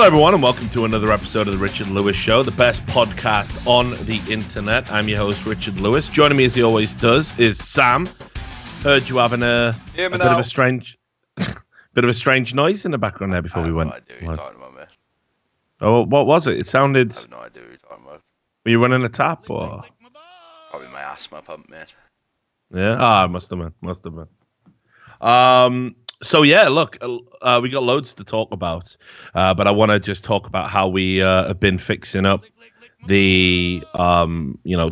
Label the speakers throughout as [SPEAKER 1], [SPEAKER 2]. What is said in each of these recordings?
[SPEAKER 1] everyone, and welcome to another episode of the Richard Lewis Show, the best podcast on the internet. I'm your host, Richard Lewis. Joining me, as he always does, is Sam. Heard you having a bit of a strange noise in the background there before we went.
[SPEAKER 2] I have no idea what you're talking about, mate.
[SPEAKER 1] Oh, what was it? It sounded.
[SPEAKER 2] I have no idea what you're talking about.
[SPEAKER 1] Were you running a tap or?
[SPEAKER 2] Probably my asthma pump, mate.
[SPEAKER 1] Yeah. Must have been. So yeah, look, we got loads to talk about, but I want to just talk about how we have been fixing up the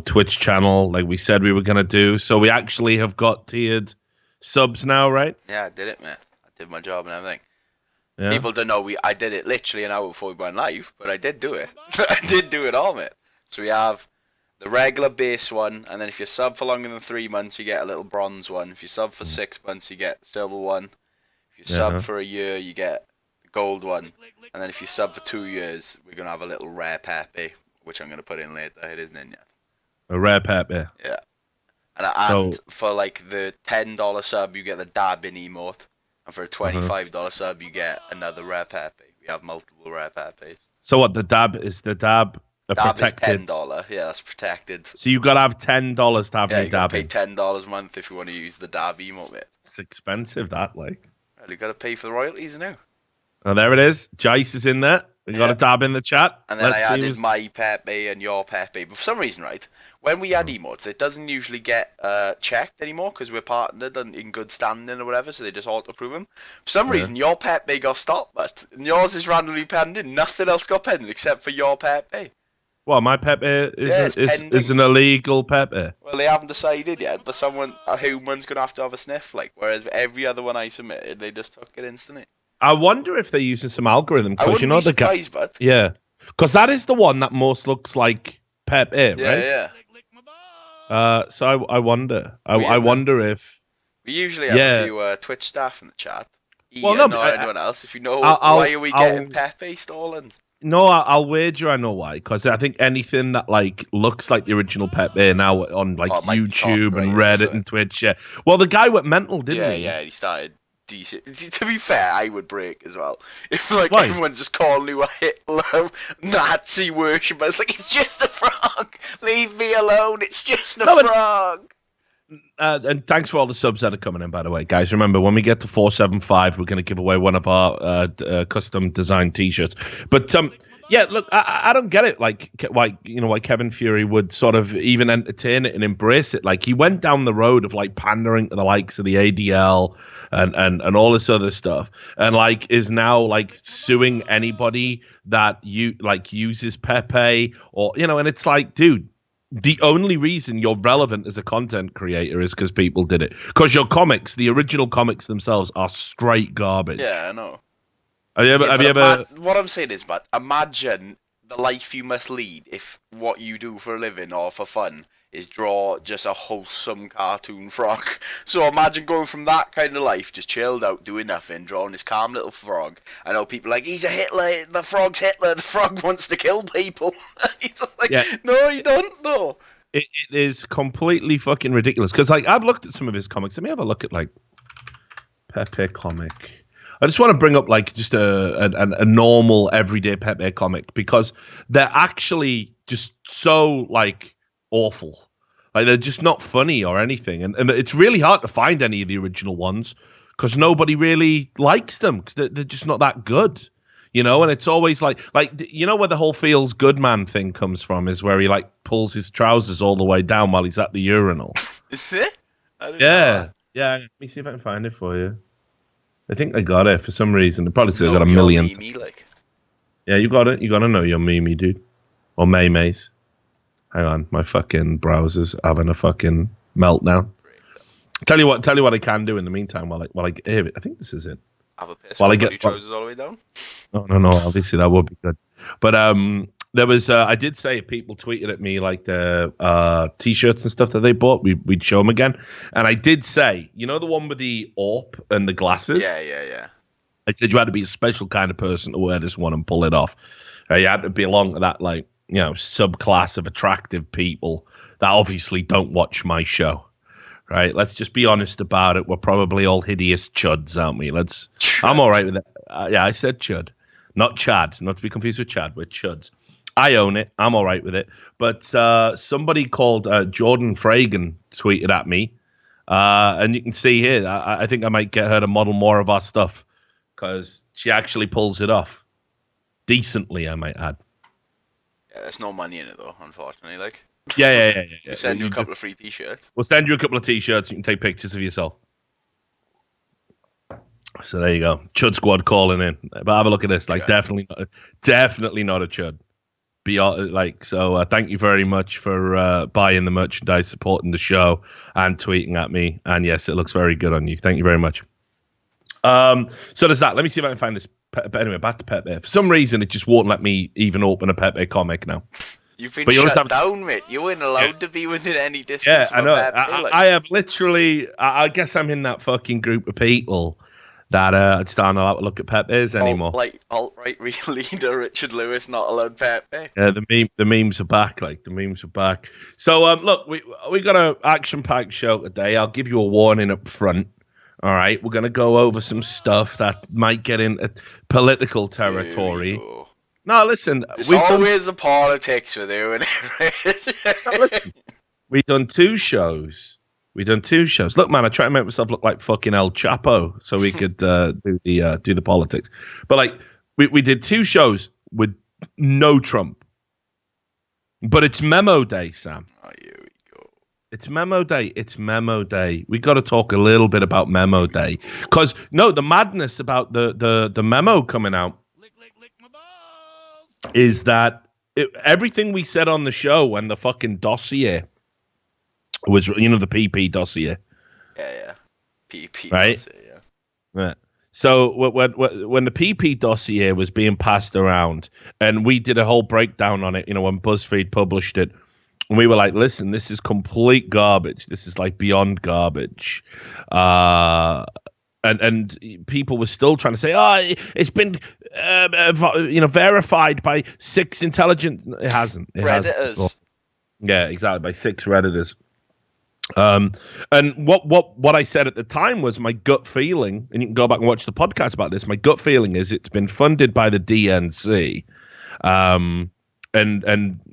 [SPEAKER 1] Twitch channel like we said we were gonna do. So we actually have got tiered subs now, right?
[SPEAKER 2] Yeah, I did it, mate. I did my job and everything.
[SPEAKER 1] Yeah.
[SPEAKER 2] People don't know I did it literally an hour before we went live, but I did do it. I did do it all, mate. So we have the regular base one, and then if you sub for longer than 3 months, you get a little bronze one. If you sub for 6 months, you get silver one. If you sub for a year, you get the gold one. And then if you sub for 2 years, we're going to have a little rare pepe, which I'm going to put in later. It isn't in yet.
[SPEAKER 1] A rare pepe.
[SPEAKER 2] Yeah. And for like the $10 sub, you get the dabbing emote. And for a $25 sub, you get another rare pepe. We have multiple rare pepes.
[SPEAKER 1] So what, the dab is a
[SPEAKER 2] dab
[SPEAKER 1] protected?
[SPEAKER 2] Is $10. Yeah, that's protected.
[SPEAKER 1] So you got to have $10 to have your dab.
[SPEAKER 2] Yeah, you got to pay $10 a month if you want to use the dab emote, mate.
[SPEAKER 1] It's expensive, that, like.
[SPEAKER 2] Well, you got to pay for the royalties now.
[SPEAKER 1] Oh, there it is. Jace is in there. We got a dab in the chat.
[SPEAKER 2] And then I added my Pepe and your Pepe. But for some reason, right, when we add emotes, it doesn't usually get checked anymore because we're partnered and in good standing or whatever, so they just auto-approve them. For some reason, your Pepe got stopped, but yours is randomly pending. Nothing else got pending except for your Pepe.
[SPEAKER 1] Well, my Pepe is an illegal Pepe.
[SPEAKER 2] Well, they haven't decided yet, but a human's going to have a sniff, like, whereas every other one I submitted, they just took it instantly.
[SPEAKER 1] I wonder if they're using some algorithm.
[SPEAKER 2] I wouldn't be surprised, but...
[SPEAKER 1] Yeah. Because that is the one that most looks like Pepe, right?
[SPEAKER 2] Yeah.
[SPEAKER 1] So I wonder. I wonder if...
[SPEAKER 2] We usually have a few Twitch staff in the chat. Anyone else. If you know why are we getting Pepe stolen?
[SPEAKER 1] No, I'll wager I know why. Because I think anything that like looks like the original Pepe now on like YouTube and Reddit and Twitch. Yeah. Well, the guy went mental, didn't he?
[SPEAKER 2] Yeah, he started decent. To be fair, I would break as well. If like everyone's just calling you a Hitler Nazi worshiper, it's like it's just a frog. Leave me alone. It's just a frog.
[SPEAKER 1] And thanks for all the subs that are coming in, by the way, guys. Remember, when we get to 475, we're going to give away one of our custom designed T-shirts. But yeah, look, I don't get it. Like, why Kevin Fury would sort of even entertain it and embrace it. Like, he went down the road of like pandering to the likes of the ADL and all this other stuff, and like is now like suing anybody that uses Pepe or and it's like, dude. The only reason you're relevant as a content creator is because people did it. Because your comics, the original comics themselves, are straight garbage.
[SPEAKER 2] Yeah, I know.
[SPEAKER 1] Have you ever?
[SPEAKER 2] What I'm saying is, but imagine the life you must lead if what you do for a living or for fun is draw just a wholesome cartoon frog. So imagine going from that kind of life, just chilled out, doing nothing, drawing this calm little frog. I know people are like, he's a Hitler, the frog's Hitler, the frog wants to kill people. He's like, no, you don't, though.
[SPEAKER 1] It is completely fucking ridiculous. Because like I've looked at some of his comics. Let me have a look at like Pepe comic. I just want to bring up like just a normal everyday Pepe comic because they're actually just so like awful. Like they're just not funny or anything, and it's really hard to find any of the original ones because nobody really likes them because they're just not that good, And it's always like where the whole feels good man thing comes from is where he like pulls his trousers all the way down while he's at the urinal.
[SPEAKER 2] Is it?
[SPEAKER 1] Yeah. Let me see if I can find it for you. I think they got it for some reason. They probably still got a million. Yeah, you got it. You got to know your Mimi, dude, or May-Mays. Hang on, my fucking browser's having a fucking meltdown. Tell you what I can do in the meantime while I hear it. I think this is it.
[SPEAKER 2] Have a piss while I get your trousers all the way down.
[SPEAKER 1] No. Obviously that would be good. But there was I did say if people tweeted at me like the T-shirts and stuff that they bought, we'd show them again. And I did say, the one with the AWP and the glasses.
[SPEAKER 2] Yeah.
[SPEAKER 1] I said you had to be a special kind of person to wear this one and pull it off. You had to belong to that like. Subclass of attractive people that obviously don't watch my show, right? Let's just be honest about it. We're probably all hideous chuds, aren't we? I'm all right with it. Yeah, I said chud. Not Chad, not to be confused with Chad. We're Chuds. I own it. I'm all right with it. But somebody called Jordan Fragan tweeted at me. And you can see here, I think I might get her to model more of our stuff because she actually pulls it off. Decently, I might add.
[SPEAKER 2] Yeah, there's no money in it, though, unfortunately. Like,
[SPEAKER 1] Yeah.
[SPEAKER 2] We'll send you a couple of free T-shirts.
[SPEAKER 1] We'll send you a couple of T-shirts. You can take pictures of yourself. So there you go. Chud Squad calling in. But have a look at this. Like, definitely not a chud. Thank you very much for buying the merchandise, supporting the show, and tweeting at me. And yes, it looks very good on you. Thank you very much. So there's that. Let me see if I can find this. But anyway, back to Pepe. For some reason, it just won't let me even open a Pepe comic now.
[SPEAKER 2] You've been shut down, mate. You weren't allowed to be within any distance.
[SPEAKER 1] Yeah, I know. I have literally. I guess I'm in that fucking group of people that just aren't allowed to look at Pepe's anymore.
[SPEAKER 2] Alt-right leader Richard Lewis not allowed Pepe.
[SPEAKER 1] Yeah, the memes are back. So look, we got an action-packed show today. I'll give you a warning up front. All right, we're gonna go over some stuff that might get into political territory. No, listen.
[SPEAKER 2] It's always the politics with you,
[SPEAKER 1] listen, we've done two shows. Look, man, I try to make myself look like fucking El Chapo so we could do the politics. But like, we did two shows with no Trump. But it's memo day, Sam.
[SPEAKER 2] Oh, here we go.
[SPEAKER 1] It's memo day. We got to talk a little bit about memo day, because the madness about the memo coming out is that everything we said on the show when the fucking dossier was, the PP dossier.
[SPEAKER 2] Yeah. PP
[SPEAKER 1] right?
[SPEAKER 2] dossier,
[SPEAKER 1] yeah. So when the PP dossier was being passed around, and we did a whole breakdown on it, when BuzzFeed published it, and we were like, listen, this is complete garbage. This is like beyond garbage. And people were still trying to say, it's been verified by 6 intelligent. It hasn't.
[SPEAKER 2] Redditors.
[SPEAKER 1] Yeah, exactly, by 6 Redditors. And what I said at the time was my gut feeling, and you can go back and watch the podcast about this. My gut feeling is it's been funded by the DNC,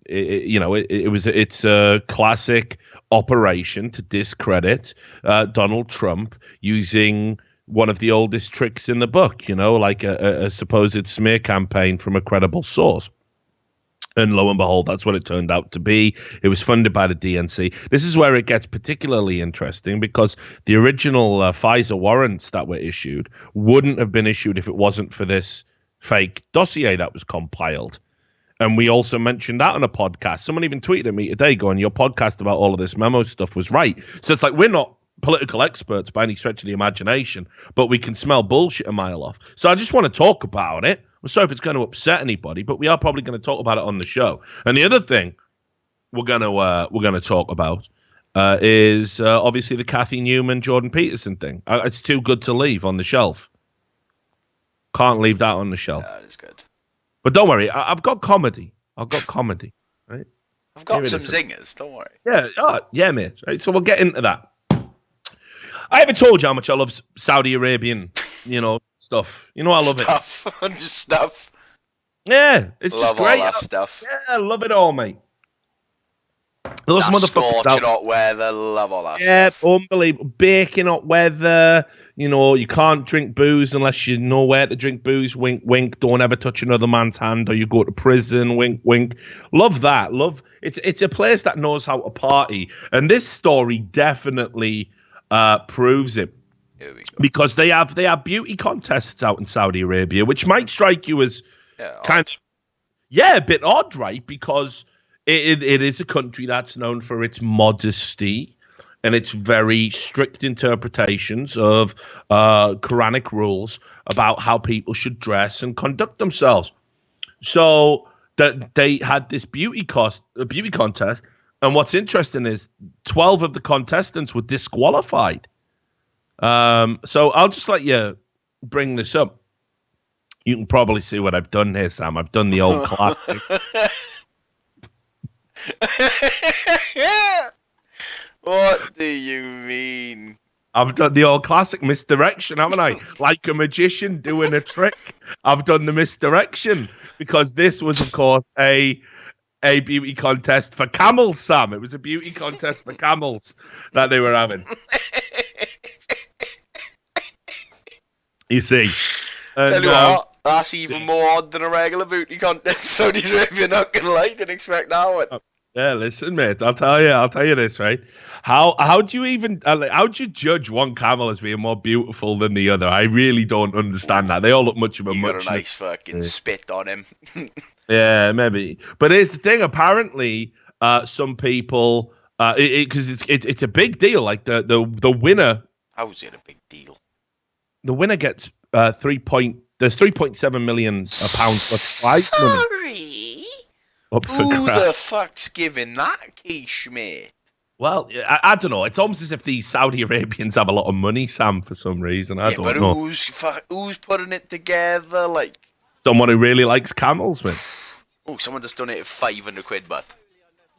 [SPEAKER 1] it's a classic operation to discredit Donald Trump using one of the oldest tricks in the book, like a supposed smear campaign from a credible source. And lo and behold, that's what it turned out to be. It was funded by the DNC. This is where it gets particularly interesting, because the original Pfizer warrants that were issued wouldn't have been issued if it wasn't for this fake dossier that was compiled. And we also mentioned that on a podcast. Someone even tweeted at me today going, your podcast about all of this memo stuff was right. So it's like, we're not political experts by any stretch of the imagination, but we can smell bullshit a mile off. So I just want to talk about it. I'm sorry if it's going to upset anybody, but we are probably going to talk about it on the show. And the other thing we're going to talk about is obviously the Kathy Newman, Jordan Peterson thing. It's too good to leave on the shelf. Can't leave that on the shelf.
[SPEAKER 2] That is good.
[SPEAKER 1] But don't worry, I've got comedy. Right?
[SPEAKER 2] I've got some zingers. Don't worry.
[SPEAKER 1] Yeah, mate. Right, so we'll get into that. I haven't told you how much I love Saudi Arabian, stuff. I love it.
[SPEAKER 2] Just stuff.
[SPEAKER 1] Yeah, it's
[SPEAKER 2] love
[SPEAKER 1] just great.
[SPEAKER 2] All that stuff.
[SPEAKER 1] Yeah, I love it all, mate. Those
[SPEAKER 2] that
[SPEAKER 1] motherfuckers
[SPEAKER 2] scorching hot weather, love all that stuff.
[SPEAKER 1] Yeah, unbelievable. Baking hot weather. You can't drink booze unless you know where to drink booze. Wink, wink. Don't ever touch another man's hand, or you go to prison. Wink, wink. Love that. It's a place that knows how to party, and this story definitely proves it. Because they have beauty contests out in Saudi Arabia, which might strike you as a bit odd, right? Because it is a country that's known for its modesty and its very strict interpretations of Quranic rules about how people should dress and conduct themselves. So that they had this beauty contest, and what's interesting is 12 of the contestants were disqualified. So I'll just let you bring this up. You can probably see what I've done here, Sam. I've done the old classic.
[SPEAKER 2] What do you mean?
[SPEAKER 1] I've done the old classic misdirection, haven't I? Like a magician doing a trick. I've done the misdirection because this was, of course, a beauty contest for camels, Sam. It was a beauty contest for camels that they were having. You see. And,
[SPEAKER 2] tell you what, that's even more odd than a regular beauty contest. So if you're not going to like it, expect that one.
[SPEAKER 1] Yeah, listen, mate. I'll tell you this, right? How do you even how do you judge one camel as being more beautiful than the other? I really don't understand that. They all look much of a muchness.
[SPEAKER 2] You got a nice fucking spit on him.
[SPEAKER 1] Yeah, maybe. But here's the thing. Apparently, some people, because it's a big deal. Like the winner.
[SPEAKER 2] How is it a big deal?
[SPEAKER 1] The winner gets there's 3.7 million pounds plus prize money.
[SPEAKER 2] Who the fuck's giving that quiche, mate?
[SPEAKER 1] Well, I don't know. It's almost as if these Saudi Arabians have a lot of money, Sam, for some reason. I don't know.
[SPEAKER 2] Who's putting it together? Like
[SPEAKER 1] someone who really likes camels, man.
[SPEAKER 2] Oh, someone just donated 500 quid, but.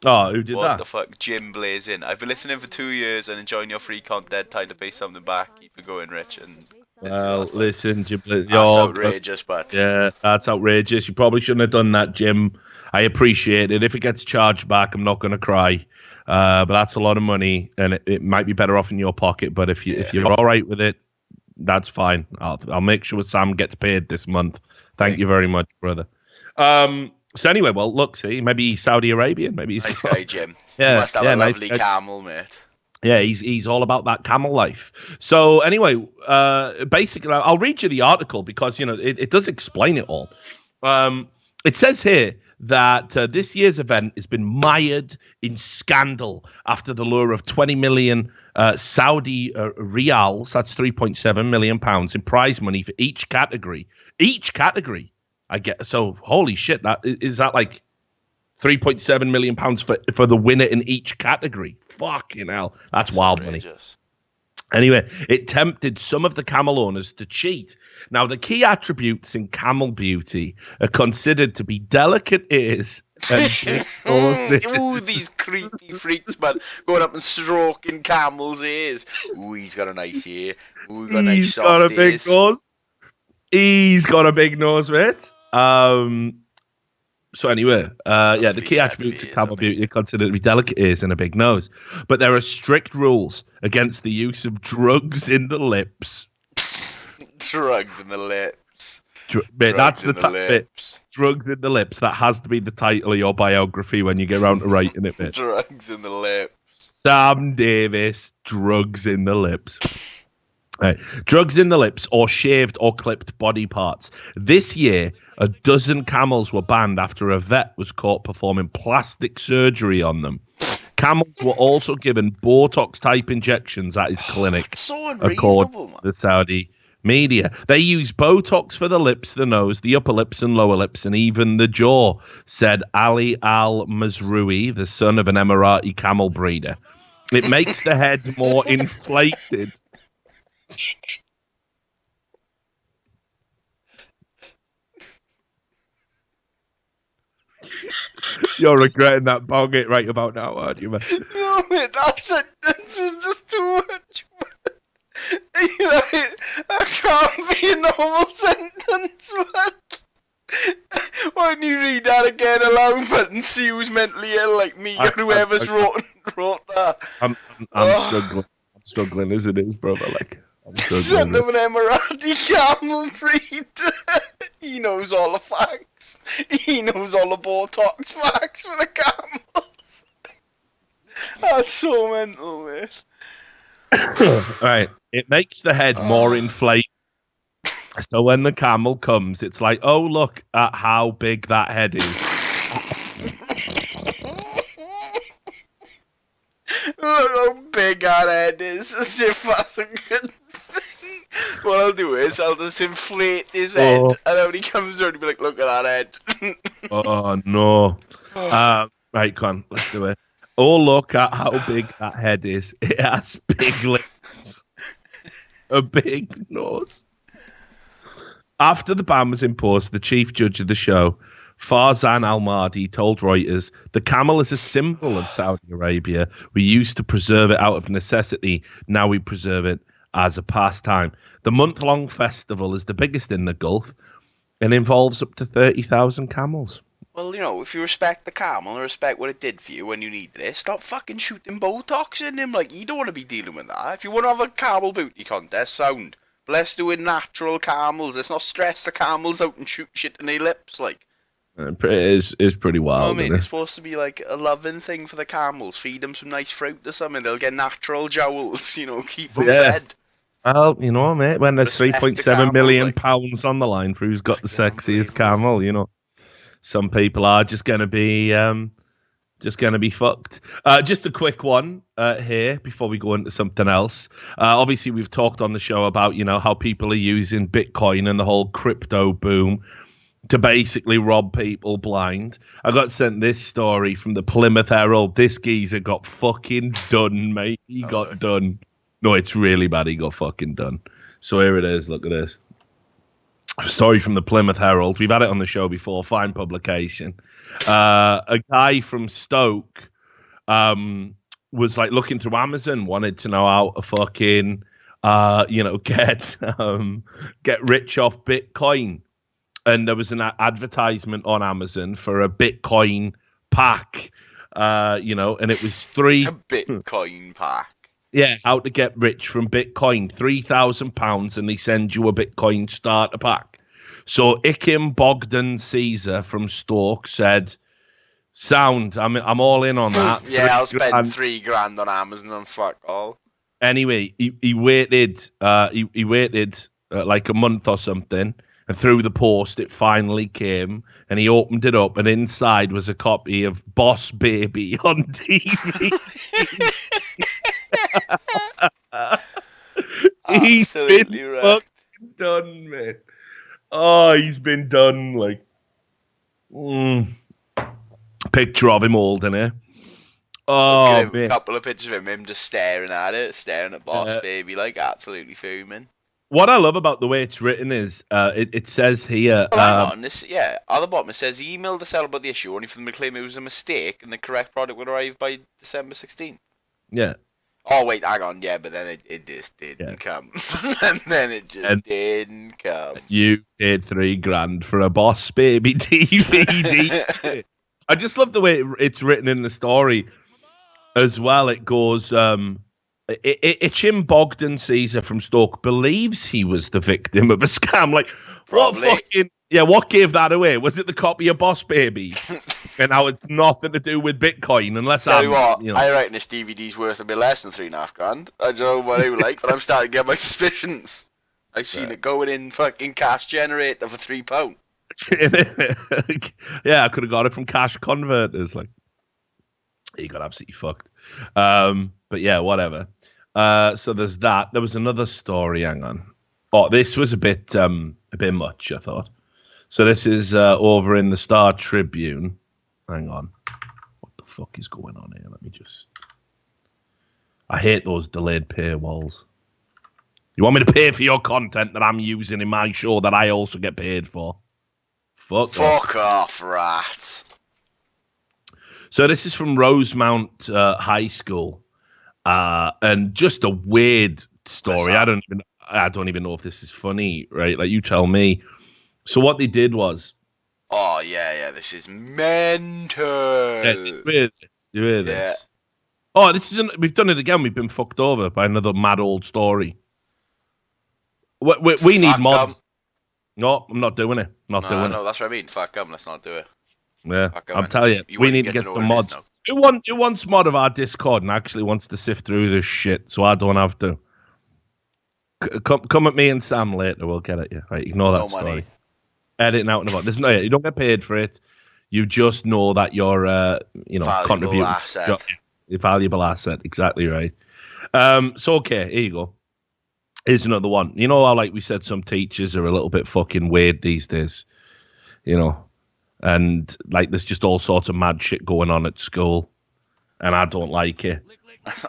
[SPEAKER 1] Oh, who did that?
[SPEAKER 2] What the fuck? Jim Blazing. I've been listening for 2 years and enjoying your free content. Time to pay something back. Keep it going, Rich. And
[SPEAKER 1] well, listen, Jim. That's
[SPEAKER 2] outrageous, but.
[SPEAKER 1] Yeah, that's outrageous. You probably shouldn't have done that, Jim. I appreciate it. If it gets charged back, I'm not going to cry. But that's a lot of money, and it might be better off in your pocket. But if you're all right with it, that's fine. I'll make sure Sam gets paid this month. Thank you very much, brother. So anyway, well, look, see, maybe he's Saudi Arabian. Maybe he's
[SPEAKER 2] nice guy, Jim.
[SPEAKER 1] Yeah,
[SPEAKER 2] he must have a lovely camel, mate.
[SPEAKER 1] Yeah, he's all about that camel life. So anyway, basically, I'll read you the article because it does explain it all. It says here that this year's event has been mired in scandal after the lure of 20 million Saudi riyals, that's 3.7 million pounds in prize money for each category. Each category, I get. So holy shit, is that like 3.7 million pounds for the winner in each category? Fucking hell, that's wild money. Anyway, it tempted some of the camel owners to cheat. Now, the key attributes in camel beauty are considered to be delicate ears and big noses.
[SPEAKER 2] Ooh, these creepy freaks, man, going up and stroking camels' ears. Ooh, he's got a nice ear. Ooh, he's got a big
[SPEAKER 1] nose. He's got a big nose, mate. So anyway, the key attributes of camel beauty are considered to be delicate ears and a big nose. But there are strict rules against the use of drugs in the lips.
[SPEAKER 2] Drugs in the lips.
[SPEAKER 1] That's the bit. Drugs in the lips. That has to be the title of your biography when you get around to writing it, mate.
[SPEAKER 2] Drugs in the lips.
[SPEAKER 1] Sam Davis, drugs in the lips. Right. Drugs in the lips or shaved or clipped body parts. This year, a dozen camels were banned after a vet was caught performing plastic surgery on them. Camels were also given Botox-type injections at his clinic,
[SPEAKER 2] so according
[SPEAKER 1] to the Saudi media. They use Botox for the lips, the nose, the upper lips and lower lips, and even the jaw, said Ali Al-Mazrui, the son of an Emirati camel breeder. It makes the head more inflated. You're regretting that bong it right about now, aren't you, man?
[SPEAKER 2] No, mate, this was just too much. I can't be a normal sentence, man. Why don't you read that again aloud, but and see who's mentally ill like me or whoever's wrote that?
[SPEAKER 1] I'm struggling as it is, brother. Like, I'm
[SPEAKER 2] son of an Emirati camel breed. He knows all the facts. He knows all the Botox facts for the camels. That's so mental, mate.
[SPEAKER 1] Right. It makes the head more inflated. So when the camel comes, it's like, oh, look at how big that head is.
[SPEAKER 2] Look how big our head is, as if that's a good thing. What I'll do is, I'll just inflate his head, and then when he comes out, he'll be like, look at that head.
[SPEAKER 1] Oh, no. Right, come on, let's do it. Oh, look at how big that head is. It has big lips. A big nose. After the ban was imposed, the chief judge of the show, Farzan Al-Mahdi told Reuters, the camel is a symbol of Saudi Arabia. We used to preserve it out of necessity. Now we preserve it as a pastime. The month-long festival is the biggest in the Gulf and involves up to 30,000 camels.
[SPEAKER 2] Well, you know, if you respect the camel and respect what it did for you when you needed it, stop fucking shooting Botox in him. Like, you don't want to be dealing with that. If you want to have a camel booty contest, sound. But let's do it natural camels. Let's not stress the camels out and shoot shit in their lips, like.
[SPEAKER 1] It is pretty wild.
[SPEAKER 2] I mean, it's supposed to be like a loving thing for the camels. Feed them some nice fruit or something. They'll get natural jowls, you know, keep them fed.
[SPEAKER 1] Well, you know, mate, when there's £3.7 million pounds on the line for who's got the sexiest camel, you know, some people are just going to be fucked. Just a quick one here before we go into something else. Obviously, we've talked on the show about, you know, how people are using Bitcoin and the whole crypto boom to basically rob people blind. I got sent this story from the Plymouth Herald. This geezer got fucking done, mate. He got done. No, it's really bad. He got fucking done. So here it is. Look at this. A story from the Plymouth Herald. We've had it on the show before. Fine publication. A guy from Stoke was like looking through Amazon, wanted to know how to fucking, get rich off Bitcoin. And there was an advertisement on Amazon for a Bitcoin pack, and it was
[SPEAKER 2] a Bitcoin pack.
[SPEAKER 1] Yeah, how to get rich from Bitcoin, £3,000, and they send you a Bitcoin starter pack. So Ikim Bogdan Caesar from Stoke said, "Sound, I'm all in on that."
[SPEAKER 2] Yeah, I'll spend $3,000 on Amazon and fuck all.
[SPEAKER 1] Anyway, he waited. He waited like a month or something. And through the post, it finally came, and he opened it up, and inside was a copy of Boss Baby on TV. He's been fucking done, mate. Oh, he's been done. Like, picture of him holding it. Oh,
[SPEAKER 2] a couple of pictures of him just staring at Boss Baby, like absolutely fuming.
[SPEAKER 1] What I love about the way it's written is it says here...
[SPEAKER 2] Well, hang on. At the bottom it says he emailed the seller about the issue only for them to claim it was a mistake and the correct product would arrive by December 16th.
[SPEAKER 1] Yeah.
[SPEAKER 2] Oh, wait, hang on. Yeah, but then it just didn't come. And then it just didn't come.
[SPEAKER 1] You paid $3,000 for a Boss Baby DVD. I just love the way it's written in the story as well. It goes... Ikim Bogdan Caesar from Stoke believes he was the victim of a scam. Like, what gave that away? Was it the copy of Boss Baby? And now it's nothing to do with Bitcoin, unless
[SPEAKER 2] I reckon this DVD's worth a bit less than $3,500. I don't know what it like, but I'm starting to get my suspicions. I've seen it going in fucking cash generator for £3.
[SPEAKER 1] Yeah, I could have got it from Cash Converters. Like, he got absolutely fucked. But yeah, whatever. So there's that. There was another story. Hang on. Oh, this was a bit much, I thought. So this is over in the Star Tribune. Hang on. What the fuck is going on here? Let me just... I hate those delayed paywalls. You want me to pay for your content that I'm using in my show that I also get paid for? Fuck
[SPEAKER 2] off, rat.
[SPEAKER 1] So this is from Rosemount High School. And just a weird story. I don't even know if this is funny, right? Like, you tell me. So what they did was...
[SPEAKER 2] Oh, yeah, this is mental.
[SPEAKER 1] Yeah, you hear this? Oh, we've done it again. We've been fucked over by another mad old story. We need mods. No, I'm not doing it.
[SPEAKER 2] No, that's what I mean. Fuck them. Let's not do it.
[SPEAKER 1] Yeah, I'm telling you, we need to get some mods. Who wants mod of our Discord and actually wants to sift through this shit so I don't have to? Come at me and Sam later. We'll get at you. Right, ignore that story. Money. Editing out and about. There's you don't get paid for it. You just know that you're, contributing. Your valuable asset. Exactly right. So okay, here you go. Here's another one. You know how, like we said, some teachers are a little bit fucking weird these days. You know. And like, there's just all sorts of mad shit going on at school, and I don't like it.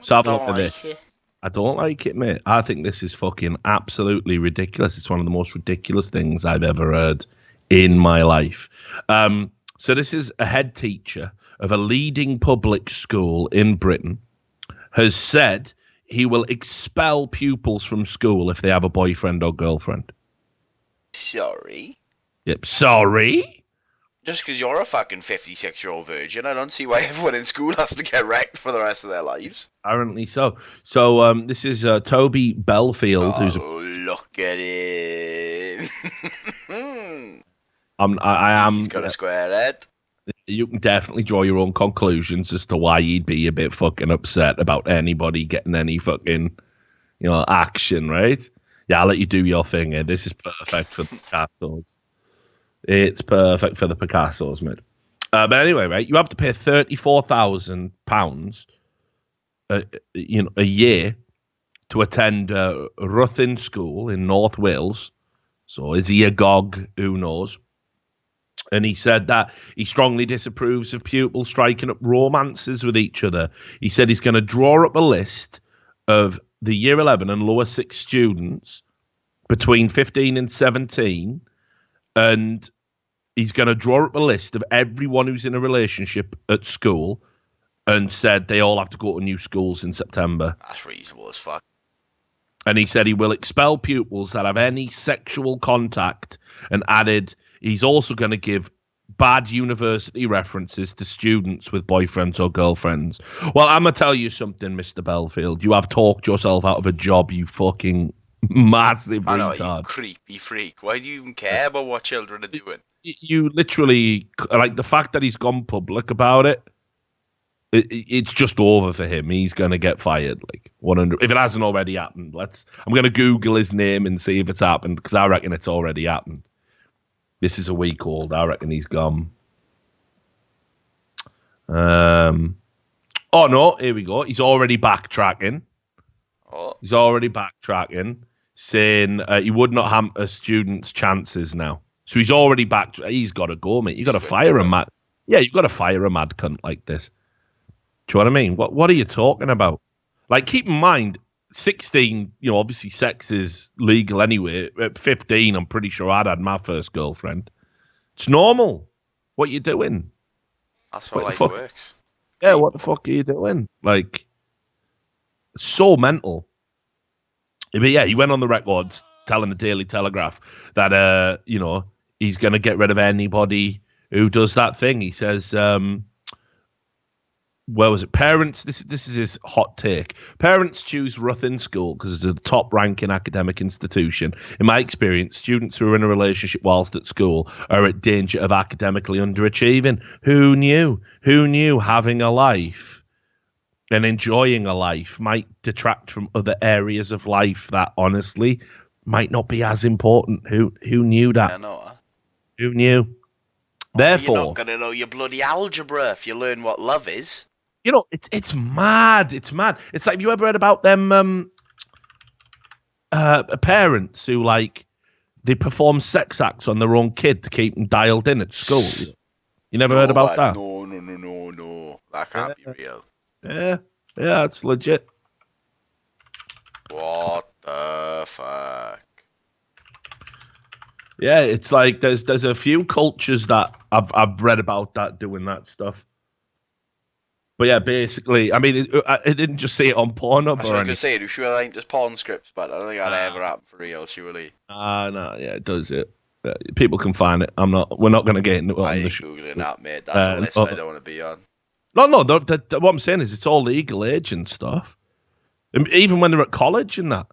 [SPEAKER 1] So have a look at this. I don't like it, mate. I think this is fucking absolutely ridiculous. It's one of the most ridiculous things I've ever heard in my life. So this is a head teacher of a leading public school in Britain has said he will expel pupils from school if they have a boyfriend or girlfriend.
[SPEAKER 2] Sorry?
[SPEAKER 1] Yep, sorry?
[SPEAKER 2] Just because you're a fucking 56-year-old virgin, I don't see why everyone in school has to get wrecked for the rest of their lives.
[SPEAKER 1] Apparently so. So this is Toby Belfield, who's
[SPEAKER 2] look at him.
[SPEAKER 1] I am.
[SPEAKER 2] He's got a square head.
[SPEAKER 1] You can definitely draw your own conclusions as to why you'd be a bit fucking upset about anybody getting any fucking, action, right? Yeah, I'll let you do your thing here. This is perfect for the Picassos. It's perfect for the Picassos, mate. But anyway, right, you have to pay £34,000, a year to attend Ruthin School in North Wales. So is he a gog? Who knows? And he said that he strongly disapproves of pupils striking up romances with each other. He said he's going to draw up a list of the year 11 and lower 6 students between 15 and 17, and he's going to draw up a list of everyone who's in a relationship at school and said they all have to go to new schools in September.
[SPEAKER 2] That's reasonable as fuck.
[SPEAKER 1] And he said he will expel pupils that have any sexual contact, and added he's also going to give bad university references to students with boyfriends or girlfriends. Well, I'm going to tell you something, Mr. Belfield. You have talked yourself out of a job, you fucking massive retard.
[SPEAKER 2] I know, you creepy freak. Why do you even care about what children are doing?
[SPEAKER 1] You literally, like, the fact that he's gone public about it, it's just over for him. He's going to get fired, like 100. If it hasn't already happened, I'm going to Google his name and see if it's happened, because I reckon it's already happened. This is a week old. I reckon he's gone. Oh no, here we go. He's already backtracking. He's already backtracking, saying he would not hamper students' chances now. So he's already back. He's got to go, mate. You got to fire a mad. Yeah, you've got to fire a mad cunt like this. Do you know what I mean? What are you talking about? Like, keep in mind, 16, obviously sex is legal anyway. At 15, I'm pretty sure I'd had my first girlfriend. It's normal. What are you doing?
[SPEAKER 2] That's how life works.
[SPEAKER 1] Yeah, what the fuck are you doing? Like, it's so mental. But yeah, he went on the records telling the Daily Telegraph that, he's going to get rid of anybody who does that thing. He says, where was it? Parents, this is his hot take. Parents choose Ruthin School because it's a top-ranking academic institution. In my experience, students who are in a relationship whilst at school are at danger of academically underachieving. Who knew? Who knew having a life and enjoying a life might detract from other areas of life that, honestly, might not be as important? Who knew that?
[SPEAKER 2] I know.
[SPEAKER 1] Who knew? Therefore,
[SPEAKER 2] you're not going to know your bloody algebra if you learn what love is.
[SPEAKER 1] It's mad. It's mad. It's like, have you ever heard about them parents who, like, they perform sex acts on their own kid to keep them dialed in at school? You never heard about that?
[SPEAKER 2] No. That can't be real.
[SPEAKER 1] Yeah, it's legit.
[SPEAKER 2] What the fuck?
[SPEAKER 1] Yeah, it's like there's a few cultures that I've read about that doing that stuff. But yeah, basically, I mean, it didn't just say it on Pornhub.
[SPEAKER 2] I was going to say, do sure I ain't just porn scripts, but I don't think that'll ever happen for real, surely.
[SPEAKER 1] No, yeah, it does it. People can find it. We're not going to get into it on the show.
[SPEAKER 2] Googling that, mate. That's a list I don't want to be on.
[SPEAKER 1] No, what I'm saying is it's all legal age and stuff. And even when they're at college and that,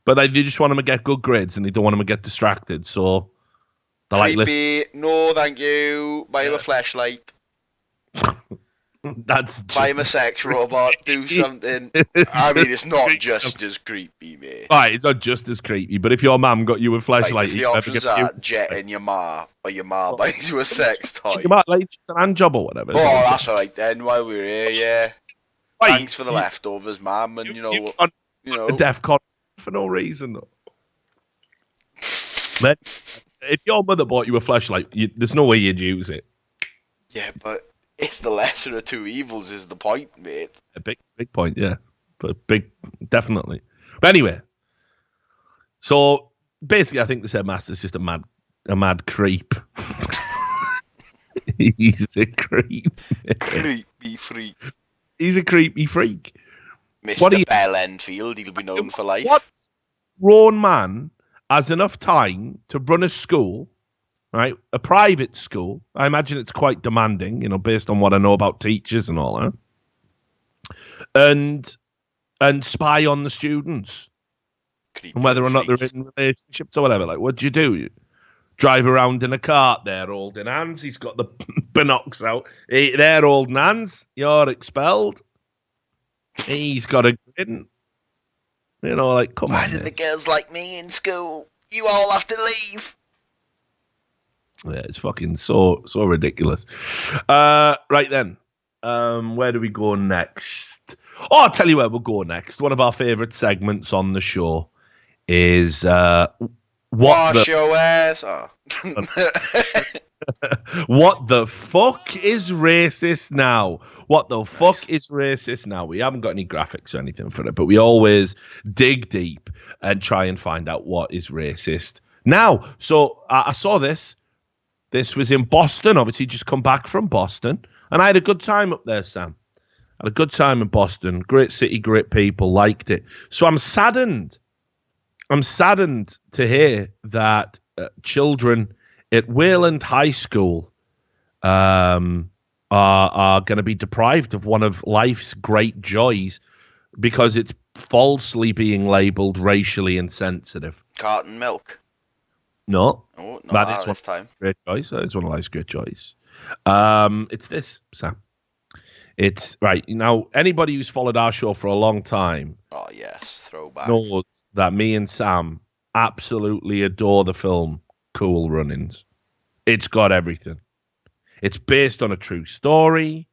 [SPEAKER 1] But they just want them to get good grades and they don't want them to get distracted, so they're like,
[SPEAKER 2] no, thank you. Buy him a flashlight. Buy him a sex robot. Do something. I mean, it's not just as creepy, mate.
[SPEAKER 1] Right, it's not just as creepy, but if your mum got you a flashlight,
[SPEAKER 2] like, if the options are jetting your ma, or your ma buys you a sex toy.
[SPEAKER 1] You might like just an hand job or whatever.
[SPEAKER 2] Oh, that's alright then. While we're here, yeah. Right. Thanks for the leftovers, ma'am, and
[SPEAKER 1] a deaf con for no reason. Man, if your mother bought you a flashlight, there's no way you'd use it.
[SPEAKER 2] Yeah, but it's the lesser of two evils is the point, mate.
[SPEAKER 1] A big point, yeah. But definitely. But anyway, so basically, I think the headmaster's just a mad creep. He's a creep.
[SPEAKER 2] Creepy freak.
[SPEAKER 1] He's a creepy freak.
[SPEAKER 2] Mr. Bell Enfield, he'll be known for life.
[SPEAKER 1] What grown man has enough time to run a school, right? A private school. I imagine it's quite demanding, based on what I know about teachers and all that. And spy on the students.
[SPEAKER 2] Creepy
[SPEAKER 1] And whether or not
[SPEAKER 2] freaks.
[SPEAKER 1] they're in relationships or whatever. Like, what do you do? Drive around in a cart there holding hands. He's got the binocs out. They're holding hands. You're expelled. He's got a grin. Like, come on.
[SPEAKER 2] Why did the girls like me in school? You all have to leave.
[SPEAKER 1] Yeah, it's fucking so ridiculous. Right then. Where do we go next? Oh, I'll tell you where we'll go next. One of our favourite segments on the show is
[SPEAKER 2] Wash your ass. Oh.
[SPEAKER 1] What the fuck is racist now? What the fuck is racist now? We haven't got any graphics or anything for it, but we always dig deep and try and find out what is racist now. So I saw this. This was in Boston. Obviously, just come back from Boston, and I had a good time up there, Sam. I had a good time in Boston. Great city, great people. Liked it. So I'm saddened. I'm saddened to hear that children at Wayland High School are going to be deprived of one of life's great joys because it's falsely being labelled racially insensitive.
[SPEAKER 2] Carton milk.
[SPEAKER 1] No.
[SPEAKER 2] Oh, not
[SPEAKER 1] that is
[SPEAKER 2] this time.
[SPEAKER 1] Great choice. That is one of life's great joys. It's this, Sam. It's right now. Anybody who's followed our show for a long time,
[SPEAKER 2] Oh yes, throwback.
[SPEAKER 1] knows that me and Sam absolutely adore the film Cool Runnings. It's got everything. It's based on a true story,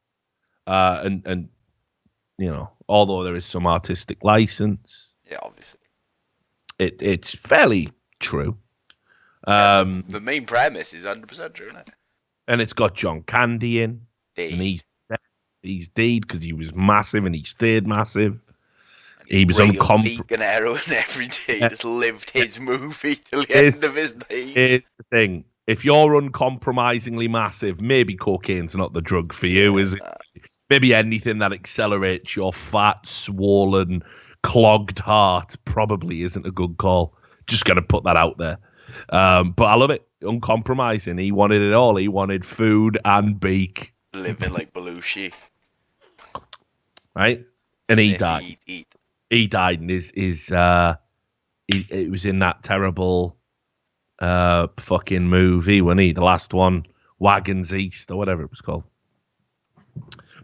[SPEAKER 1] and although there is some artistic license,
[SPEAKER 2] Yeah, obviously.
[SPEAKER 1] it's fairly true.
[SPEAKER 2] The main premise is 100% true, isn't it?
[SPEAKER 1] And it's got John Candy in, and he's dead because he was massive and he stayed massive. He was
[SPEAKER 2] vegan heroin every day. Just lived his movie till the end of his days.
[SPEAKER 1] Here's the thing: if you're uncompromisingly massive, maybe cocaine's not the drug for you, is it? Maybe anything that accelerates your fat, swollen, clogged heart probably isn't a good call. Just gonna put that out there. But I love it. Uncompromising. He wanted it all. He wanted food and beak.
[SPEAKER 2] Living like Belushi.
[SPEAKER 1] Right? And he
[SPEAKER 2] Sniff,
[SPEAKER 1] died.
[SPEAKER 2] Eat.
[SPEAKER 1] He died, and it was in that terrible fucking movie, wasn't he? The last one, Wagons East, or whatever it was called.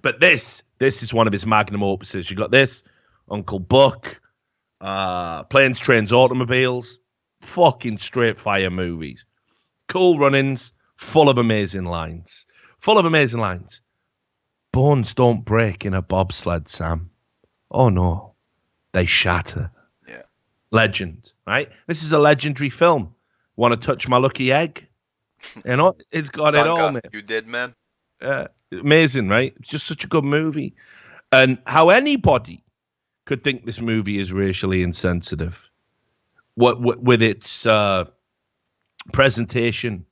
[SPEAKER 1] But this is one of his magnum opuses. You got this, Uncle Buck, Planes, Trains, Automobiles, fucking straight fire movies. Cool Runnings, full of amazing lines. Bones don't break in a bobsled, Sam. Oh no, they shatter.
[SPEAKER 2] Yeah.
[SPEAKER 1] Legend, right? This is a legendary film. Want to touch my lucky egg? It's got it all, mate.
[SPEAKER 2] You did, man.
[SPEAKER 1] Amazing, right? It's just such a good movie. And how anybody could think this movie is racially insensitive, with its presentation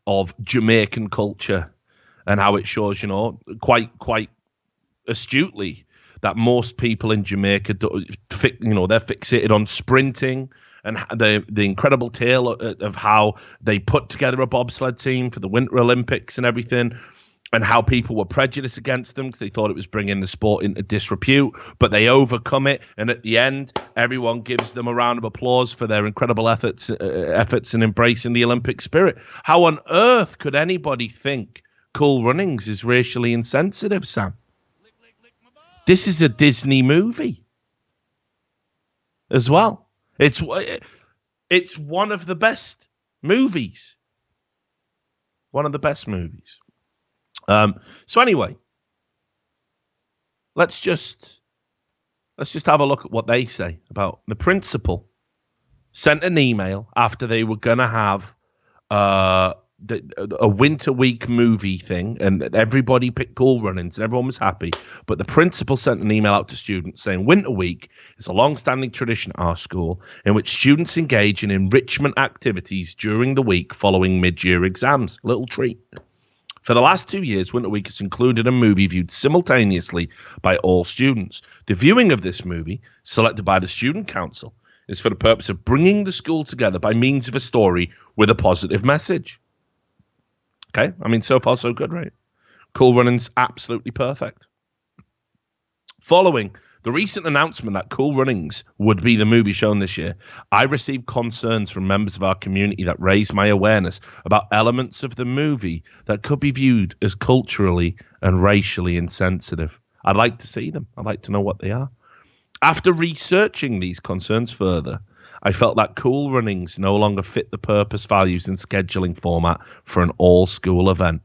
[SPEAKER 1] of Jamaican culture and how it shows, quite astutely that most people in Jamaica, they're fixated on sprinting, and the incredible tale of how they put together a bobsled team for the Winter Olympics and everything, and how people were prejudiced against them because they thought it was bringing the sport into disrepute, but they overcome it, and at the end, everyone gives them a round of applause for their incredible efforts in embracing the Olympic spirit. How on earth could anybody think Cool Runnings is racially insensitive, Sam? This is a Disney movie as well. It's one of the best movies. One of the best movies. So anyway, let's just have a look at what they say about the principal. Sent an email after they were gonna have a winter week movie thing, and everybody picked Cool Runnings and everyone was happy. But the principal sent an email out to students saying winter week is a long-standing tradition at our school in which students engage in enrichment activities during the week following mid-year exams. Little treat. For the last 2 years, Winter Week has included a movie viewed simultaneously by all students. The viewing of this movie, selected by the Student Council, is for the purpose of bringing the school together by means of a story with a positive message. Okay, I mean, so far so good, right? Cool Runnings, absolutely perfect. Following the recent announcement that Cool Runnings would be the movie shown this year, I received concerns from members of our community that raised my awareness about elements of the movie that could be viewed as culturally and racially insensitive. I'd like to see them. I'd like to know what they are. After researching these concerns further, I felt that Cool Runnings no longer fit the purpose, values, and scheduling format for an all-school event.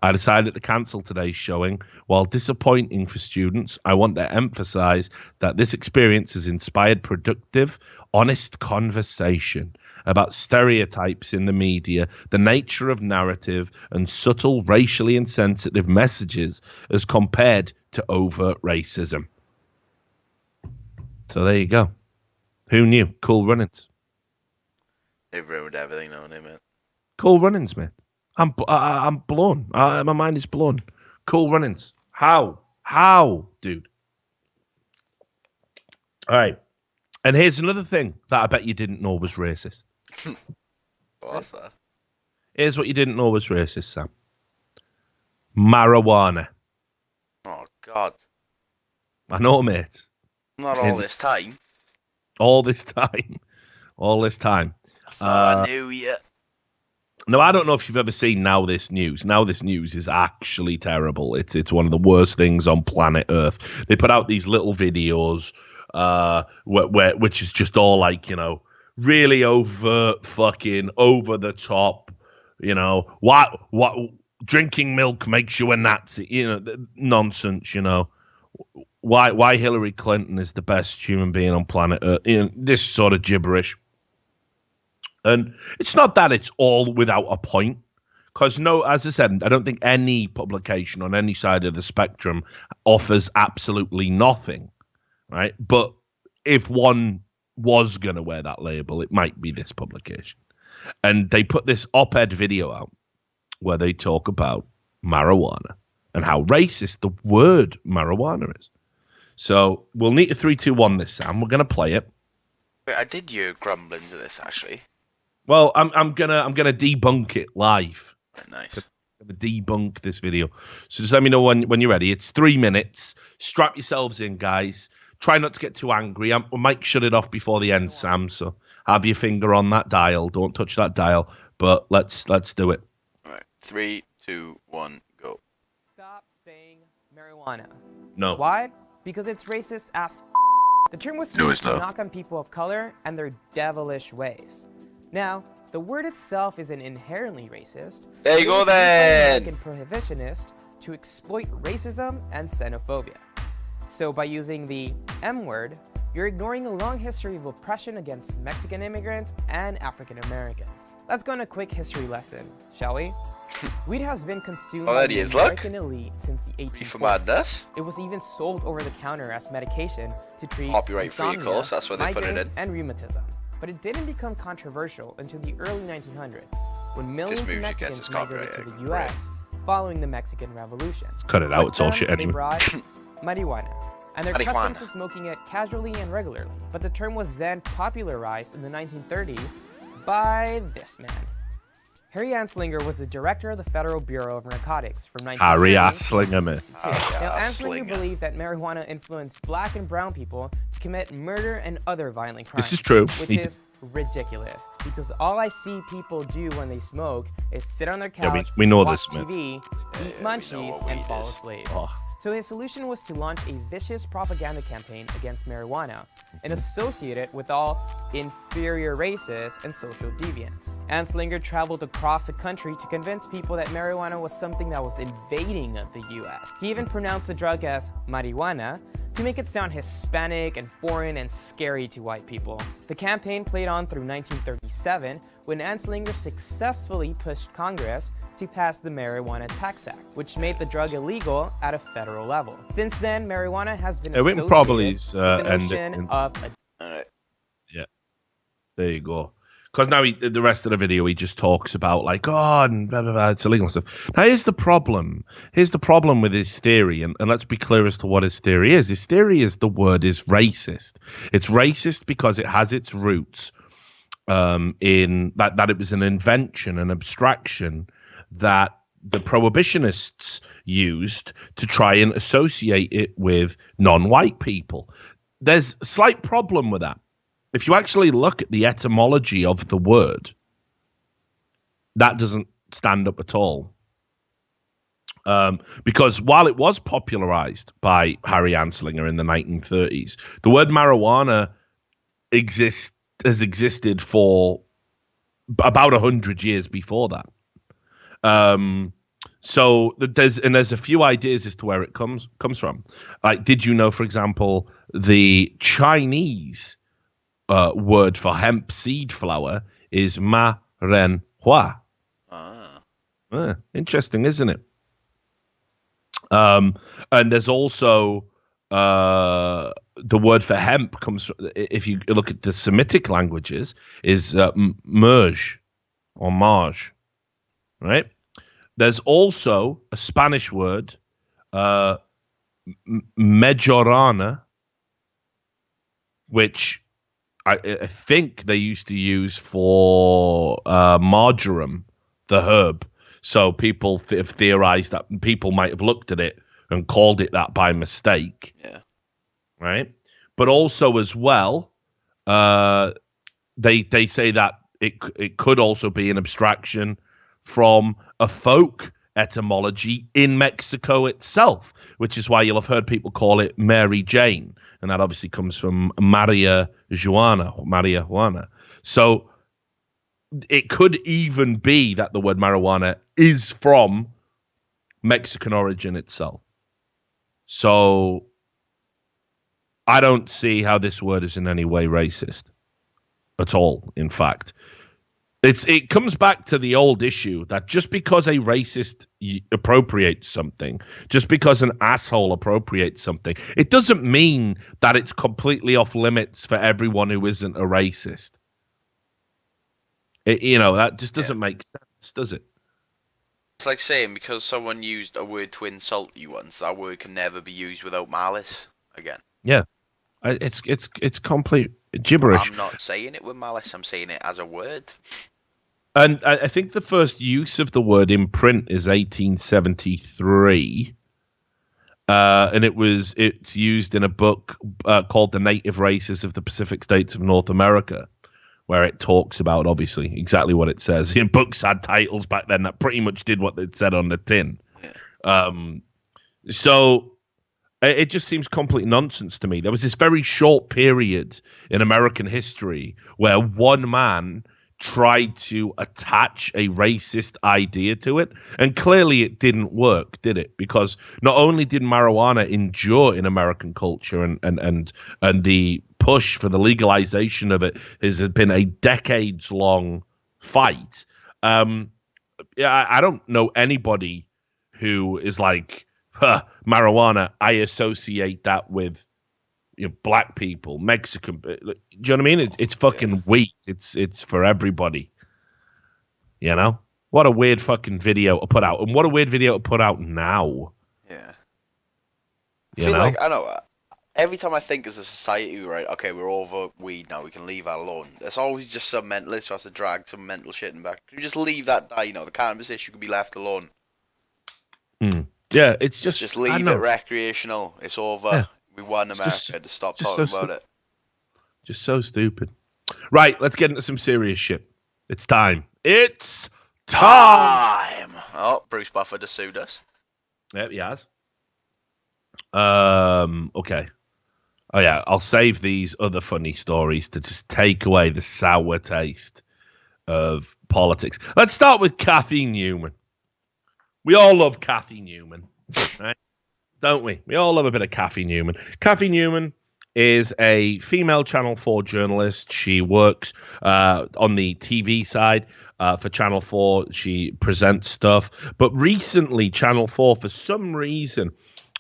[SPEAKER 1] I decided to cancel today's showing. While disappointing for students, I want to emphasize that this experience has inspired productive, honest conversation about stereotypes in the media, the nature of narrative, and subtle racially insensitive messages as compared to overt racism. So there you go. Who knew? Cool Runnings.
[SPEAKER 2] They've ruined everything, don't they, mate?
[SPEAKER 1] Cool Runnings, mate. I'm blown. My mind is blown. Cool Runnings. How, dude? All right. And here's another thing that I bet you didn't know was racist.
[SPEAKER 2] What's that?
[SPEAKER 1] Here's what you didn't know was racist, Sam. Marijuana.
[SPEAKER 2] Oh, God.
[SPEAKER 1] I know, mate.
[SPEAKER 2] Not all this time.
[SPEAKER 1] All this time. All this time.
[SPEAKER 2] I knew you.
[SPEAKER 1] No, I don't know if you've ever seen Now This News. Now This News is actually terrible. It's one of the worst things on planet Earth. They put out these little videos, which is just all like, you know, really overt, fucking over the top. You know, what drinking milk makes you a Nazi? You know, nonsense. You know, why Hillary Clinton is the best human being on planet Earth? You know, this sort of gibberish. And it's not that it's all without a point, because no, as I said, I don't think any publication on any side of the spectrum offers absolutely nothing, right? But if one was going to wear that label, it might be this publication. And they put this op-ed video out where they talk about marijuana and how racist the word marijuana is. So we'll need a 3, 2, 1 this time. We're going to play it.
[SPEAKER 2] Wait, I did hear grumblings of this, actually.
[SPEAKER 1] Well, I'm gonna debunk it live.
[SPEAKER 2] Nice.
[SPEAKER 1] I'm gonna debunk this video. So just let me know when you're ready. It's 3 minutes. Strap yourselves in, guys. Try not to get too angry. I might shut it off before the end, Sam. So have your finger on that dial. Don't touch that dial. But let's do it.
[SPEAKER 2] All right. 3, 2, 1, go.
[SPEAKER 3] Stop saying marijuana.
[SPEAKER 1] No.
[SPEAKER 3] Why? Because it's racist as The term was
[SPEAKER 2] No,
[SPEAKER 3] used
[SPEAKER 2] it's
[SPEAKER 3] to
[SPEAKER 2] not.
[SPEAKER 3] knock on people of color and their devilish ways. Now, the word itself isn't inherently racist.
[SPEAKER 2] There you
[SPEAKER 3] It
[SPEAKER 2] go
[SPEAKER 3] was used by
[SPEAKER 2] then.
[SPEAKER 3] American prohibitionists to exploit racism and xenophobia. So by using the M word, you're ignoring a long history of oppression against Mexican immigrants and African Americans. Let's go on a quick history lesson, shall we? Weed has been consumed
[SPEAKER 2] Oh,
[SPEAKER 3] by
[SPEAKER 2] there
[SPEAKER 3] the
[SPEAKER 2] he is, look.
[SPEAKER 3] American elite since the
[SPEAKER 2] For
[SPEAKER 3] 1840s.
[SPEAKER 2] madness.
[SPEAKER 3] It was even sold over the counter as medication to treat
[SPEAKER 2] Copyright free, of
[SPEAKER 3] insomnia,
[SPEAKER 2] course, that's where they put it
[SPEAKER 3] migraines,
[SPEAKER 2] in.
[SPEAKER 3] and rheumatism. But it didn't become controversial until the early 1900s, when millions of
[SPEAKER 2] music gets
[SPEAKER 3] Mexicans
[SPEAKER 2] its
[SPEAKER 3] migrated to
[SPEAKER 2] copyright,
[SPEAKER 3] the U.S. following the Mexican Revolution.
[SPEAKER 1] Cut it out.
[SPEAKER 3] With
[SPEAKER 1] It's all
[SPEAKER 3] them,
[SPEAKER 1] shit
[SPEAKER 3] they
[SPEAKER 1] anyway.
[SPEAKER 3] brought marijuana, and their
[SPEAKER 2] Marijuana.
[SPEAKER 3] custom to smoking it casually and regularly. But the term was then popularized in the 1930s by this man. Harry Anslinger was the director of the Federal Bureau of Narcotics from 1930
[SPEAKER 1] Harry
[SPEAKER 3] to
[SPEAKER 1] Anslinger, man.
[SPEAKER 3] 1962. Now, Anslinger
[SPEAKER 2] Anslinger.
[SPEAKER 3] believed that marijuana influenced black and brown people to commit murder and other violent crimes.
[SPEAKER 1] This is true.
[SPEAKER 3] Which
[SPEAKER 1] He-
[SPEAKER 3] is ridiculous, because all I see people do when they smoke is sit on their
[SPEAKER 1] Yeah,
[SPEAKER 3] couch,
[SPEAKER 1] we know
[SPEAKER 3] watch
[SPEAKER 1] this, man.
[SPEAKER 3] TV, eat
[SPEAKER 2] we know
[SPEAKER 3] munchies,
[SPEAKER 2] what
[SPEAKER 3] and
[SPEAKER 2] weed
[SPEAKER 3] fall
[SPEAKER 2] is.
[SPEAKER 3] asleep.
[SPEAKER 1] Oh.
[SPEAKER 3] So his solution was to launch a vicious propaganda campaign against marijuana and associate it with all inferior races and social deviants. Anslinger traveled across the country to convince people that marijuana was something that was invading the US. He even pronounced the drug as marijuana to make it sound Hispanic and foreign and scary to white people. The campaign played on through 1937, when Anslinger successfully pushed Congress to pass the Marijuana Tax Act, which made the drug illegal at a federal level. Since then, marijuana has been
[SPEAKER 1] Yeah, we can
[SPEAKER 3] associated
[SPEAKER 1] probably
[SPEAKER 3] with the
[SPEAKER 1] end it
[SPEAKER 3] notion
[SPEAKER 1] in-
[SPEAKER 3] of
[SPEAKER 2] Alright.
[SPEAKER 1] There you go. Because now the rest of the video, he just talks about like, oh, and blah, blah, blah, it's illegal and stuff. Now, here's the problem. Here's the problem with his theory, and let's be clear as to what his theory is. His theory is the word is racist. It's racist because it has its roots in that it was an invention, an abstraction that the prohibitionists used to try and associate it with non-white people. There's a slight problem with that. If you actually look at the etymology of the word, that doesn't stand up at all. Because while it was popularized by Harry Anslinger in the 1930s, the word marijuana has existed for about 100 years before that. So there's a few ideas as to where it comes from. Like, did you know, for example, the Chinese word for hemp seed flower is ma ren hua? Interesting, isn't it? And there's also the word for hemp comes from, if you look at the Semitic languages, is merge or marge, right? There's also a Spanish word, mejorana, which I think they used to use for marjoram, the herb. So people have theorized that people might have looked at it and called it that by mistake.
[SPEAKER 2] Yeah.
[SPEAKER 1] Right. But also as well, they say that it could also be an abstraction from a folk etymology in Mexico itself, which is why you'll have heard people call it Mary Jane. And that obviously comes from Maria Juana. So it could even be that the word marijuana is from Mexican origin itself. So I don't see how this word is in any way racist at all, in fact. It comes back to the old issue that just because a racist appropriates something, just because an asshole appropriates something, it doesn't mean that it's completely off limits for everyone who isn't a racist. That just doesn't make sense, does it?
[SPEAKER 2] It's like saying because someone used a word to insult you once, that word can never be used without malice again.
[SPEAKER 1] Yeah, it's complete gibberish.
[SPEAKER 2] I'm not saying it with malice. I'm saying it as a word.
[SPEAKER 1] And I think the first use of the word in print is 1873, and it's used in a book called "The Native Races of the Pacific States of North America," where it talks about obviously exactly what it says. Books had titles back then that pretty much did what it said on the tin. Yeah. So it just seems complete nonsense to me. There was this very short period in American history where one man tried to attach a racist idea to it, and clearly it didn't work, did it? Because not only did marijuana endure in American culture and the push for the legalization of it has been a decades-long fight. I don't know anybody who is like, marijuana, I associate that with black people, Mexican. Do you know what I mean? It's fucking weak. It's for everybody. What a weird fucking video to put out, and what a weird video to put out now.
[SPEAKER 2] Yeah. I feel like I know. Every time I think as a society, right? Okay, we're over weed now. We can leave that alone. There's always just some mentalist who has to drag some mental shit in back. Can you just leave that die? The cannabis issue could be left alone.
[SPEAKER 1] Yeah, it's just
[SPEAKER 2] leave it recreational. It's over. Yeah. We won America to stop talking about it.
[SPEAKER 1] Just so stupid. Right, let's get into some serious shit. It's time. It's time.
[SPEAKER 2] Oh, Bruce Buffer just sued us.
[SPEAKER 1] Yep, he has. Okay. Oh yeah, I'll save these other funny stories to just take away the sour taste of politics. Let's start with Cathy Newman. We all love Cathy Newman, right? Don't we? We all love a bit of Cathy Newman. Cathy Newman is a female Channel 4 journalist. She works on the TV side for Channel 4. She presents stuff. But recently, Channel 4, for some reason,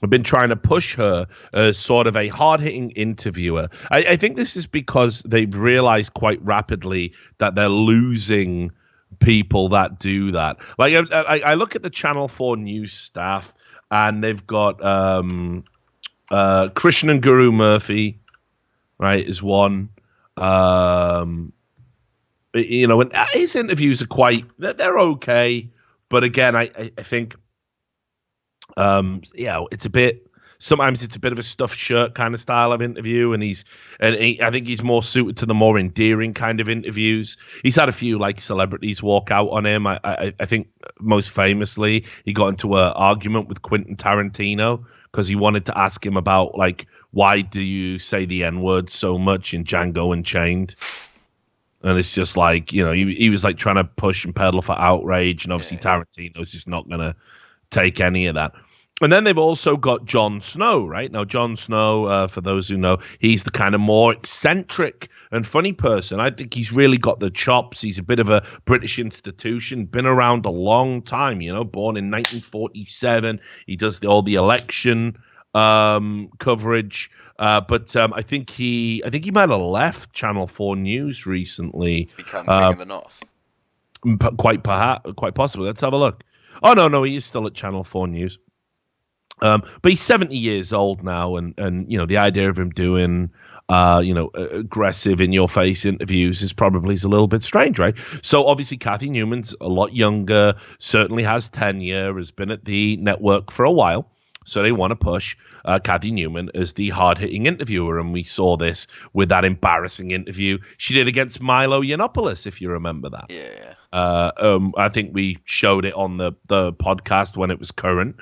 [SPEAKER 1] have been trying to push her as sort of a hard-hitting interviewer. I think this is because they've realized quite rapidly that they're losing people that do that. Like, I look at the Channel 4 news staff, and they've got Krishnan and Guru Murphy, right, is one. And his interviews are they're okay. But again, I think... sometimes it's a bit of a stuffed shirt kind of style of interview, and I think he's more suited to the more endearing kind of interviews. He's had a few like celebrities walk out on him. I think most famously he got into an argument with Quentin Tarantino because he wanted to ask him about like, why do you say the N-word so much in Django Unchained? And it's just like, he was like trying to push and peddle for outrage, and obviously Tarantino's just not gonna take any of that. And then they've also got Jon Snow, right? Now, Jon Snow, for those who know, he's the kind of more eccentric and funny person. I think he's really got the chops. He's a bit of a British institution, been around a long time, born in 1947. He does all the election coverage. But I think he might have left Channel 4 News recently.
[SPEAKER 2] To become King of the North.
[SPEAKER 1] Quite possibly. Let's have a look. Oh, no, he is still at Channel 4 News. But he's 70 years old now, and the idea of him doing aggressive in-your-face interviews is a little bit strange, right? So obviously Kathy Newman's a lot younger, certainly has tenure, has been at the network for a while. So they want to push Kathy Newman as the hard-hitting interviewer, and we saw this with that embarrassing interview she did against Milo Yiannopoulos, if you remember that.
[SPEAKER 2] Yeah.
[SPEAKER 1] I think we showed it on the podcast when it was current.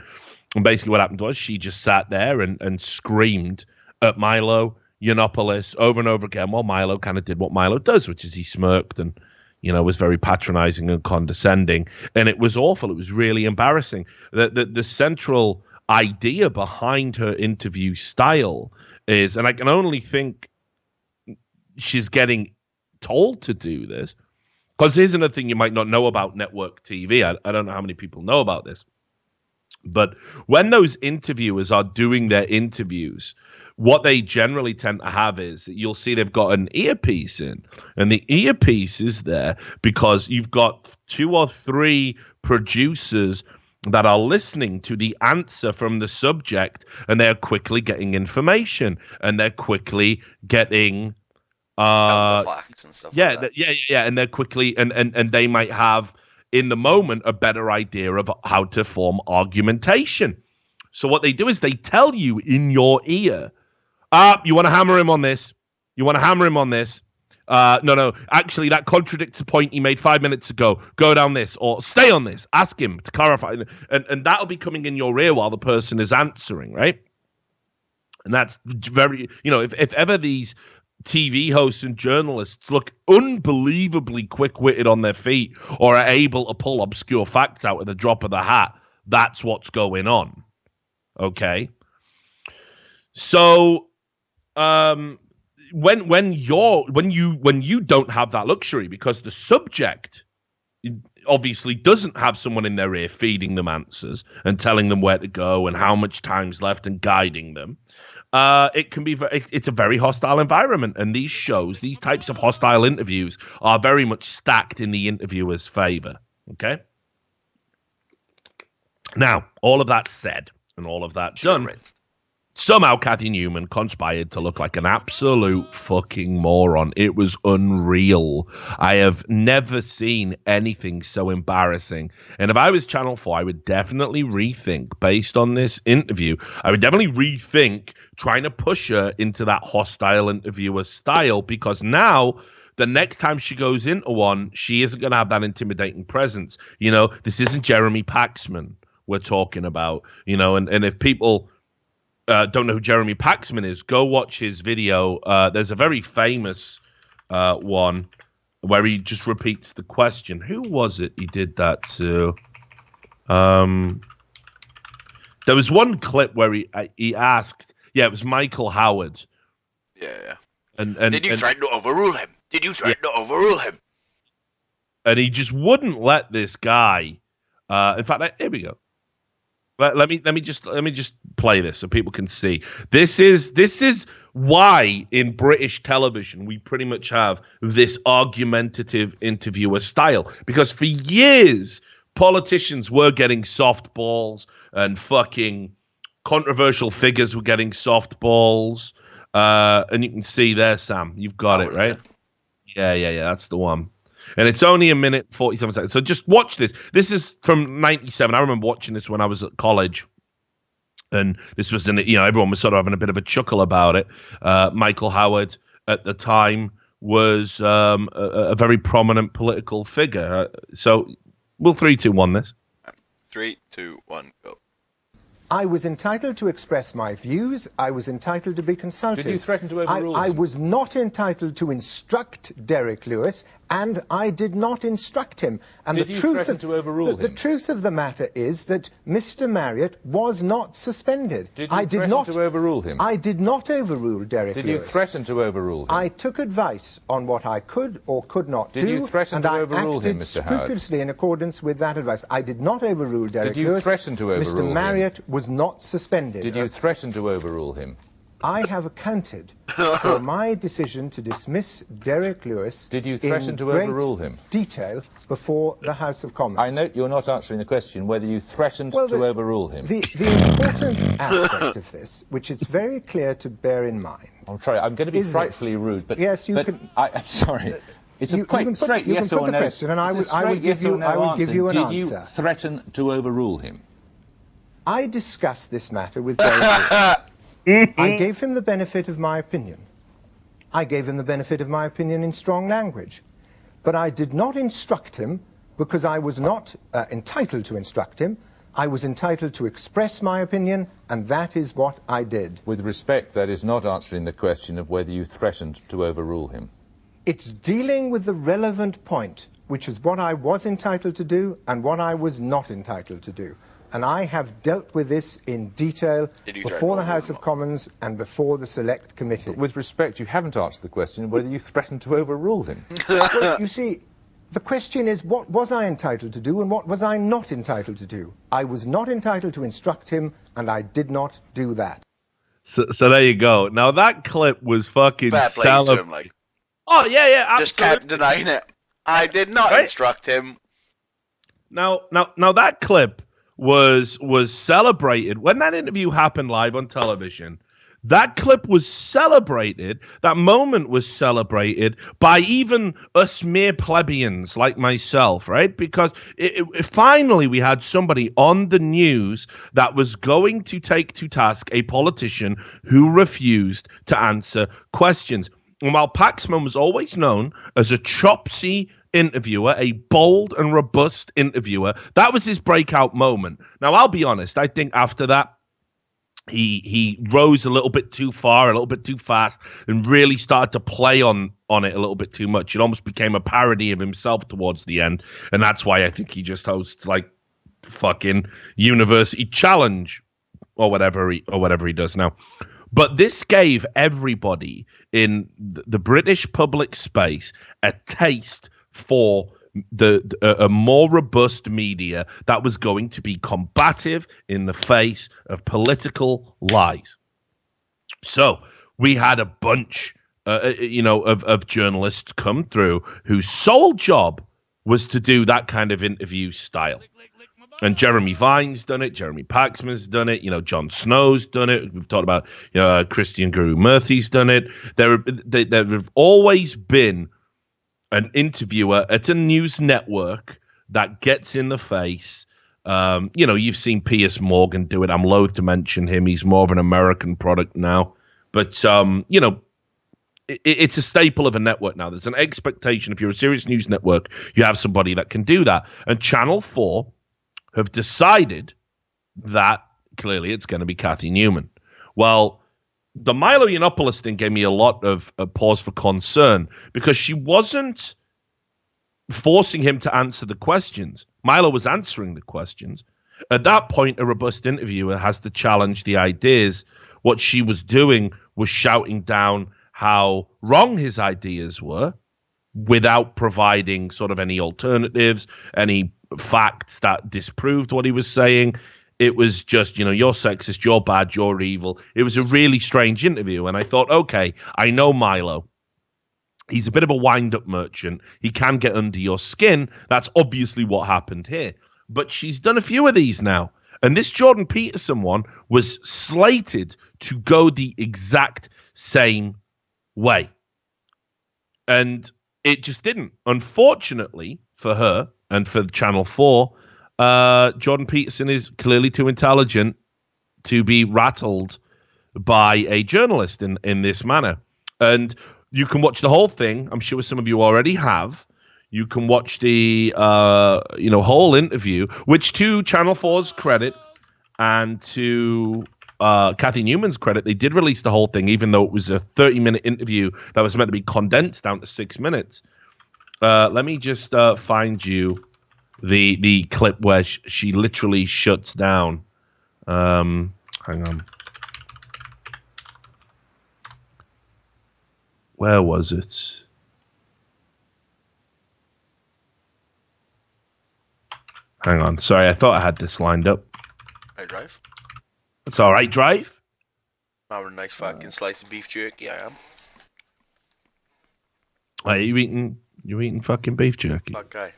[SPEAKER 1] And basically what happened was she just sat there and screamed at Milo Yiannopoulos over and over again while Milo kind of did what Milo does, which is he smirked and, was very patronizing and condescending. And it was awful. It was really embarrassing. The central idea behind her interview style is, and I can only think she's getting told to do this, because here's another thing you might not know about network TV. I don't know how many people know about this. But when those interviewers are doing their interviews, what they generally tend to have is you'll see they've got an earpiece in, and the earpiece is there because you've got 2 or 3 producers that are listening to the answer from the subject, and they're quickly getting information, and they're quickly getting
[SPEAKER 2] facts and stuff.
[SPEAKER 1] Yeah,
[SPEAKER 2] like that.
[SPEAKER 1] yeah, and they're quickly and they might have in the moment a better idea of how to form argumentation. So what they do is they tell you in your ear, you want to hammer him on this. You want to hammer him on this. No, actually that contradicts the point he made 5 minutes ago. Go down this or stay on this. Ask him to clarify. And that'll be coming in your ear while the person is answering, right? And that's very, if ever these TV hosts and journalists look unbelievably quick-witted on their feet or are able to pull obscure facts out at the drop of the hat, that's what's going on. Okay? So when you don't have that luxury, because the subject obviously doesn't have someone in their ear feeding them answers and telling them where to go and how much time's left and guiding them, it's a very hostile environment. And these shows, these types of hostile interviews, are very much stacked in the interviewer's favor. Okay? Now, all of that said and all of that done, somehow Kathy Newman conspired to look like an absolute fucking moron. It was unreal. I have never seen anything so embarrassing. And if I was Channel 4, I would definitely rethink, based on this interview, I would definitely rethink trying to push her into that hostile interviewer style, because now the next time she goes into one, she isn't going to have that intimidating presence. This isn't Jeremy Paxman we're talking about, and if people don't know who Jeremy Paxman is, go watch his video. There's a very famous one where he just repeats the question. Who was it he did that to? There was one clip where he asked, it was Michael Howard.
[SPEAKER 2] Yeah.
[SPEAKER 1] And
[SPEAKER 2] did you threaten to overrule him? Did you threaten to overrule him?
[SPEAKER 1] And he just wouldn't let this guy. In fact, here we go. Let me just play this so people can see. This is why in British television we pretty much have this argumentative interviewer style, because for years politicians were getting softballs and fucking controversial figures were getting softballs. And you can see there, Sam, you've got it, right? Yeah, that's the one. And it's only 1 minute 47 seconds. So just watch this. This is from 97. I remember watching this when I was at college. And this was everyone was sort of having a bit of a chuckle about it. Michael Howard at the time was a very prominent political figure. So we'll 3, 2, 1 this.
[SPEAKER 2] 3, 2, 1, go.
[SPEAKER 4] I was entitled to express my views. I was entitled to be consulted.
[SPEAKER 5] Did you threaten to overrule him?
[SPEAKER 4] I was not entitled to instruct Derek Lewis, and I did not instruct him. And
[SPEAKER 5] Did you threaten to overrule him?
[SPEAKER 4] The truth of the matter is that Mr. Marriott was not suspended.
[SPEAKER 5] Did you threaten to overrule him?
[SPEAKER 4] I did not overrule Derek Lewis.
[SPEAKER 5] Did you threaten to overrule him?
[SPEAKER 4] I took advice on what I could or could not do.
[SPEAKER 5] Did you threaten to overrule him, Mr. Howard?
[SPEAKER 4] Scrupulously in accordance with that advice. I did not overrule Derek Lewis.
[SPEAKER 5] Did you threaten to overrule him?
[SPEAKER 4] Mr. Marriott was not suspended.
[SPEAKER 5] Did you threaten to overrule him?
[SPEAKER 4] I have accounted for my decision to dismiss Derek Lewis.
[SPEAKER 5] Did you threaten to overrule him?
[SPEAKER 4] Detail before the House of Commons.
[SPEAKER 5] I note you're not answering the question whether you threatened to overrule him.
[SPEAKER 4] The important aspect of this, which it's very clear to bear in mind.
[SPEAKER 5] I'm sorry, I'm going to be frightfully rude, but
[SPEAKER 4] yes, you can.
[SPEAKER 5] I'm sorry. It's a quite straight yes or no.
[SPEAKER 4] You can put the question, and I will give you an answer.
[SPEAKER 5] Did you threaten to overrule him?
[SPEAKER 4] I discussed this matter with Derek Lewis. I gave him the benefit of my opinion. I gave him the benefit of my opinion in strong language. But I did not instruct him because I was not entitled to instruct him. I was entitled to express my opinion, and that is what I did.
[SPEAKER 5] With respect, that is not answering the question of whether you threatened to overrule him.
[SPEAKER 4] It's dealing with the relevant point, which is what I was entitled to do and what I was not entitled to do. And I have dealt with this in detail before the House of Commons and before the Select Committee.
[SPEAKER 5] But with respect, you haven't answered the question whether you threatened to overrule him.
[SPEAKER 4] Well, you see, the question is, what was I entitled to do and what was I not entitled to do? I was not entitled to instruct him, and I did not do that.
[SPEAKER 1] So there you go. Now, that clip was fucking
[SPEAKER 2] like.
[SPEAKER 1] Oh, yeah, absolutely.
[SPEAKER 2] Just kept denying it. I did not instruct him.
[SPEAKER 1] Now, that clip was celebrated when that interview happened live on television. That clip was celebrated. That moment was celebrated by even us mere plebeians like myself, right? Because finally we had somebody on the news that was going to take to task a politician who refused to answer questions. And while Paxman was always known as a chopsy interviewer, a bold and robust interviewer, that was his breakout moment. Now, I'll be honest, I think after that, he rose a little bit too far, a little bit too fast, and really started to play on it a little bit too much. It almost became a parody of himself towards the end, and that's why I think he just hosts like fucking University Challenge or whatever he does now. But this gave everybody in the British public space a taste for a more robust media that was going to be combative in the face of political lies. So we had a bunch, of journalists come through whose sole job was to do that kind of interview style. And Jeremy Vine's done it. Jeremy Paxman's done it. Jon Snow's done it. We've talked about, Christian Guru Murthy's done it. There have always been an interviewer at a news network that gets in the face. You've seen Piers Morgan do it. I'm loath to mention him. He's more of an American product now. But, it's a staple of a network now. There's an expectation. If you're a serious news network, you have somebody that can do that. And Channel 4 have decided that clearly it's going to be Cathy Newman. Well, the Milo Yiannopoulos thing gave me a lot of pause for concern because she wasn't forcing him to answer the questions. Milo was answering the questions. At that point, a robust interviewer has to challenge the ideas. What she was doing was shouting down how wrong his ideas were without providing sort of any alternatives, any facts that disproved what he was saying. it was just, you're sexist, you're bad, you're evil. It was a really strange interview. And I thought, okay, I know Milo. He's a bit of a wind-up merchant. He can get under your skin. That's obviously what happened here. But she's done a few of these now. And this Jordan Peterson one was slated to go the exact same way. And it just didn't. Unfortunately for her and for Channel 4, Jordan Peterson is clearly too intelligent to be rattled by a journalist in this manner. And you can watch the whole thing. I'm sure some of you already have. You can watch the whole interview, which to Channel 4's credit and to Kathy Newman's credit, they did release the whole thing, even though it was a 30-minute interview that was meant to be condensed down to 6 minutes. Let me just find you the clip where she literally shuts down. Hang on. Where was it? Hang on. Sorry, I thought I had this lined up.
[SPEAKER 2] Hey, Drive.
[SPEAKER 1] It's all right, Drive.
[SPEAKER 2] Having a nice fucking slice of beef jerky, I am.
[SPEAKER 1] Are you eating fucking beef jerky?
[SPEAKER 2] Okay.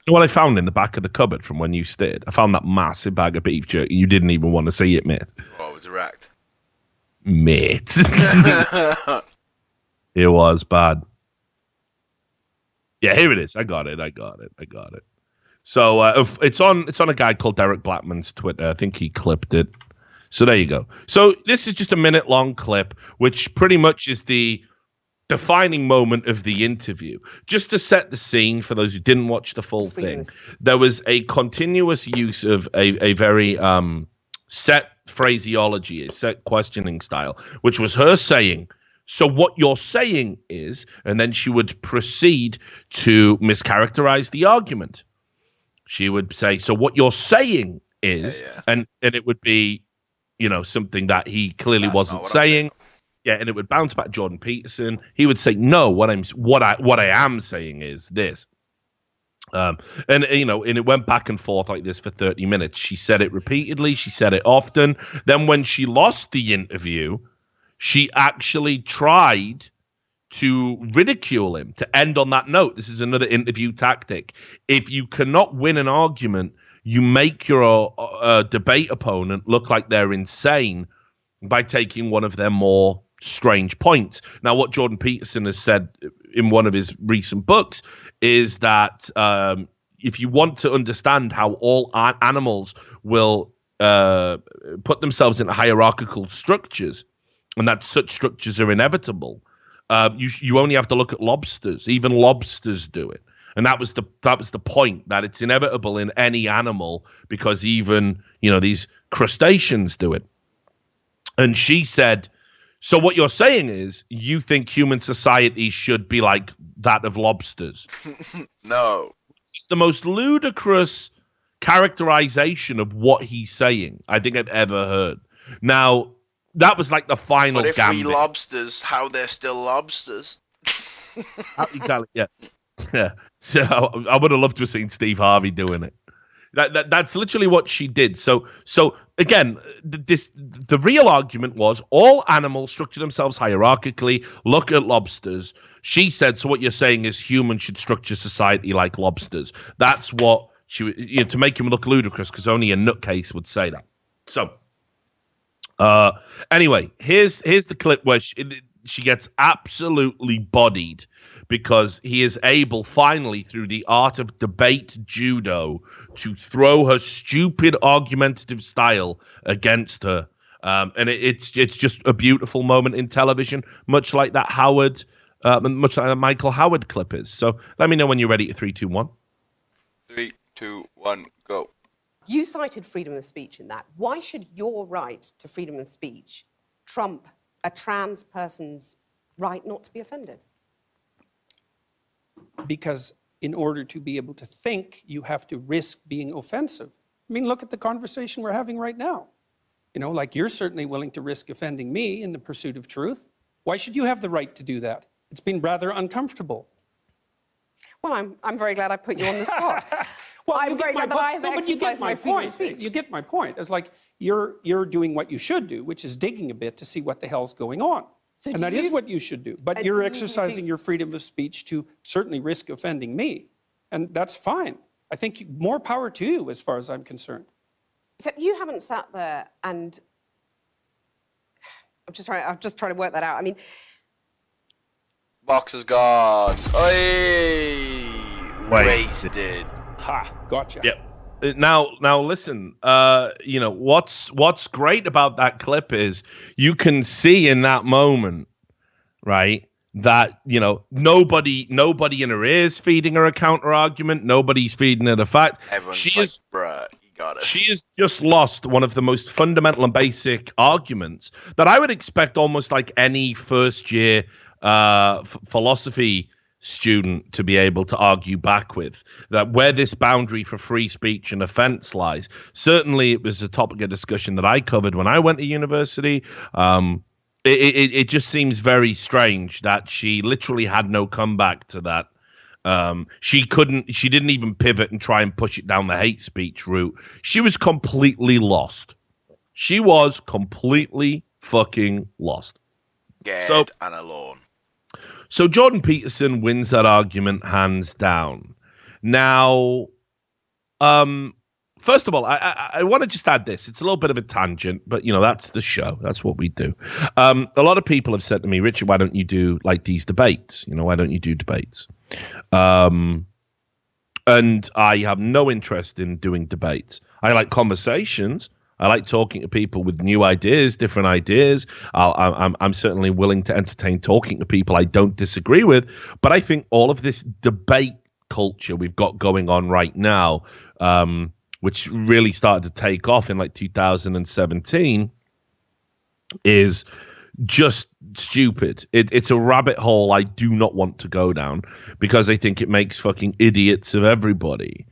[SPEAKER 1] You know what I found in the back of the cupboard from when you stayed? I found that massive bag of beef jerky. You didn't even want to see it, mate.
[SPEAKER 2] Oh, it was erect.
[SPEAKER 1] Mate. It was bad. Yeah, here it is. I got it. So it's on a guy called Derek Blackman's Twitter. I think he clipped it. So there you go. So this is just a minute-long clip, which pretty much is the defining moment of the interview. Just to set the scene for those who didn't watch the full thing, there was a continuous use of a very set phraseology, a set questioning style, which was her saying, so what you're saying is, and then she would proceed to mischaracterize the argument. She would say, so what you're saying is, and it would be, something that he clearly wasn't saying. Yeah, and it would bounce back Jordan Peterson. He would say, no, what I am saying is this. And it went back and forth like this for 30 minutes. She said it repeatedly. She said it often. Then when she lost the interview, she actually tried to ridicule him, to end on that note. This is another interview tactic. If you cannot win an argument, you make your debate opponent look like they're insane by taking one of their more strange points. Now, what Jordan Peterson has said in one of his recent books is that if you want to understand how all animals will put themselves into hierarchical structures, and that such structures are inevitable, you only have to look at lobsters. Even lobsters do it. And that was the point, that it's inevitable in any animal because even, these crustaceans do it. And she said, so what you're saying is you think human society should be like that of lobsters?
[SPEAKER 2] No.
[SPEAKER 1] It's the most ludicrous characterization of what he's saying I think I've ever heard. Now, that was like the final gambit.
[SPEAKER 2] But if we lobsters, how they're still lobsters?
[SPEAKER 1] Exactly, yeah. Yeah. So I would have loved to have seen Steve Harvey doing it. That's literally what she did. So again, the real argument was all animals structure themselves hierarchically. Look at lobsters. She said, so what you're saying is humans should structure society like lobsters. That's what she, to make him look ludicrous, because only a nutcase would say that. So anyway, here's the clip where she gets absolutely bodied because he is able finally, through the art of debate judo, to throw her stupid argumentative style against her. And it's just a beautiful moment in television, much like that much like that Michael Howard clip is. So let me know when you're ready. 3, 2, 1.
[SPEAKER 2] 3, 2, 1, go.
[SPEAKER 6] You cited freedom of speech in that. Why should your right to freedom of speech trump a trans person's right not to be offended?
[SPEAKER 7] Because in order to be able to think, you have to risk being offensive. I mean, look at the conversation we're having right now. Like you're certainly willing to risk offending me in the pursuit of truth. Why should you have the right to do that? It's been rather uncomfortable.
[SPEAKER 6] Well, I'm very glad I put you on the spot.
[SPEAKER 7] you get my point. No, but you get my point. You get my point. It's like you're doing what you should do, which is digging a bit to see what the hell's going on.
[SPEAKER 6] So
[SPEAKER 7] and that is what you should do. But you're exercising your freedom of speech to certainly risk offending me. And that's fine. I think more power to you as far as I'm concerned.
[SPEAKER 6] So you haven't sat there and I'm just trying to work that out. I mean,
[SPEAKER 2] Box is gone. Oi! Wasted.
[SPEAKER 7] Ha, gotcha.
[SPEAKER 1] Yep. Now listen, you know, what's great about that clip is you can see in that moment, right, that, you know, nobody in her ears feeding her a counter argument, nobody's feeding her the fact.
[SPEAKER 2] Everyone's like, bruh, you got us.
[SPEAKER 1] She has just lost one of the most fundamental and basic arguments that I would expect almost like any first year philosophy student to be able to argue back with, that where this boundary for free speech and offense lies. Certainly it was a topic of discussion that I covered when I went to university. It just seems very strange that she literally had no comeback to that. She didn't even pivot and try and push it down the hate speech route. She was completely lost. She was completely fucking lost.
[SPEAKER 2] Scared and alone.
[SPEAKER 1] So Jordan Peterson wins that argument hands down. Now, first of all, I want to just add this. It's a little bit of a tangent, but, you know, that's the show. That's what we do. A lot of people have said to me, Richard, why don't you do, like, these debates? You know, why don't you do debates? And I have no interest in doing debates. I like conversations. I like talking to people with new ideas, different ideas. I'm certainly willing to entertain talking to people I don't disagree with. But I think all of this debate culture we've got going on right now, which really started to take off in like 2017, is just stupid. It's a rabbit hole I do not want to go down because I think it makes fucking idiots of everybody.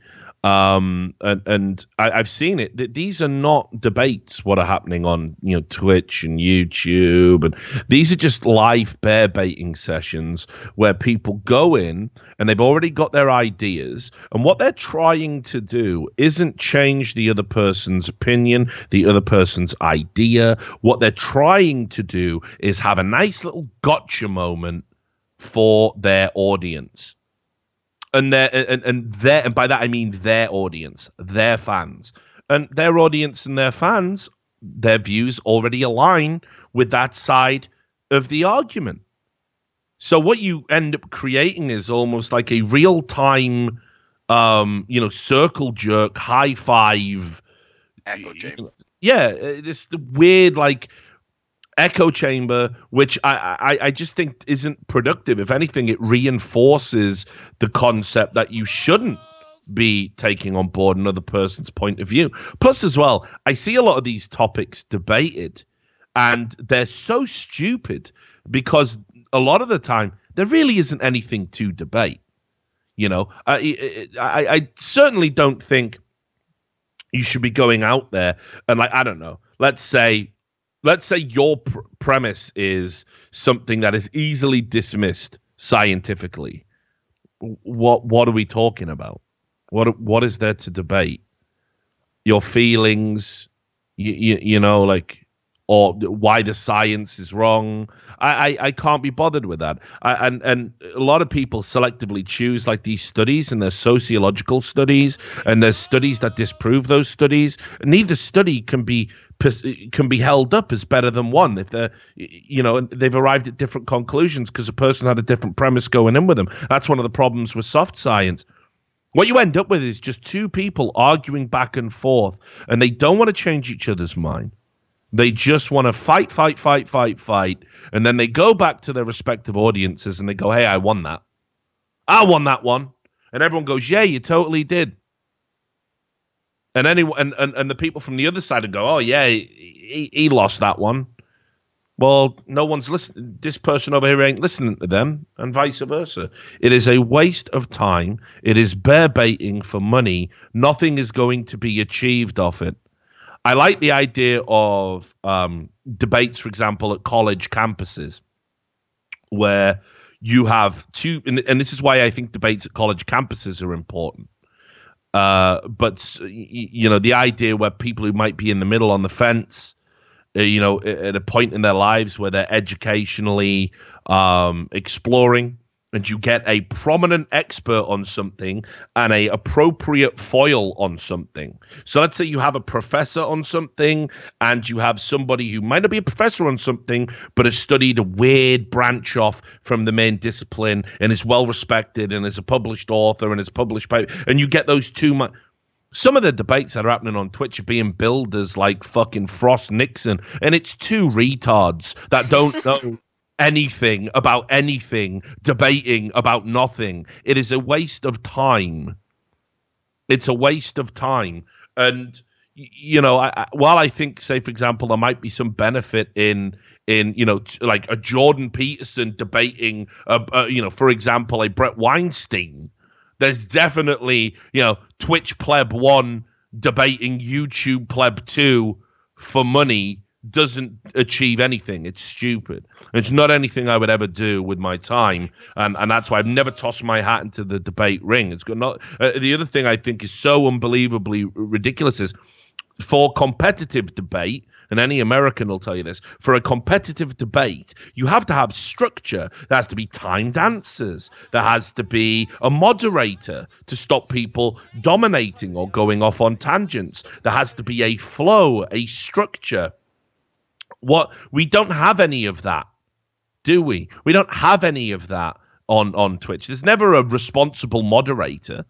[SPEAKER 1] And I've seen it. These are not debates. What are happening on, you know, Twitch and YouTube, and these are just live bear baiting sessions where people go in and they've already got their ideas, and what they're trying to do isn't change the other person's opinion, the other person's idea. What they're trying to do is have a nice little gotcha moment for their audience. And by that I mean their audience, their fans, and their audience and their fans, their views already align with that side of the argument. So what you end up creating is almost like a real time, you know, circle jerk, high five,
[SPEAKER 2] echo chamber.
[SPEAKER 1] Yeah, this the weird like echo chamber, which I just think isn't productive. If anything, it reinforces the concept that you shouldn't be taking on board another person's point of view. Plus, as well, I see a lot of these topics debated, and they're so stupid because a lot of the time there really isn't anything to debate. You know, I certainly don't think you should be going out there and, like, I don't know, let's say your premise is something that is easily dismissed scientifically. What are we talking about? What is there to debate? Your feelings, you know, like, or why the science is wrong. I can't be bothered with that. And a lot of people selectively choose like these studies, and there's sociological studies, and there's studies that disprove those studies. Neither study can be held up as better than one if they're, you know, they've arrived at different conclusions because a person had a different premise going in with them. That's one of the problems with soft science. What you end up with is just two people arguing back and forth, and they don't want to change each other's mind. They just want to fight, and then they go back to their respective audiences and they go, hey, I won that. I won that one. And everyone goes, yeah, you totally did. And and the people from the other side would go, oh, yeah, he lost that one. Well, no one's listening. This person over here ain't listening to them, and vice versa. It is a waste of time. It is bear baiting for money. Nothing is going to be achieved off it. I like the idea of debates, for example, at college campuses, where you have two, and this is why I think debates at college campuses are important. But the idea where people who might be in the middle on the fence, at a point in their lives where they're educationally exploring, and you get a prominent expert on something and a appropriate foil on something. So let's say you have a professor on something and you have somebody who might not be a professor on something, but has studied a weird branch off from the main discipline and is well respected and is a published author and is published by, and you get those two. Some of the debates that are happening on Twitch are being billed as like fucking Frost Nixon, and it's two retards that don't know anything about anything, debating about nothing. It is a waste of time. It's a waste of time. And while I think, say for example, there might be some benefit in like a Jordan Peterson debating for example, a Brett Weinstein, there's definitely Twitch pleb 1 debating YouTube pleb 2 for money doesn't achieve anything. It's stupid. It's not anything I would ever do with my time, and that's why I've never tossed my hat into the debate ring. It's got not. The other thing I think is so unbelievably ridiculous is for competitive debate, and any American will tell you this, for a competitive debate, you have to have structure. There has to be timed answers. There has to be a moderator to stop people dominating or going off on tangents. There has to be a flow, a structure. We don't have any of that, do we? We don't have any of that on Twitch. There's never a responsible moderator.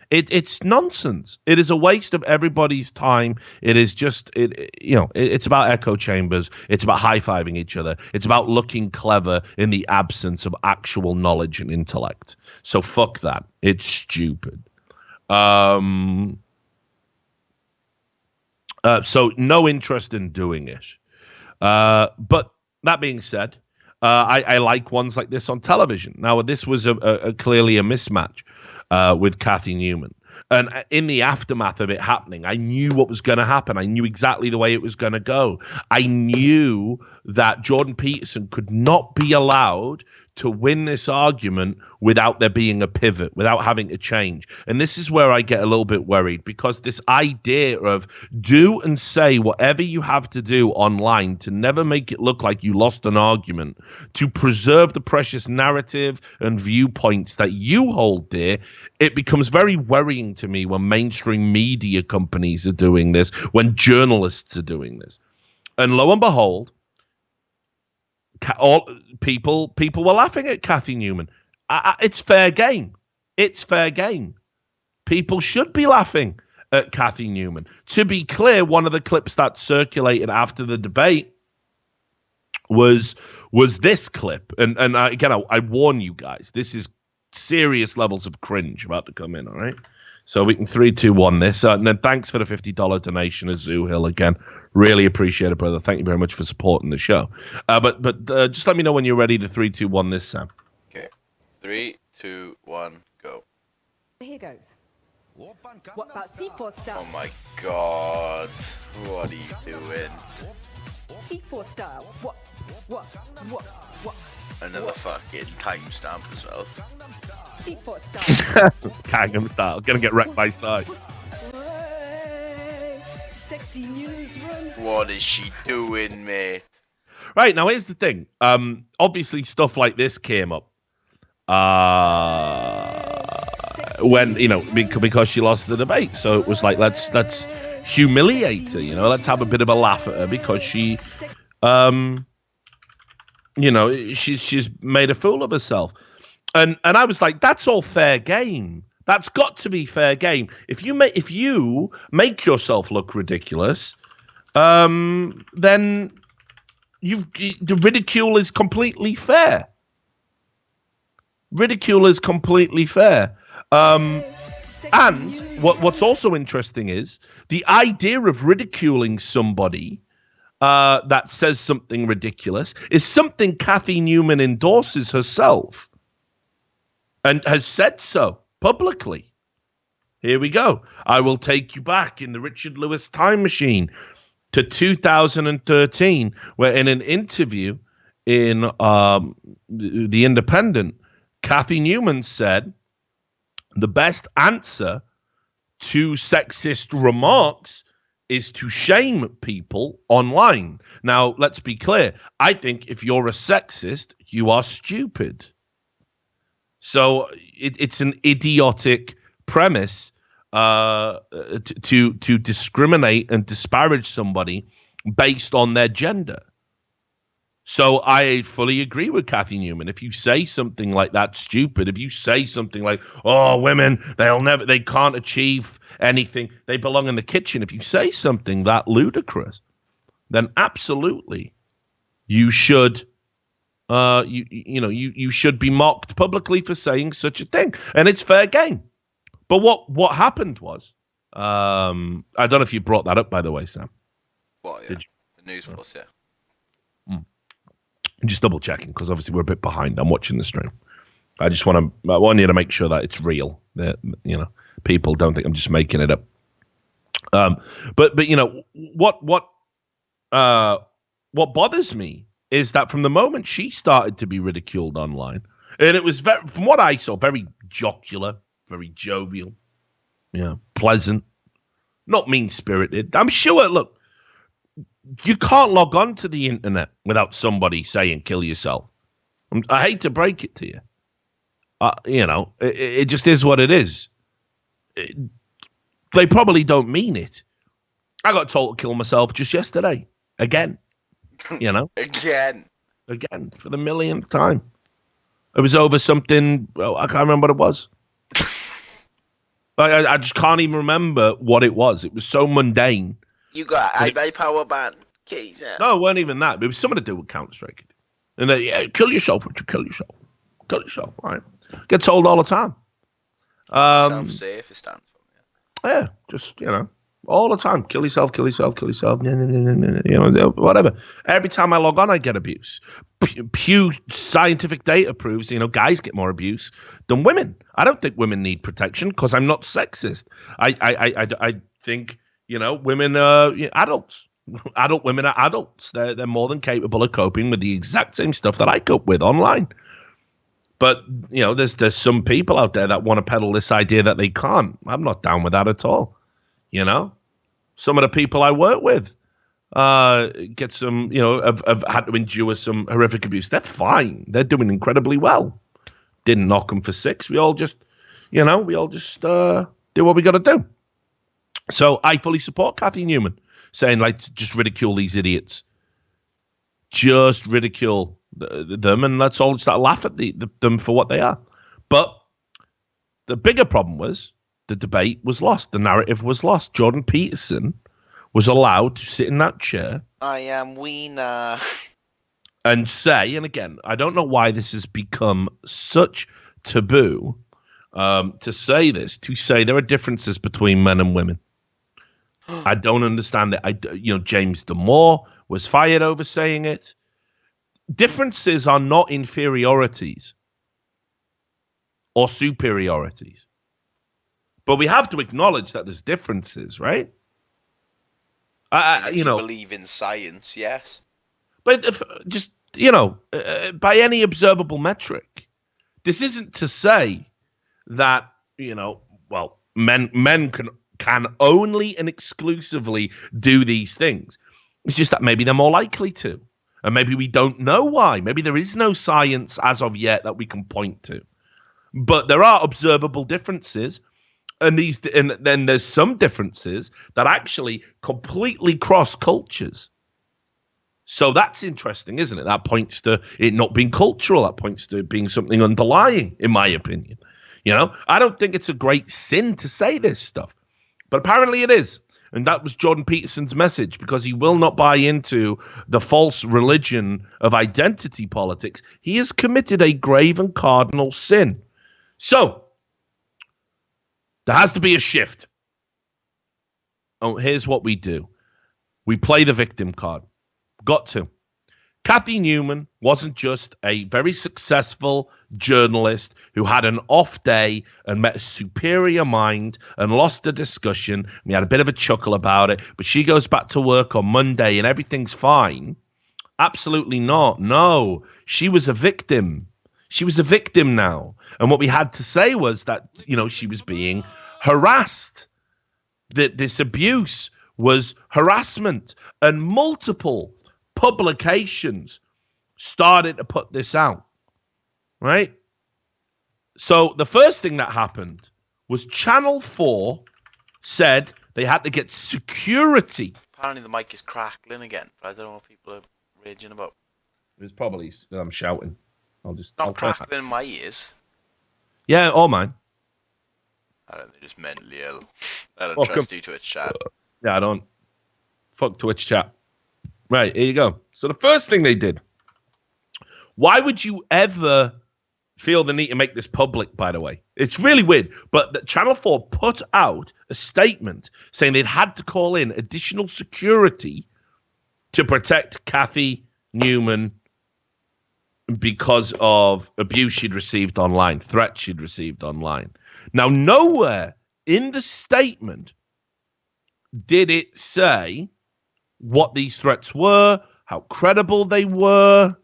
[SPEAKER 1] It's nonsense. It is a waste of everybody's time. It is just it's about echo chambers. It's about high-fiving each other. It's about looking clever in the absence of actual knowledge and intellect. So fuck that. It's stupid. So no interest in doing it. But that being said, I like ones like this on television. Now, this was a clearly a mismatch with Cathy Newman. And in the aftermath of it happening, I knew what was going to happen. I knew exactly the way it was going to go. I knew that Jordan Peterson could not be allowed to win this argument without there being a pivot, without having a change. And this is where I get a little bit worried, because this idea of do and say whatever you have to do online to never make it look like you lost an argument, to preserve the precious narrative and viewpoints that you hold dear, it becomes very worrying to me when mainstream media companies are doing this, when journalists are doing this. And lo and behold, all people were laughing at Cathy Newman. It's fair game. It's fair game. People should be laughing at Cathy Newman. To be clear, one of the clips that circulated after the debate was this clip. And again, I warn you guys, this is serious levels of cringe about to come in, all right? So we can 3, 2, 1 this. And then thanks for the $50 donation, Azoo Hill again. Really appreciate it, brother. Thank you very much for supporting the show. But just let me know when you're ready to 3, 2, 1 this, Sam.
[SPEAKER 2] Okay. 3, 2, 1, go.
[SPEAKER 6] Here goes. What about C4 style?
[SPEAKER 2] Oh my god. What are you doing?
[SPEAKER 6] C4 style. What?
[SPEAKER 2] Another fucking timestamp as well.
[SPEAKER 6] C4 style.
[SPEAKER 1] Gangnam Style. Gonna get wrecked by Psy.
[SPEAKER 6] Sexy newsroom.
[SPEAKER 2] What is she doing, mate?
[SPEAKER 1] Right, now here's the thing. Obviously stuff like this came up. When, because she lost the debate. So it was like, let's humiliate her, let's have a bit of a laugh at her because she, she's made a fool of herself. And I was like, that's all fair game. That's got to be fair game. If you make yourself look ridiculous, then the ridicule is completely fair. Ridicule is completely fair. And what's also interesting is the idea of ridiculing somebody that says something ridiculous is something Cathy Newman endorses herself and has said so publicly. Here we go. I will take you back in the Richard Lewis time machine to 2013, where in an interview in The Independent, Cathy Newman said the best answer to sexist remarks is to shame people online. Now, let's be clear. I think if you're a sexist, you are stupid. So it's an idiotic premise to discriminate and disparage somebody based on their gender. So I fully agree with Cathy Newman. If you say something like that, stupid, if you say something like, oh, women, they can't achieve anything, they belong in the kitchen. If you say something that ludicrous, then absolutely you should you should be mocked publicly for saying such a thing. And it's fair game. But what happened was, I don't know if you brought that up, by the way, Sam.
[SPEAKER 2] What, yeah? The news was, yeah.
[SPEAKER 1] I'm just double checking because obviously we're a bit behind. I'm watching the stream. I want you to make sure that it's real. That people don't think I'm just making it up. But what bothers me is that from the moment she started to be ridiculed online, and it was from what I saw, very jocular, very jovial, pleasant, not mean-spirited. I'm sure. Look. You can't log on to the internet without somebody saying kill yourself. I hate to break it to you. It just is what it is. They probably don't mean it. I got told to kill myself just yesterday. Again. Again, for the millionth time. It was over something, I can't remember what it was. I just can't even remember what it was. It was so mundane.
[SPEAKER 2] You got a power band keys.
[SPEAKER 1] No, it weren't even that. It was something to do with Counter-Strike. And kill yourself, Richard. Kill yourself. Kill yourself. Right? Get told all the time.
[SPEAKER 2] Self-safe, it stands for.
[SPEAKER 1] Yeah, just all the time. Kill yourself. Kill yourself. Kill yourself. Whatever. Every time I log on, I get abuse. Pew scientific data proves, guys get more abuse than women. I don't think women need protection because I'm not sexist. I think. Women are adults. Adult women are adults. They're more than capable of coping with the exact same stuff that I cope with online. But, there's some people out there that want to peddle this idea that they can't. I'm not down with that at all. Some of the people I work with get some, have had to endure some horrific abuse. They're fine. They're doing incredibly well. Didn't knock them for 6. We all just, do what we got to do. So I fully support Cathy Newman saying, just ridicule these idiots. Just ridicule them, and let's all start laugh at them for what they are. But the bigger problem was the debate was lost. The narrative was lost. Jordan Peterson was allowed to sit in that chair.
[SPEAKER 2] I am Wiener.
[SPEAKER 1] And say, and again, I don't know why this has become such taboo to say there are differences between men and women. I don't understand it. James Damore was fired over saying it. Differences are not inferiorities or superiorities. But we have to acknowledge that there's differences, right?
[SPEAKER 2] If you believe in science, yes.
[SPEAKER 1] But by any observable metric, this isn't to say that, men can only and exclusively do these things. It's just that maybe they're more likely to. And maybe we don't know why. Maybe there is no science as of yet that we can point to. But there are observable differences. And then there's some differences that actually completely cross cultures. So that's interesting, isn't it? That points to it not being cultural. That points to it being something underlying, in my opinion. I don't think it's a great sin to say this stuff. But apparently it is. And that was Jordan Peterson's message, because he will not buy into the false religion of identity politics. He has committed a grave and cardinal sin. So there has to be a shift. Oh, here's what we do. We play the victim card. Got to. Cathy Newman wasn't just a very successful journalist who had an off day and met a superior mind and lost a discussion. We had a bit of a chuckle about it, but she goes back to work on Monday and everything's fine. Absolutely not. No, she was a victim. She was a victim now. And what we had to say was that, she was being harassed. that this abuse was harassment, and multiple publications started to put this out, right? So the first thing that happened was Channel 4 said they had to get security.
[SPEAKER 2] Apparently the mic is crackling again, but I don't know what people are raging about.
[SPEAKER 1] It's probably I'm shouting.
[SPEAKER 2] Not crackling in my ears.
[SPEAKER 1] Yeah, all mine.
[SPEAKER 2] I don't know, they're just mentally ill. I don't trust you, Twitch chat.
[SPEAKER 1] Yeah, I don't. Fuck Twitch chat. Right, here you go. So the first thing they did. Why would you ever feel the need to make this public, by the way? It's really weird. But Channel 4 put out a statement saying they'd had to call in additional security to protect Kathy Newman because of abuse she'd received online, threats she'd received online. Now, nowhere in the statement did it say what these threats were, how credible they were,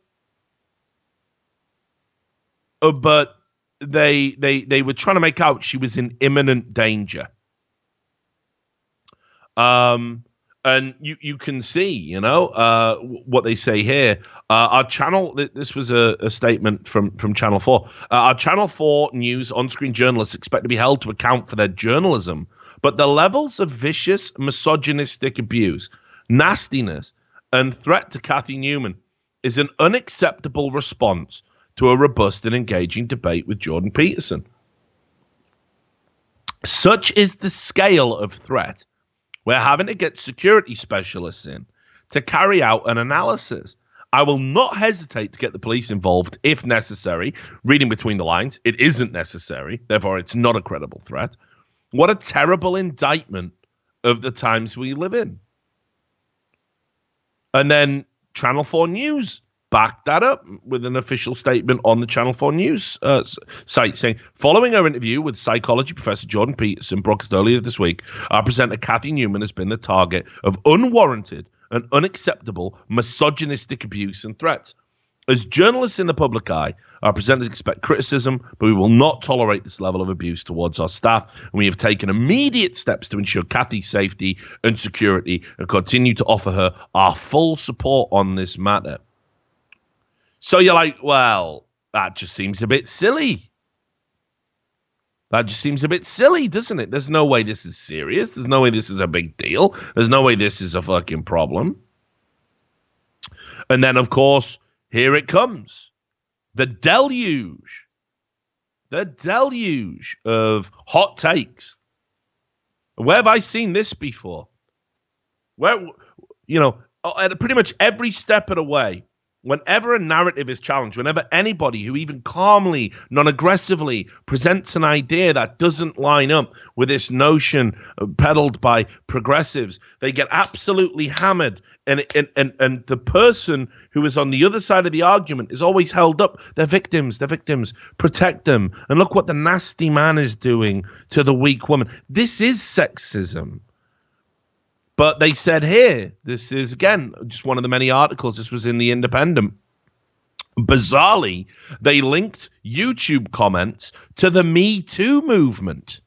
[SPEAKER 1] but they were trying to make out she was in imminent danger. And you can see, what they say here. Our channel, this was a statement from Channel 4. Our Channel 4 news on-screen journalists expect to be held to account for their journalism, but the levels of vicious, misogynistic abuse, nastiness, and threat to Kathy Newman is an unacceptable response to a robust and engaging debate with Jordan Peterson. Such is the scale of threat. We're having to get security specialists in to carry out an analysis. I will not hesitate to get the police involved if necessary. Reading between the lines, it isn't necessary. Therefore, it's not a credible threat. What a terrible indictment of the times we live in. And then Channel 4 News backed that up with an official statement on the Channel 4 News site saying, following our interview with psychology professor Jordan Peterson broadcast earlier this week, our presenter Kathy Newman has been the target of unwarranted and unacceptable misogynistic abuse and threats. As journalists in the public eye, our presenters expect criticism, but we will not tolerate this level of abuse towards our staff. And we have taken immediate steps to ensure Kathy's safety and security and continue to offer her our full support on this matter. So you're like, well, that just seems a bit silly. That just seems a bit silly, doesn't it? There's no way this is serious. There's no way this is a big deal. There's no way this is a fucking problem. And then, of course, here it comes. The deluge of hot takes. Where have I seen this before? Where, at pretty much every step of the way, whenever a narrative is challenged, whenever anybody who even calmly, non-aggressively presents an idea that doesn't line up with this notion peddled by progressives, they get absolutely hammered. And the person who is on the other side of the argument is always held up. They're victims. Protect them. And look what the nasty man is doing to the weak woman. This is sexism. But they said here, this is, again, just one of the many articles. This was in The Independent. Bizarrely, they linked YouTube comments to the Me Too movement,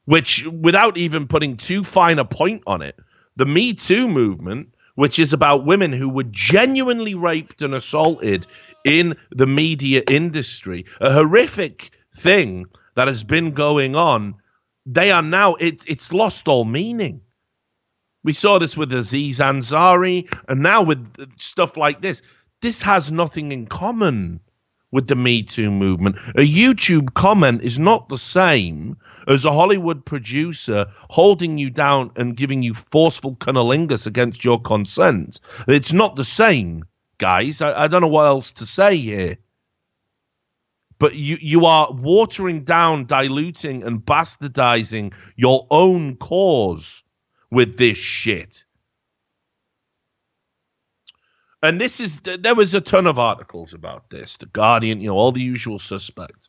[SPEAKER 1] which, without even putting too fine a point on it, the Me Too movement, which is about women who were genuinely raped and assaulted in the media industry, a horrific thing that has been going on, they are now, it's lost all meaning. We saw this with Aziz Ansari, and now with stuff like this. This has nothing in common with the Me Too movement. A YouTube comment is not the same as a Hollywood producer holding you down and giving you forceful cunnilingus against your consent. It's not the same, guys. I don't know what else to say here. But you are watering down, diluting, and bastardizing your own cause with this shit. And there was a ton of articles about this. The Guardian, all the usual suspects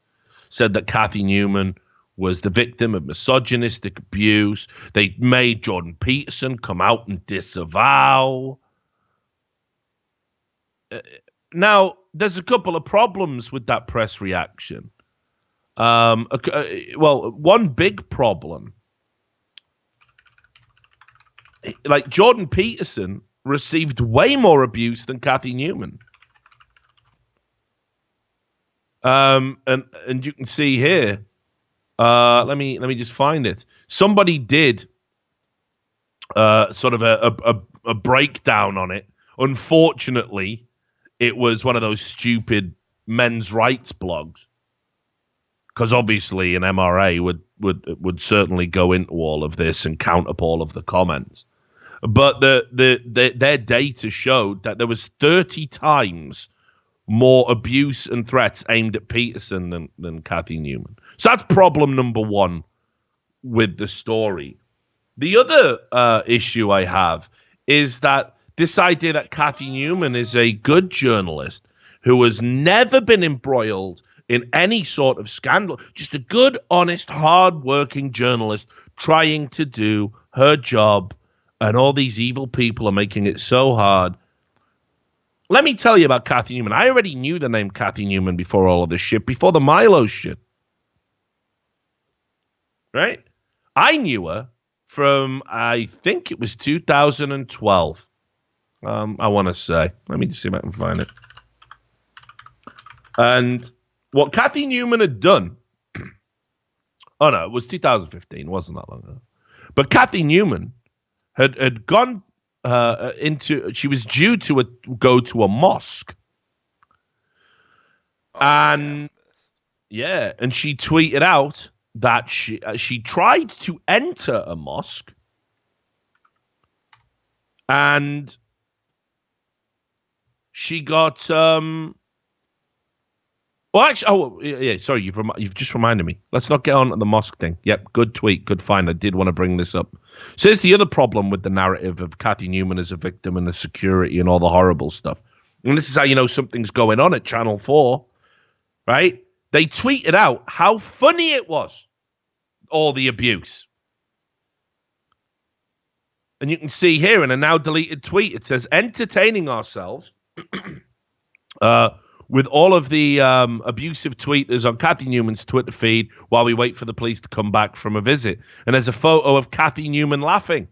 [SPEAKER 1] said that Kathy Newman was the victim of misogynistic abuse. They made Jordan Peterson come out and disavow. Now, there's a couple of problems with that press reaction. One big problem like Jordan Peterson received way more abuse than Kathy Newman. And you can see here. Let me just find it. Somebody did sort of a breakdown on it. Unfortunately, it was one of those stupid men's rights blogs, because obviously an MRA would certainly go into all of this and count up all of the comments. But their data showed that there was 30 times more abuse and threats aimed at Peterson than Kathy Newman. So that's problem number one with the story. The other issue I have is that this idea that Kathy Newman is a good journalist who has never been embroiled in any sort of scandal, just a good, honest, hard-working journalist trying to do her job, and all these evil people are making it so hard. Let me tell you about Kathy Newman. I already knew the name Kathy Newman before all of this shit, before the Milo shit. Right? I knew her from, I think it was 2012. I want to say. Let me just see if I can find it. And what Kathy Newman had done, oh no, it was 2015. It wasn't that long ago. But Kathy Newman had gone she was due to go to a mosque. And yeah, and she tweeted out that she tried to enter a mosque, and she got well, actually, yeah. Sorry, you've just reminded me. Let's not get on the mosque thing. Yep, good tweet, good find. I did want to bring this up. So here's the other problem with the narrative of Kathy Newman as a victim and the security and all the horrible stuff. And this is how you know something's going on at Channel 4, right? They tweeted out how funny it was, all the abuse. And you can see here in a now deleted tweet, it says, entertaining ourselves with all of the abusive tweeters on Kathy Newman's Twitter feed while we wait for the police to come back from a visit. And there's a photo of Kathy Newman laughing.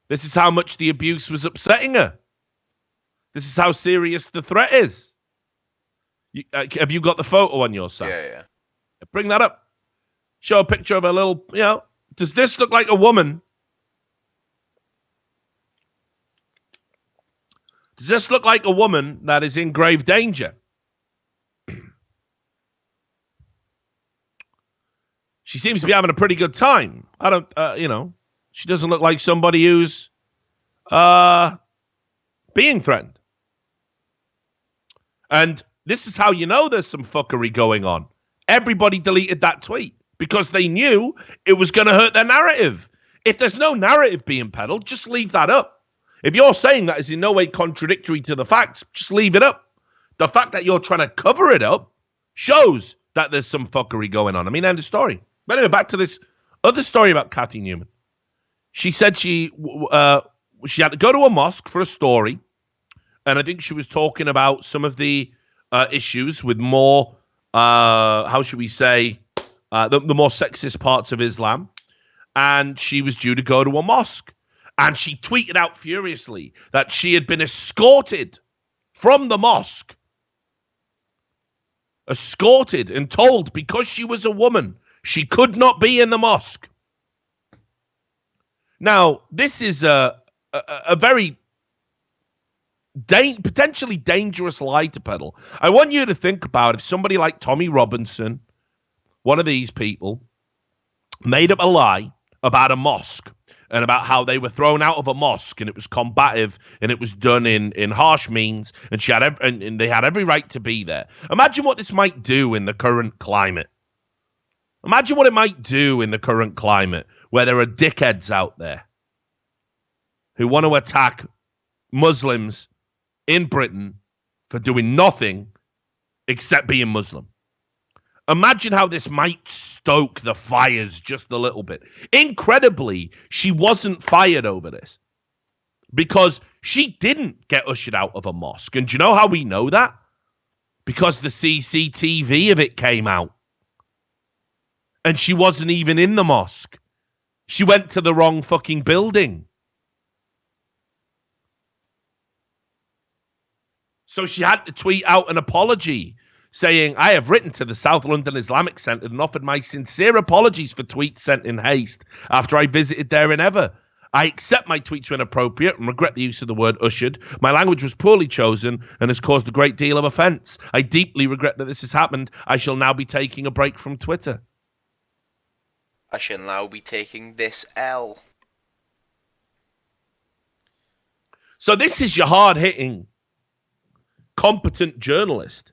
[SPEAKER 1] This is how much the abuse was upsetting her. This is how serious the threat is. Have you got the photo on your side?
[SPEAKER 2] Yeah.
[SPEAKER 1] Bring that up. Show a picture of a little, does this look like a woman? Does this look like a woman that is in grave danger? She seems to be having a pretty good time. I don't, she doesn't look like somebody who's being threatened. And this is how you know there's some fuckery going on. Everybody deleted that tweet because they knew it was going to hurt their narrative. If there's no narrative being peddled, just leave that up. If you're saying that is in no way contradictory to the facts, just leave it up. The fact that you're trying to cover it up shows that there's some fuckery going on. I mean, end of story. But anyway, back to this other story about Kathy Newman. She said she had to go to a mosque for a story, and I think she was talking about some of the issues with more, how should we say, the more sexist parts of Islam, and she was due to go to a mosque. And she tweeted out furiously that she had been escorted from the mosque. Escorted and told because she was a woman, she could not be in the mosque. Now, this is a very potentially dangerous lie to peddle. I want you to think about if somebody like Tommy Robinson, one of these people, made up a lie about a mosque and about how they were thrown out of a mosque and it was combative and it was done in harsh means and and they had every right to be there. Imagine what this might do in the current climate. Imagine what it might do in the current climate where there are dickheads out there who want to attack Muslims in Britain for doing nothing except being Muslim. Imagine how this might stoke the fires just a little bit. Incredibly, she wasn't fired over this because she didn't get ushered out of a mosque. And do you know how we know that? Because the CCTV of it came out. And she wasn't even in the mosque. She went to the wrong fucking building. So she had to tweet out an apology saying, I have written to the South London Islamic Centre and offered my sincere apologies for tweets sent in haste after I visited there in Ever. I accept my tweets were inappropriate and regret the use of the word ushered. My language was poorly chosen and has caused a great deal of offence. I deeply regret that this has happened. I shall now be taking a break from Twitter.
[SPEAKER 2] I shall now be taking this L.
[SPEAKER 1] So this is your hard-hitting, competent journalist.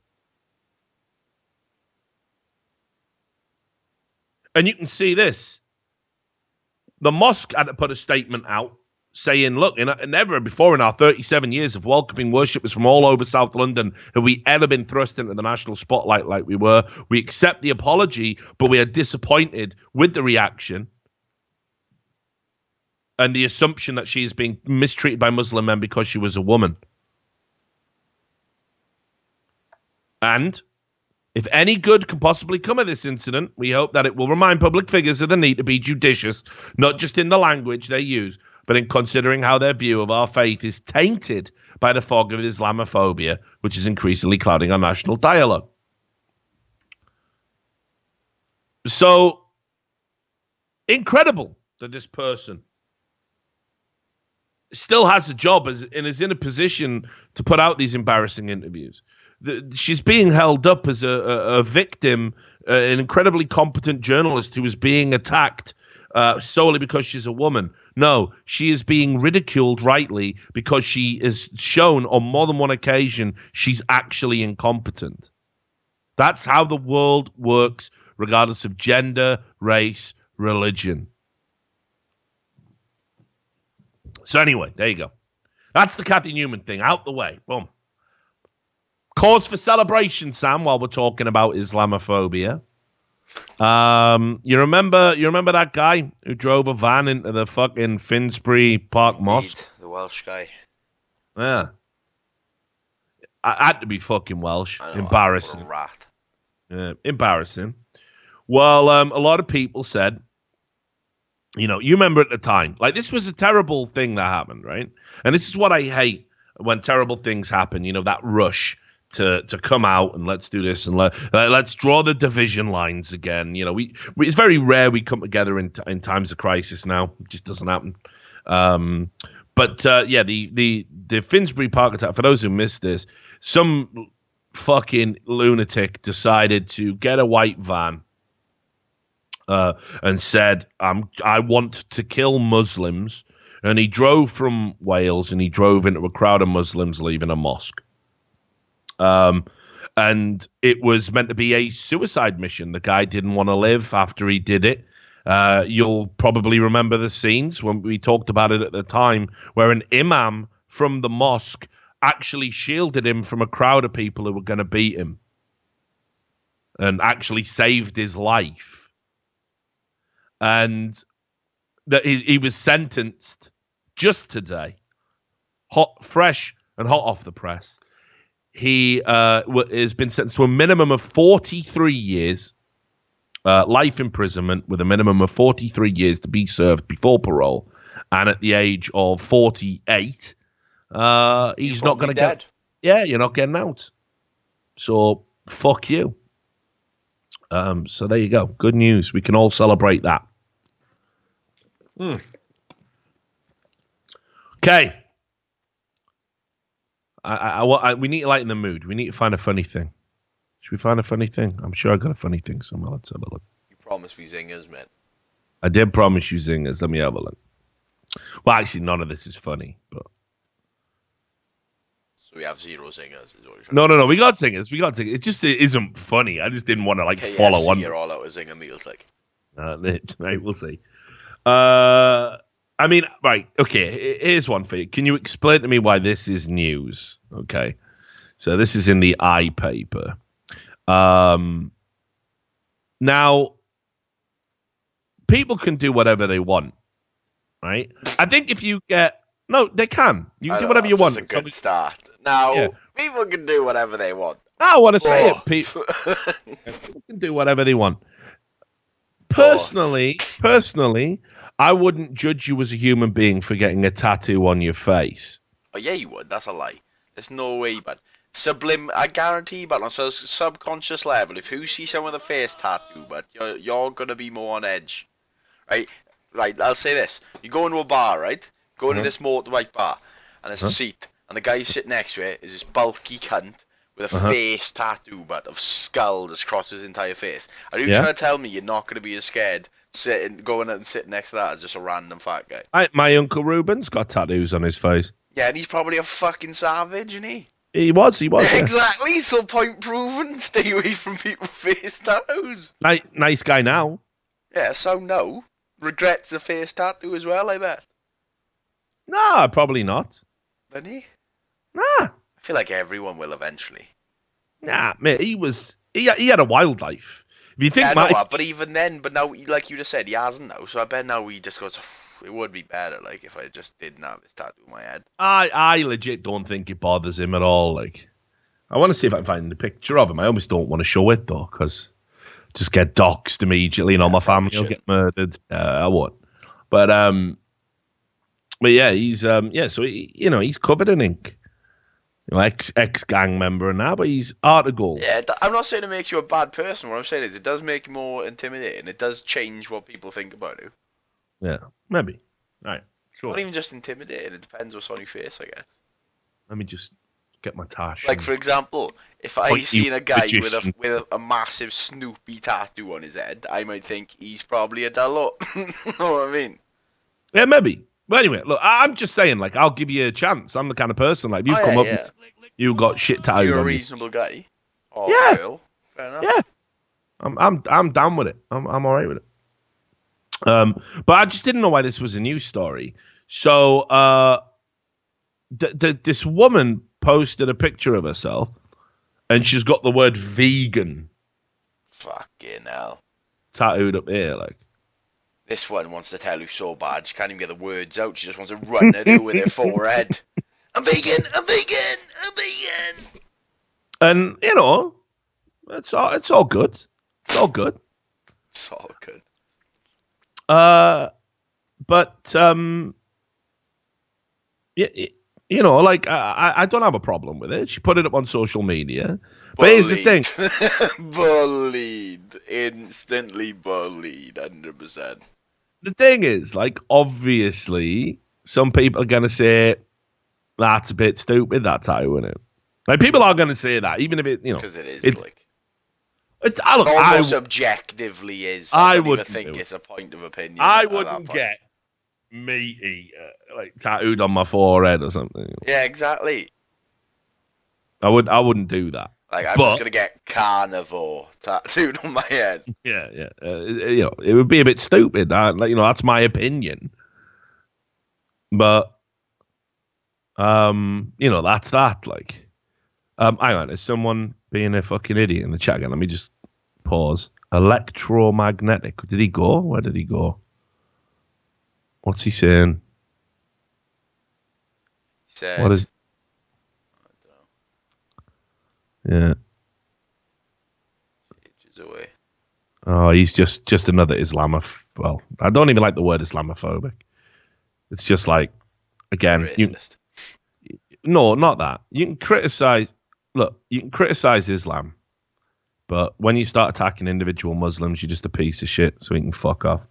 [SPEAKER 1] And you can see this. The mosque had to put a statement out saying, look, never before in our 37 years of welcoming worshippers from all over South London have we ever been thrust into the national spotlight like we were. We accept the apology, but we are disappointed with the reaction and the assumption that she is being mistreated by Muslim men because she was a woman. And if any good can possibly come of this incident, we hope that it will remind public figures of the need to be judicious, not just in the language they use, but in considering how their view of our faith is tainted by the fog of Islamophobia, which is increasingly clouding our national dialogue. So, incredible that this person still has a job and is in a position to put out these embarrassing interviews. She's being held up as a victim, an incredibly competent journalist who is being attacked solely because she's a woman. No, she is being ridiculed rightly because she is shown on more than one occasion she's actually incompetent. That's how the world works, regardless of gender, race, religion. So anyway, there you go. That's the Kathy Newman thing out the way. Boom. Cause for celebration, Sam, while we're talking about Islamophobia. You remember that guy who drove a van into the fucking Finsbury Park Mosque?
[SPEAKER 2] The Welsh guy.
[SPEAKER 1] Yeah. I had to be fucking Welsh. Embarrassing.
[SPEAKER 2] What a rat.
[SPEAKER 1] Yeah, embarrassing. Well, a lot of people said, you remember at the time, like this was a terrible thing that happened, right? And this is what I hate when terrible things happen, that rush to come out and let's do this and let's draw the division lines again. It's very rare we come together in times of crisis now. It just doesn't happen. But the Finsbury Park attack, for those who missed this, some fucking lunatic decided to get a white van and said, I want to kill Muslims. And he drove from Wales and he drove into a crowd of Muslims leaving a mosque. And it was meant to be a suicide mission. The guy didn't want to live after he did it. You'll probably remember the scenes when we talked about it at the time, where an imam from the mosque actually shielded him from a crowd of people who were going to beat him and actually saved his life. And that he was sentenced just today, fresh and hot off the press. He has been sentenced to a minimum of 43 years, life imprisonment with a minimum of 43 years to be served before parole. And at the age of 48, he's not going to get... Yeah, you're not getting out. So, fuck you. So there you go. Good news. We can all celebrate that. Okay. We need to lighten the mood. We need to find a funny thing. Should we find a funny thing? I'm sure I got a funny thing somewhere. Let's have a look.
[SPEAKER 2] You promised me zingers, man.
[SPEAKER 1] I did promise you zingers. Let me have a look. Well, actually, none of this is funny, but...
[SPEAKER 2] So we have zero zingers.
[SPEAKER 1] No. We got zingers. It just isn't funny. I just didn't want to follow one.
[SPEAKER 2] You're all out of zinger meals, like.
[SPEAKER 1] Right, we'll see. Right. Okay. Here's one for you. Can you explain to me why this is news? Okay. So this is in the iPaper. Now, people can do whatever they want, right? I think if you get... No, they can. You can do whatever you want.
[SPEAKER 2] That's a good start. Now, people can do whatever they want.
[SPEAKER 1] I want to say it. People can do whatever they want. Personally, I wouldn't judge you as a human being for getting a tattoo on your face.
[SPEAKER 2] Oh yeah, you would. That's a lie. There's no way, but I guarantee, but on a subconscious level, if you see someone with a face tattoo, but you're gonna be more on edge, right? Right. I'll say this: you go into a bar, right? Go into this motorbike bar, and there's a seat, and the guy sitting next to it is this bulky cunt with a face tattoo, but of skull that's across his entire face. Are you trying to tell me you're not gonna be as scared going and sitting next to that as just a random fat guy?
[SPEAKER 1] My uncle Ruben's got tattoos on his face.
[SPEAKER 2] Yeah, and he's probably a fucking savage, isn't he?
[SPEAKER 1] He was.
[SPEAKER 2] Exactly, so point proven. Stay away from people with face tattoos.
[SPEAKER 1] Nice guy now.
[SPEAKER 2] Yeah, so no. Regrets the face tattoo as well, I bet.
[SPEAKER 1] Nah, probably not.
[SPEAKER 2] Didn't he?
[SPEAKER 1] Nah.
[SPEAKER 2] I feel like everyone will eventually.
[SPEAKER 1] Nah, mate, he had a wild life. If you think
[SPEAKER 2] but even then, but now, like you just said, he hasn't now, so I bet now he just goes, it would be better, like, if I just didn't have this tattoo on my head.
[SPEAKER 1] I legit don't think it bothers him at all. Like, I want to see if I can find the picture of him. I almost don't want to show it, though, because just get doxxed immediately and all my family will get murdered. I won't. But yeah, he's, so he's covered in ink. Ex-gang member and that, but he's article.
[SPEAKER 2] Yeah, I'm not saying it makes you a bad person. What I'm saying is it does make you more intimidating. It does change what people think about you.
[SPEAKER 1] Yeah, maybe. All right, sure.
[SPEAKER 2] Not even just intimidating. It depends what's on your face, I guess.
[SPEAKER 1] Let me just get my tash.
[SPEAKER 2] Like, for example, if I seen a guy with a massive Snoopy tattoo on his head, I might think he's probably a dull. Know what I mean?
[SPEAKER 1] Yeah, maybe. But anyway, look, I'm just saying, like, I'll give you a chance. I'm the kind of person, like, you've come up, you got shit tattoos.
[SPEAKER 2] You're a reasonable guy. Oh,
[SPEAKER 1] yeah.
[SPEAKER 2] Girl. Fair enough.
[SPEAKER 1] Yeah. I'm down with it. I'm all right with it. But I just didn't know why this was a news story. So, this woman posted a picture of herself, and she's got the word vegan.
[SPEAKER 2] Fucking hell.
[SPEAKER 1] Tattooed up here, like.
[SPEAKER 2] This one wants to tell you so bad, she can't even get the words out. She just wants to run at you with her forehead. I'm vegan, I'm vegan, I'm vegan.
[SPEAKER 1] And, it's all good. It's all good.
[SPEAKER 2] It's all good.
[SPEAKER 1] But like I don't have a problem with it. She put it up on social media. But here's the thing.
[SPEAKER 2] Bullied. Instantly bullied, 100%.
[SPEAKER 1] The thing is, like, obviously, some people are gonna say that's a bit stupid, that tattoo, isn't it? Like, people are gonna say that, even if it,
[SPEAKER 2] because it is
[SPEAKER 1] almost
[SPEAKER 2] objectively is. I don't even think it's a point of opinion.
[SPEAKER 1] I wouldn't get meat eater like tattooed on my forehead or something.
[SPEAKER 2] Yeah, exactly.
[SPEAKER 1] I wouldn't do that.
[SPEAKER 2] Like, I'm just gonna get carnivore tattooed on my head.
[SPEAKER 1] Yeah. It would be a bit stupid. That's my opinion. But that's that. Like, hang on, is someone being a fucking idiot in the chat again? Let me just pause. Electromagnetic. Did he go? Where did he go? What's he saying?
[SPEAKER 2] He said,
[SPEAKER 1] what is? Yeah.
[SPEAKER 2] Ages away.
[SPEAKER 1] Oh, he's just another Islamophobe. Well, I don't even like the word Islamophobic. It's just like, again, no, not that. You can criticize. Look, you can criticize Islam, but when you start attacking individual Muslims, you're just a piece of shit. So you can fuck off.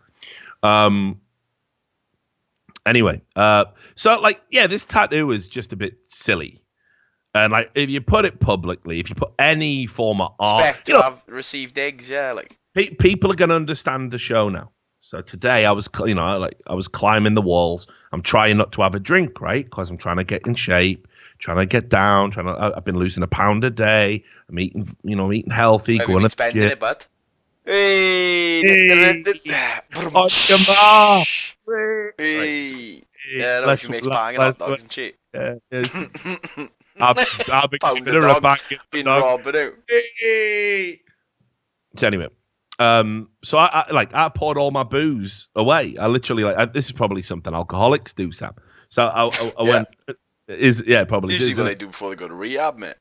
[SPEAKER 1] Anyway, so like, yeah, this tattoo is just a bit silly. And like, if you put it publicly, if you put any form of art,
[SPEAKER 2] have received eggs, yeah, like
[SPEAKER 1] people are gonna understand the show now. So today I was, I was climbing the walls. I'm trying not to have a drink, right? Because I'm trying to get in shape, trying to get down, I've been losing £1 a day. I'm eating, eating healthy.
[SPEAKER 2] Have you been spending it, bud? Hey,
[SPEAKER 1] on your mark.
[SPEAKER 2] Hey. Yeah, no, she makes banging hot dogs and shit.
[SPEAKER 1] Yeah. I've been giving her a bang.
[SPEAKER 2] Been robbing out.
[SPEAKER 1] So anyway, so I poured all my booze away. I literally this is probably something alcoholics do, Sam. So I went. Probably.
[SPEAKER 2] It's usually what they do before they go to rehab, mate.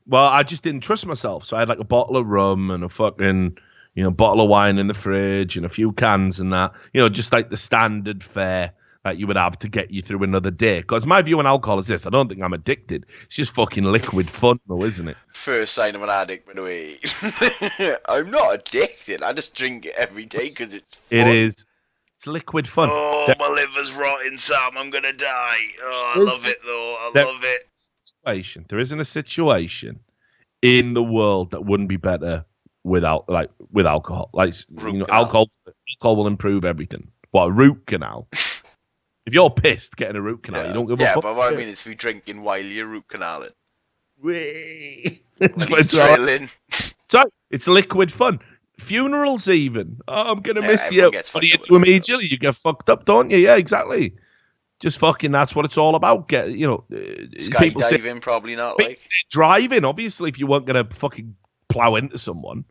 [SPEAKER 1] Well, I just didn't trust myself, so I had like a bottle of rum and a fucking, bottle of wine in the fridge and a few cans and that, just like the standard fare that you would have to get you through another day. Because my view on alcohol is this: I don't think I'm addicted. It's just fucking liquid fun, though, isn't it?
[SPEAKER 2] First sign of an addict, by the way. I'm not addicted. I just drink it every day because it's fun.
[SPEAKER 1] It is. It's liquid fun.
[SPEAKER 2] Oh, my liver's rotting, Sam. I'm going to die. Oh, I love it, though. I love it.
[SPEAKER 1] There isn't a situation in the world that wouldn't be better with alcohol. Alcohol will improve everything. What, a root canal? If you're pissed getting a root canal, you don't give a fuck.
[SPEAKER 2] Yeah, but what I mean is if you're drinking while you're root canaling.
[SPEAKER 1] It's
[SPEAKER 2] drilling.
[SPEAKER 1] It's liquid fun. Funerals even. Oh, I'm going to miss you.
[SPEAKER 2] Everyone gets
[SPEAKER 1] What do you
[SPEAKER 2] fucked
[SPEAKER 1] do
[SPEAKER 2] up at
[SPEAKER 1] immediately? You get fucked up, don't you? Yeah, exactly. Just fucking, that's what it's all about. People say
[SPEAKER 2] Skydiving, probably not. Like
[SPEAKER 1] driving, obviously, if you weren't going to fucking plow into someone.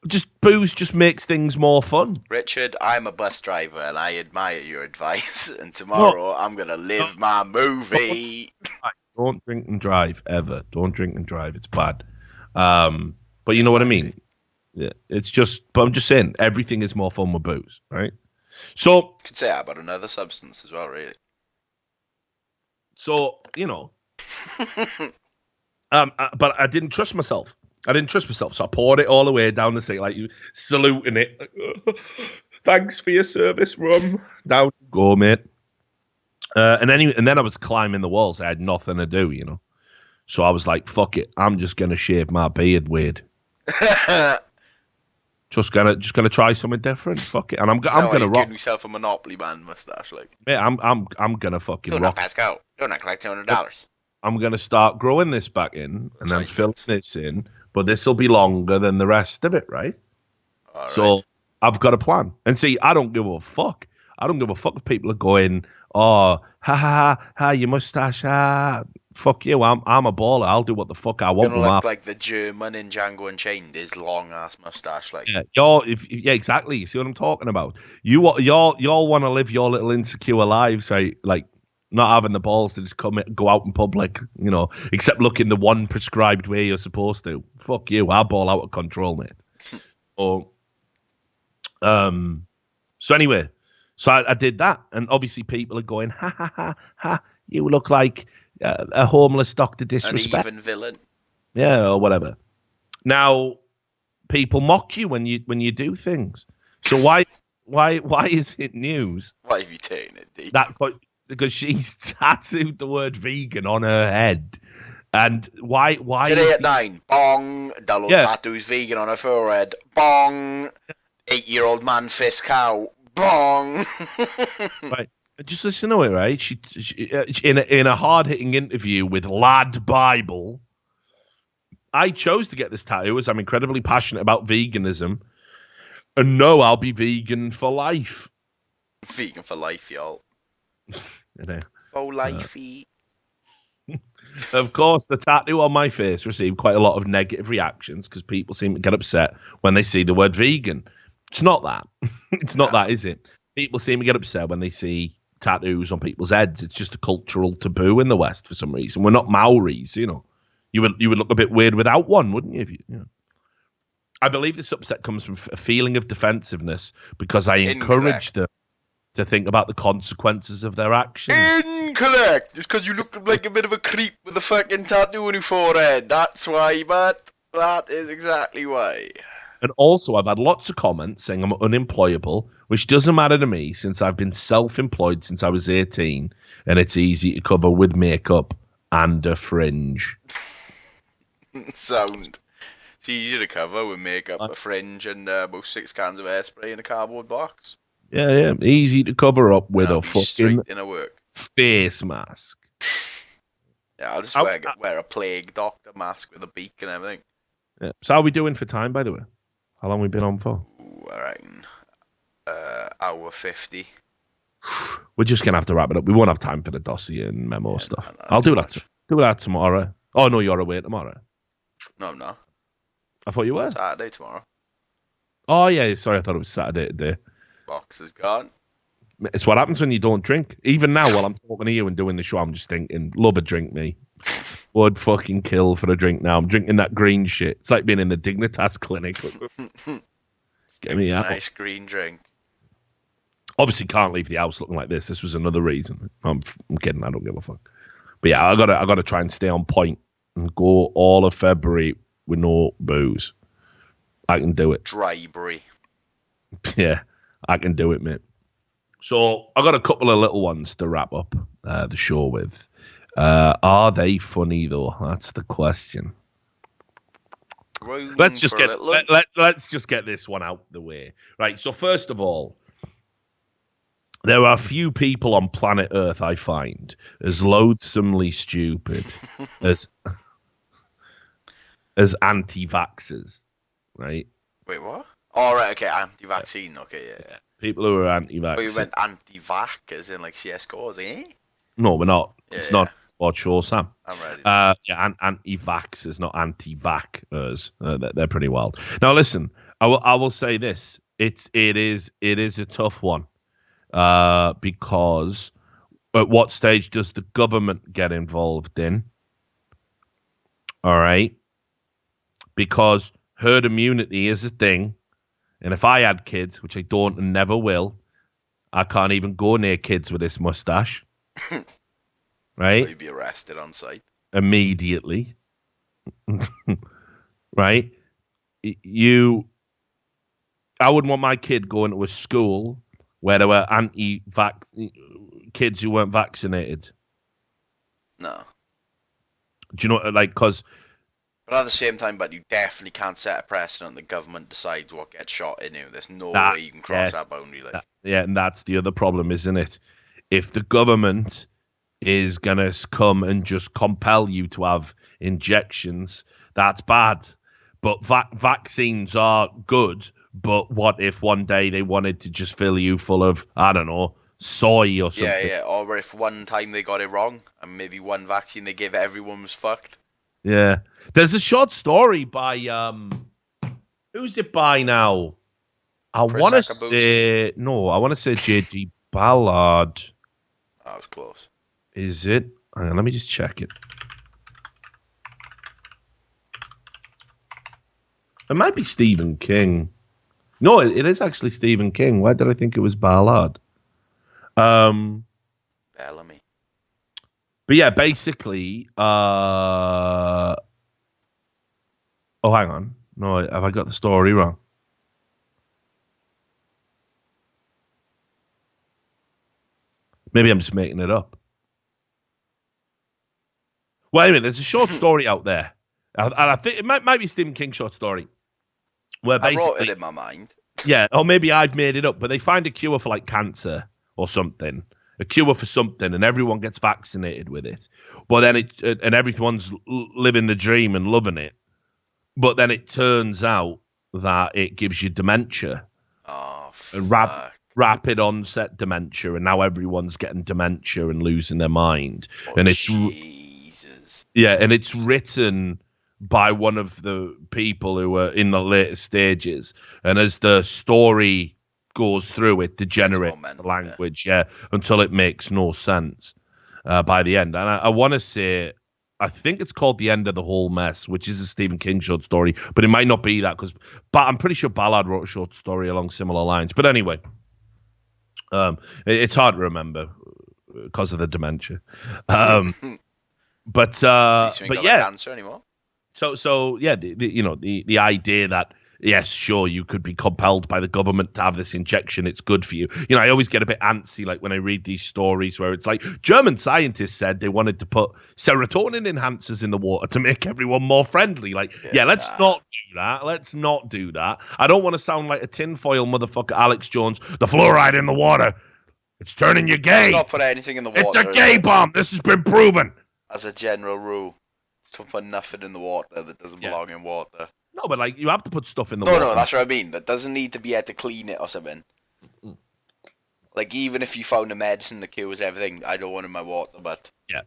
[SPEAKER 1] Just booze just makes things more fun.
[SPEAKER 2] Richard, I'm a bus driver and I admire your advice. And tomorrow I'm going to live my movie.
[SPEAKER 1] Don't drink and drive, ever. Don't drink and drive. It's bad. But you know what I mean? Yeah, but I'm just saying, everything is more fun with booze, right? So
[SPEAKER 2] Could say that about another substance as well, really.
[SPEAKER 1] So, but I didn't trust myself. So I poured it all the way down the sink, like you saluting it. Thanks for your service, rum. Down you go, mate. And then I was climbing the walls. I had nothing to do, So I was like, fuck it. I'm just gonna shave my beard weird. Just gonna try something different. Fuck it. And I'm gonna rock.
[SPEAKER 2] Give yourself a Monopoly man mustache, like.
[SPEAKER 1] Yeah, I'm gonna fucking
[SPEAKER 2] Do
[SPEAKER 1] rock.
[SPEAKER 2] not pass go. Do not collect $200.
[SPEAKER 1] I'm gonna start growing this back in and then filling this in, but this will be longer than the rest of it, right?
[SPEAKER 2] All
[SPEAKER 1] So
[SPEAKER 2] right.
[SPEAKER 1] I've got a plan. And see, I don't give a fuck. I don't give a fuck if people are going, oh, ha, your mustache, ha. Fuck you, I'm a baller. I'll do what the fuck I want.
[SPEAKER 2] You're gonna look like the German in Django Unchained, his long ass mustache, like.
[SPEAKER 1] Yeah, exactly. You see what I'm talking about? Y'all want to live your little insecure lives, right? Like not having the balls to just go out in public, except looking the one prescribed way you're supposed to. Fuck you, I ball out of control, mate. So anyway, I did that, and obviously people are going, ha, you look like a homeless Dr. Disrespect.
[SPEAKER 2] An even villain.
[SPEAKER 1] Yeah, or whatever. Now, people mock you when you do things. So why is it news?
[SPEAKER 2] Why have you taken it deep?
[SPEAKER 1] Because she's tattooed the word vegan on her head. And why
[SPEAKER 2] Today at 9, bong, Dallo tattoos vegan on her forehead, bong, 8-year-old man fist cow, bong.
[SPEAKER 1] Right. Just listen to it, right? She in a hard-hitting interview with Lad Bible, I chose to get this tattoo as I'm incredibly passionate about veganism. And no, I'll be vegan for life.
[SPEAKER 2] Vegan for life, y'all.
[SPEAKER 1] For
[SPEAKER 2] lifey.
[SPEAKER 1] Of course, the tattoo on my face received quite a lot of negative reactions because people seem to get upset when they see the word vegan. It's not that. It's not that, is it? People seem to get upset when they see tattoos on people's heads. It's just a cultural taboo in the West for some reason. We're not Maoris, You would look a bit weird without one, wouldn't you? I believe this upset comes from a feeling of defensiveness because I encouraged them to think about the consequences of their actions.
[SPEAKER 2] Incorrect. It's because you look like a bit of a creep with a fucking tattoo on your forehead. That's why, Matt. That is exactly why.
[SPEAKER 1] And also, I've had lots of comments saying I'm unemployable, which doesn't matter to me since I've been self-employed since I was 18, and it's easy to cover with makeup and a fringe.
[SPEAKER 2] Sound. It's easy to cover with makeup, a fringe, and about 6 cans of hairspray in a cardboard box.
[SPEAKER 1] Yeah, easy to cover up with a fucking
[SPEAKER 2] in a work.
[SPEAKER 1] face mask.
[SPEAKER 2] Yeah, I'll just wear a plague doctor mask with a beak and everything.
[SPEAKER 1] Yeah. So how are we doing for time, by the way? How long have we been on for?
[SPEAKER 2] Ooh, I reckon hour 50.
[SPEAKER 1] We're just going to have to wrap it up. We won't have time for the dossier and memo stuff. I'll do that. Do that tomorrow. Oh, no, you're away tomorrow.
[SPEAKER 2] No, I'm not.
[SPEAKER 1] I thought you were.
[SPEAKER 2] Saturday tomorrow.
[SPEAKER 1] Oh, yeah. Sorry, I thought it was Saturday today.
[SPEAKER 2] Box is gone.
[SPEAKER 1] It's what happens when you don't drink. Even now, while I'm talking to you and doing the show, I'm just thinking, love a drink, me. would fucking kill for a drink now. I'm drinking that green shit. It's like being in the Dignitas clinic. Get me out.
[SPEAKER 2] Nice green drink.
[SPEAKER 1] Obviously, can't leave the house looking like this. This was another reason. I'm kidding. I don't give a fuck. But yeah, I gotta try and stay on point and go all of February with no booze. I can do it.
[SPEAKER 2] Drybury.
[SPEAKER 1] Yeah, I can do it, mate. So I got a couple of little ones to wrap up the show with. Are they funny though? That's the question. Let's just get this one out the way. Right. So first of all, there are few people on planet Earth I find as loathsomely stupid as anti-vaxxers. Right.
[SPEAKER 2] Wait, what? Oh, right, okay, anti-vaccine, okay, yeah.
[SPEAKER 1] People who are anti-vax.
[SPEAKER 2] But you meant anti-vac, as in like CSGOs, eh?
[SPEAKER 1] No, we're not.
[SPEAKER 2] Yeah,
[SPEAKER 1] it's not sports show, Sam.
[SPEAKER 2] I'm ready.
[SPEAKER 1] Anti-vaxxers, not anti-vac-ers. They're pretty wild. Now, listen, I will say this. It is a tough one because at what stage does the government get involved in? All right. Because herd immunity is a thing. And if I had kids, which I don't and never will, I can't even go near kids with this mustache. Right?
[SPEAKER 2] You'd be arrested on sight.
[SPEAKER 1] Immediately. Right? I wouldn't want my kid going to a school where there were anti-vax kids who weren't vaccinated.
[SPEAKER 2] No.
[SPEAKER 1] Do you know, like, because...
[SPEAKER 2] But at the same time, you definitely can't set a precedent. The government decides what gets shot in you. There's no way you can cross that boundary. Like.
[SPEAKER 1] Yeah, and that's the other problem, isn't it? If the government is going to come and just compel you to have injections, that's bad. But vaccines are good. But what if one day they wanted to just fill you full of, I don't know, soy or something?
[SPEAKER 2] Yeah. Or if one time they got it wrong and maybe one vaccine they gave everyone was fucked.
[SPEAKER 1] Yeah. There's a short story by who's it by now? I want to say J.G. Ballard.
[SPEAKER 2] That was close.
[SPEAKER 1] Is it? Hang on, let me just check it. It might be Stephen King. No, it is actually Stephen King. Why did I think it was Ballard?
[SPEAKER 2] Bellamy.
[SPEAKER 1] But yeah, basically, oh, hang on. No, have I got the story wrong? Maybe I'm just making it up. Wait a minute, there's a short story out there. And I think it might be Stephen King's short story. Where basically,
[SPEAKER 2] I wrote it in my mind.
[SPEAKER 1] Yeah, or maybe I've made it up, but they find a cure for like cancer or something. A cure for something, and everyone gets vaccinated with it. But then and everyone's living the dream and loving it. But then it turns out that it gives you dementia.
[SPEAKER 2] Oh,
[SPEAKER 1] rapid onset dementia, and now everyone's getting dementia and losing their mind.
[SPEAKER 2] And it's Jesus.
[SPEAKER 1] Yeah, and it's written by one of the people who are in the later stages. And as the story goes through, it degenerates the language, until it makes no sense by the end. And I want to say, I think it's called The End of the Whole Mess, which is a Stephen King short story, but it might not be that, but I'm pretty sure Ballard wrote a short story along similar lines. But anyway, it's hard to remember because of the dementia. But yeah,
[SPEAKER 2] cancer anymore.
[SPEAKER 1] So yeah, the idea that, yes, sure, you could be compelled by the government to have this injection. It's good for you. I always get a bit antsy, like when I read these stories where it's like German scientists said they wanted to put serotonin enhancers in the water to make everyone more friendly. Like, let's not do that. Let's not do that. I don't want to sound like a tinfoil motherfucker, Alex Jones. The fluoride in the water, it's turning you gay.
[SPEAKER 2] Let's not put anything in the water.
[SPEAKER 1] It's a gay bomb. This has been proven.
[SPEAKER 2] As a general rule, don't put nothing in the water that doesn't belong in water.
[SPEAKER 1] No, but like you have to put stuff in the water.
[SPEAKER 2] No, that's what I mean. That doesn't need to be able to clean it or something. Like, even if you found a medicine that cures everything, I don't want it in my water, but...
[SPEAKER 1] Yeah.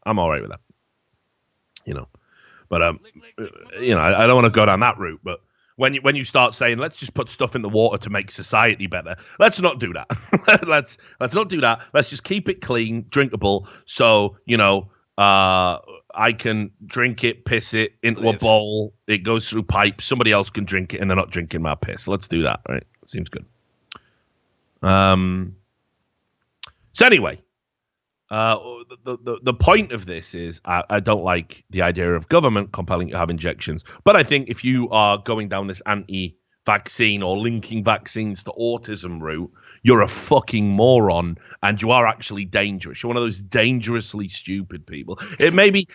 [SPEAKER 1] I'm all right with that. But, I don't want to go down that route, but when you start saying, let's just put stuff in the water to make society better, let's not do that. let's not do that. Let's just keep it clean, drinkable, so, I can drink it, piss it into a bowl. It goes through pipes. Somebody else can drink it, and they're not drinking my piss. Let's do that, right? Seems good. So anyway, the point of this is I don't like the idea of government compelling you to have injections. But I think if you are going down this anti-vaccine or linking vaccines to autism route, you're a fucking moron, and you are actually dangerous. You're one of those dangerously stupid people. It maybe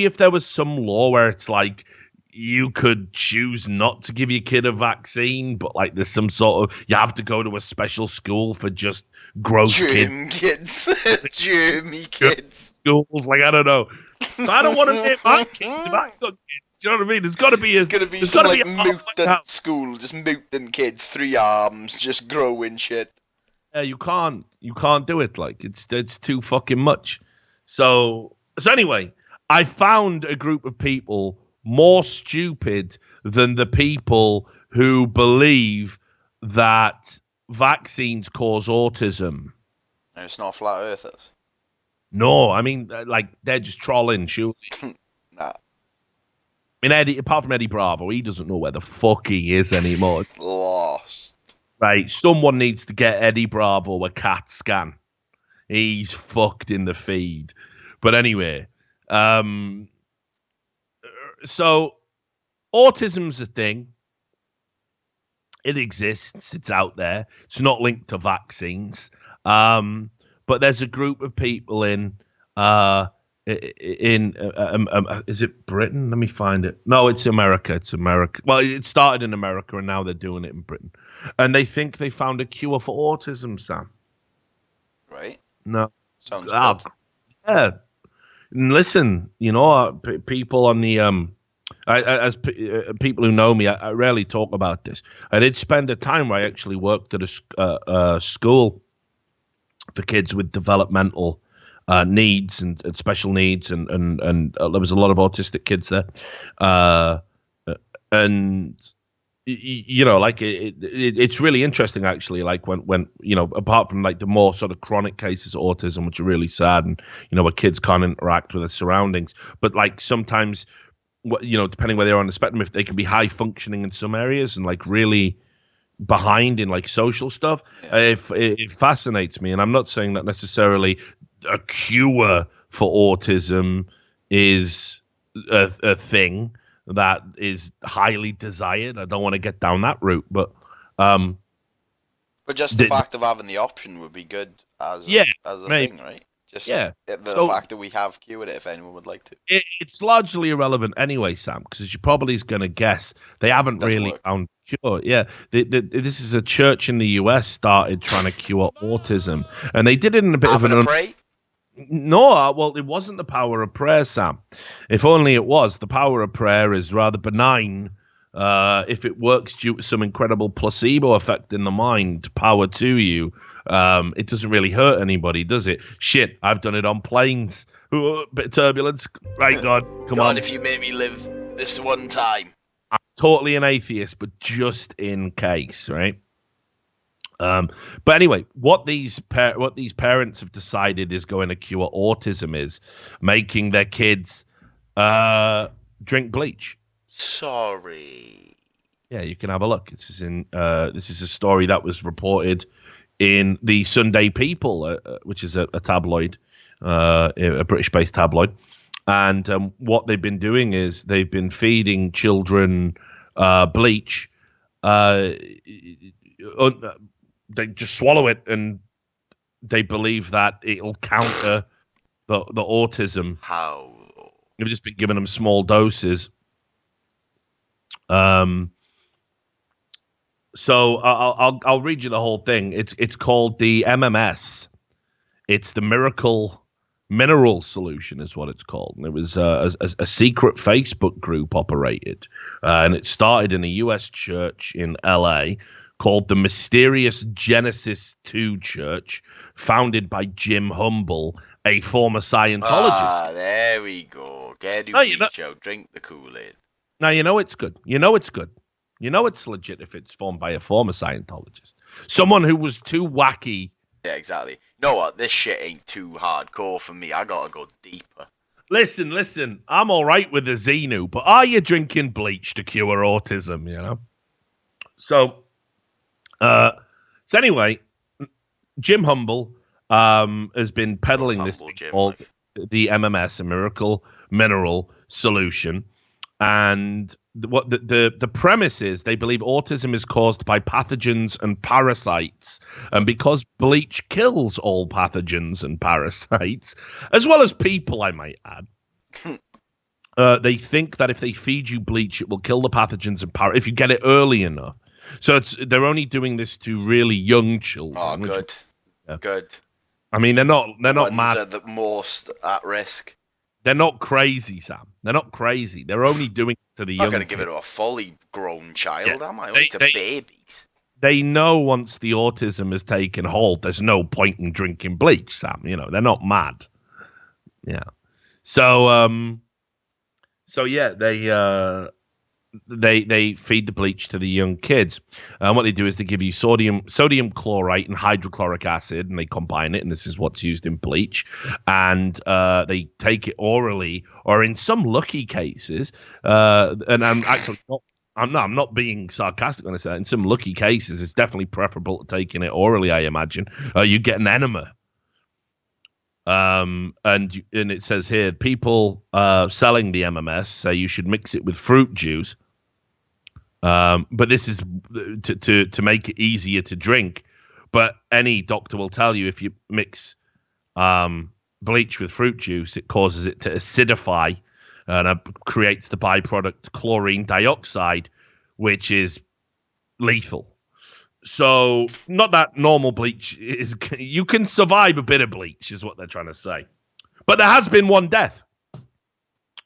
[SPEAKER 1] if there was some law where it's like you could choose not to give your kid a vaccine, but like there's some sort of you have to go to a special school for just gross
[SPEAKER 2] kids. Germy kids.
[SPEAKER 1] Schools, like I don't know. I don't want to get my kids. If I've got kids, do you know what I mean? There's got to be
[SPEAKER 2] some like mutant school, just mutant kids, 3 arms, just growing shit.
[SPEAKER 1] Yeah, you can't do it. Like it's too fucking much. So anyway, I found a group of people more stupid than the people who believe that vaccines cause autism.
[SPEAKER 2] And it's not flat earthers.
[SPEAKER 1] No, I mean, like, they're just trolling, surely.
[SPEAKER 2] Nah.
[SPEAKER 1] I mean, apart from Eddie Bravo, he doesn't know where the fuck he is anymore.
[SPEAKER 2] Lost.
[SPEAKER 1] Right, someone needs to get Eddie Bravo a CAT scan. He's fucked in the feed. But anyway, so autism's a thing. It exists. It's out there. It's not linked to vaccines. But there's a group of people in is it Britain? Let me find it. No, it's America. It's America. Well, it started in America and now they're doing it in Britain. And they think they found a cure for autism, Sam.
[SPEAKER 2] Right.
[SPEAKER 1] No.
[SPEAKER 2] Sounds good.
[SPEAKER 1] Yeah. And listen, you know, people on the people who know me, I rarely talk about this. I did spend a time where I actually worked at a school for kids with developmental needs and special needs, and there was a lot of autistic kids there, and you know, like it's really interesting actually. Like when you know, apart from like the more sort of chronic cases of autism, which are really sad, and you know, where kids can't interact with their surroundings, but like sometimes, you know, depending where they are on the spectrum, if they can be high functioning in some areas and like really behind in like social stuff, it fascinates me. And I'm not saying that necessarily a cure for autism is a thing that is highly desired. I don't want to get down that route, but
[SPEAKER 2] just the fact of having the option would be good as a thing, right? Just the fact that we have cured it, if anyone would like to.
[SPEAKER 1] It's largely irrelevant anyway, Sam, because as you probably is going to guess, they haven't really found cure. Yeah, this is a church in the US started trying to cure autism, and they did it in a bit of an. No, well, it wasn't the power of prayer, Sam. If only it was. The power of prayer is rather benign. If it works due to some incredible placebo effect in the mind, power to you. It doesn't really hurt anybody, does it? Shit, I've done it on planes. Ooh, bit of turbulence. Right, God, come on.
[SPEAKER 2] If you made me live this one time.
[SPEAKER 1] I'm totally an atheist, but just in case, right? But anyway, what these parents have decided is going to cure autism is making their kids drink bleach.
[SPEAKER 2] Sorry.
[SPEAKER 1] Yeah, you can have a look. This is a story that was reported in the Sunday People, which is a tabloid, a British-based tabloid. And what they've been doing is they've been feeding children bleach. They just swallow it, and they believe that it'll counter the autism.
[SPEAKER 2] How?
[SPEAKER 1] They've just been giving them small doses. So I'll read you the whole thing. It's called the MMS. It's the Miracle Mineral Solution, is what it's called. And it was a secret Facebook group operated, and it started in a U.S. church in L.A. called the Mysterious Genesis 2 Church, founded by Jim Humble, a former Scientologist.
[SPEAKER 2] Ah, there we go. Get out, drink the Kool-Aid.
[SPEAKER 1] Now, you know it's good. You know it's good. You know it's legit if it's formed by a former Scientologist. Someone who was too wacky.
[SPEAKER 2] Yeah, exactly. You know what? This shit ain't too hardcore for me. I gotta go deeper.
[SPEAKER 1] Listen. I'm all right with the Xenu, but are you drinking bleach to cure autism? You know. So anyway, Jim Humble has been peddling this thing called the MMS, a miracle mineral solution, and what the premise is, they believe autism is caused by pathogens and parasites, and because bleach kills all pathogens and parasites, as well as people, I might add. They think that if they feed you bleach, it will kill the pathogens and if you get it early enough. So they're only doing this to really young children.
[SPEAKER 2] Oh, good. Good.
[SPEAKER 1] I mean, they're not mad.
[SPEAKER 2] Are the most at risk.
[SPEAKER 1] They're not crazy, Sam. They're not crazy. They're only doing it to the young.
[SPEAKER 2] I'm not going to give it to a fully grown child, am I? Only to babies.
[SPEAKER 1] They know once the autism has taken hold, there's no point in drinking bleach, Sam. You know, they're not mad. Yeah. So yeah, they feed the bleach to the young kids. And what they do is they give you sodium chlorite and hydrochloric acid, and they combine it, and this is what's used in bleach. And they take it orally, or in some lucky cases, and I'm actually not. I'm not being sarcastic when I say that. In some lucky cases, it's definitely preferable to taking it orally, I imagine. You get an enema. And it says here, people selling the MMS say you should mix it with fruit juice. But this is to make it easier to drink. But any doctor will tell you if you mix bleach with fruit juice, it causes it to acidify and creates the byproduct chlorine dioxide, which is lethal. So, not that normal bleach is. You can survive a bit of bleach, is what they're trying to say. But there has been one death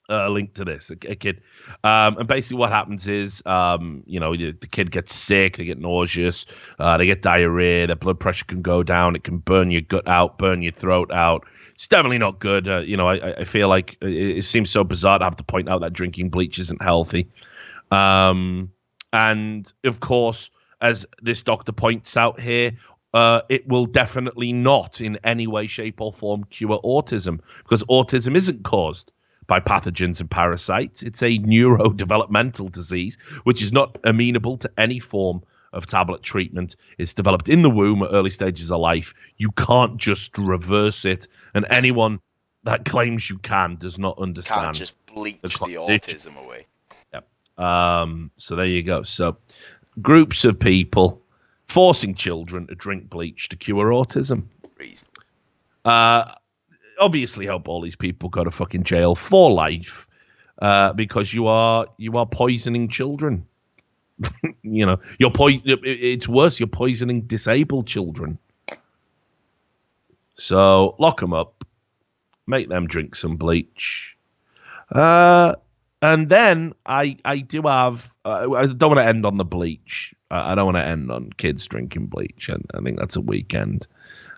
[SPEAKER 1] linked to this, a kid. And basically, what happens is, the kid gets sick, they get nauseous, they get diarrhea, their blood pressure can go down, it can burn your gut out, burn your throat out. It's definitely not good. I feel like it seems so bizarre to have to point out that drinking bleach isn't healthy. And of course, as this doctor points out here, it will definitely not in any way, shape, or form cure autism, because autism isn't caused by pathogens and parasites. It's a neurodevelopmental disease, which is not amenable to any form of tablet treatment. It's developed in the womb at early stages of life. You can't just reverse it, and anyone that claims you can does not understand.
[SPEAKER 2] Can't just bleach the autism away.
[SPEAKER 1] Yep. So there you go. So groups of people forcing children to drink bleach to cure autism.
[SPEAKER 2] Reason.
[SPEAKER 1] Obviously hope all these people go to fucking jail for life, because you are poisoning children. It's worse. You're poisoning disabled children. So lock them up, make them drink some bleach. And then I do have. I don't want to end on the bleach. I don't want to end on kids drinking bleach. And I think that's a weekend.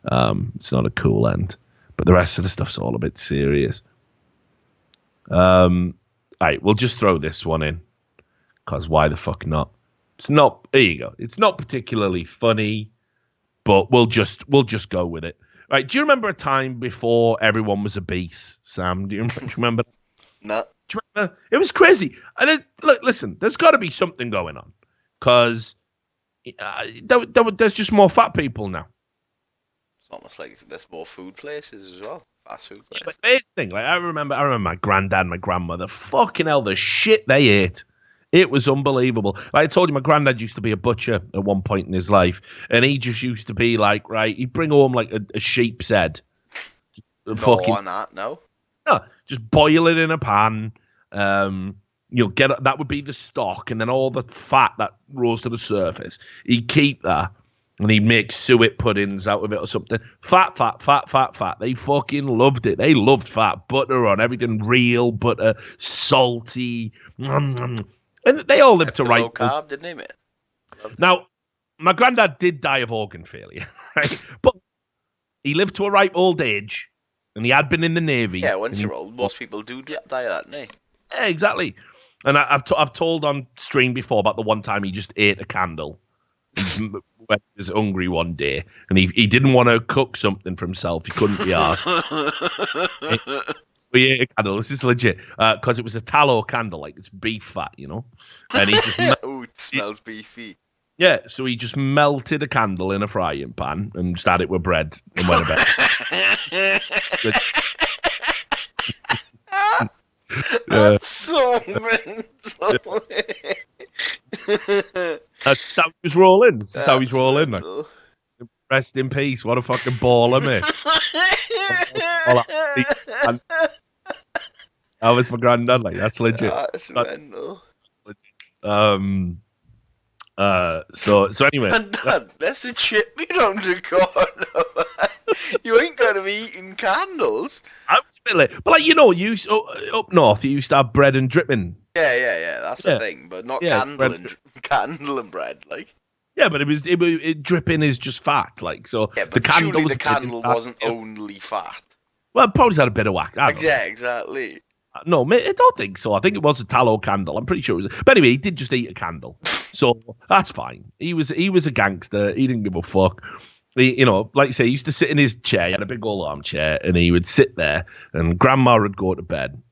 [SPEAKER 1] It's not a cool end. But the rest of the stuff's all a bit serious. All right, we'll just throw this one in, because why the fuck not? It's not. There you go. It's not particularly funny, but we'll just go with it. Right? Do you remember a time before everyone was obese, Sam? Do you remember?
[SPEAKER 2] No.
[SPEAKER 1] Do you remember? It was crazy. And look, listen, there's got to be something going on, because there's just more fat people now.
[SPEAKER 2] It's almost like there's more food places as well. Fast food places.
[SPEAKER 1] But this thing, like I remember my granddad, my grandmother, fucking hell, the shit they ate. It was unbelievable. Like I told you, my granddad used to be a butcher at one point in his life, and he just used to be like, right, he'd bring home like a sheep's head.
[SPEAKER 2] No,
[SPEAKER 1] just boil it in a pan. You'll get that would be the stock, and then all the fat that rose to the surface. He'd keep that, and he'd make suet puddings out of it or something. Fat. They fucking loved it. They loved fat. Butter on everything, real butter, salty. And they all lived to
[SPEAKER 2] low carb, didn't he, mate?
[SPEAKER 1] Now, my granddad did die of organ failure, right? But he lived to a ripe old age, and he had been in the Navy.
[SPEAKER 2] Yeah, once you're old, most people do die of that, don't they?
[SPEAKER 1] Yeah, exactly. And I've told on stream before about the one time he just ate a candle. When he was hungry one day, and he didn't want to cook something for himself. He couldn't be asked. So he ate a candle. This is legit, because it was a tallow candle, like it's beef fat, you know. And he just
[SPEAKER 2] Oh, it smells beefy.
[SPEAKER 1] yeah. So he just melted a candle in a frying pan and started it with bread and went to bed.
[SPEAKER 2] That's so mental.
[SPEAKER 1] That's how he's rolling. This is how he's rolling. Like. Rest in peace. What a fucking baller, mate. That was my granddad. Like, that's legit.
[SPEAKER 2] That's mental.
[SPEAKER 1] So anyway.
[SPEAKER 2] Granddad, that's a chip you don't record. You ain't gonna be eating candles.
[SPEAKER 1] I was a bit late. But like, you know, up north, you used to have bread and dripping.
[SPEAKER 2] Yeah. That's the thing, but not candle and bread, like.
[SPEAKER 1] Yeah, but it dripping is just fat, like, so.
[SPEAKER 2] Yeah, but surely the candle wasn't only fat.
[SPEAKER 1] Well, it probably had a bit of whack.
[SPEAKER 2] Yeah, exactly.
[SPEAKER 1] No, mate, I don't think so. I think it was a tallow candle. I'm pretty sure it was. But anyway, he did just eat a candle, so that's fine. He was a gangster. He didn't give a fuck. He, you know, like I say, he used to sit in his chair. He had a big old armchair, and he would sit there, and Grandma would go to bed.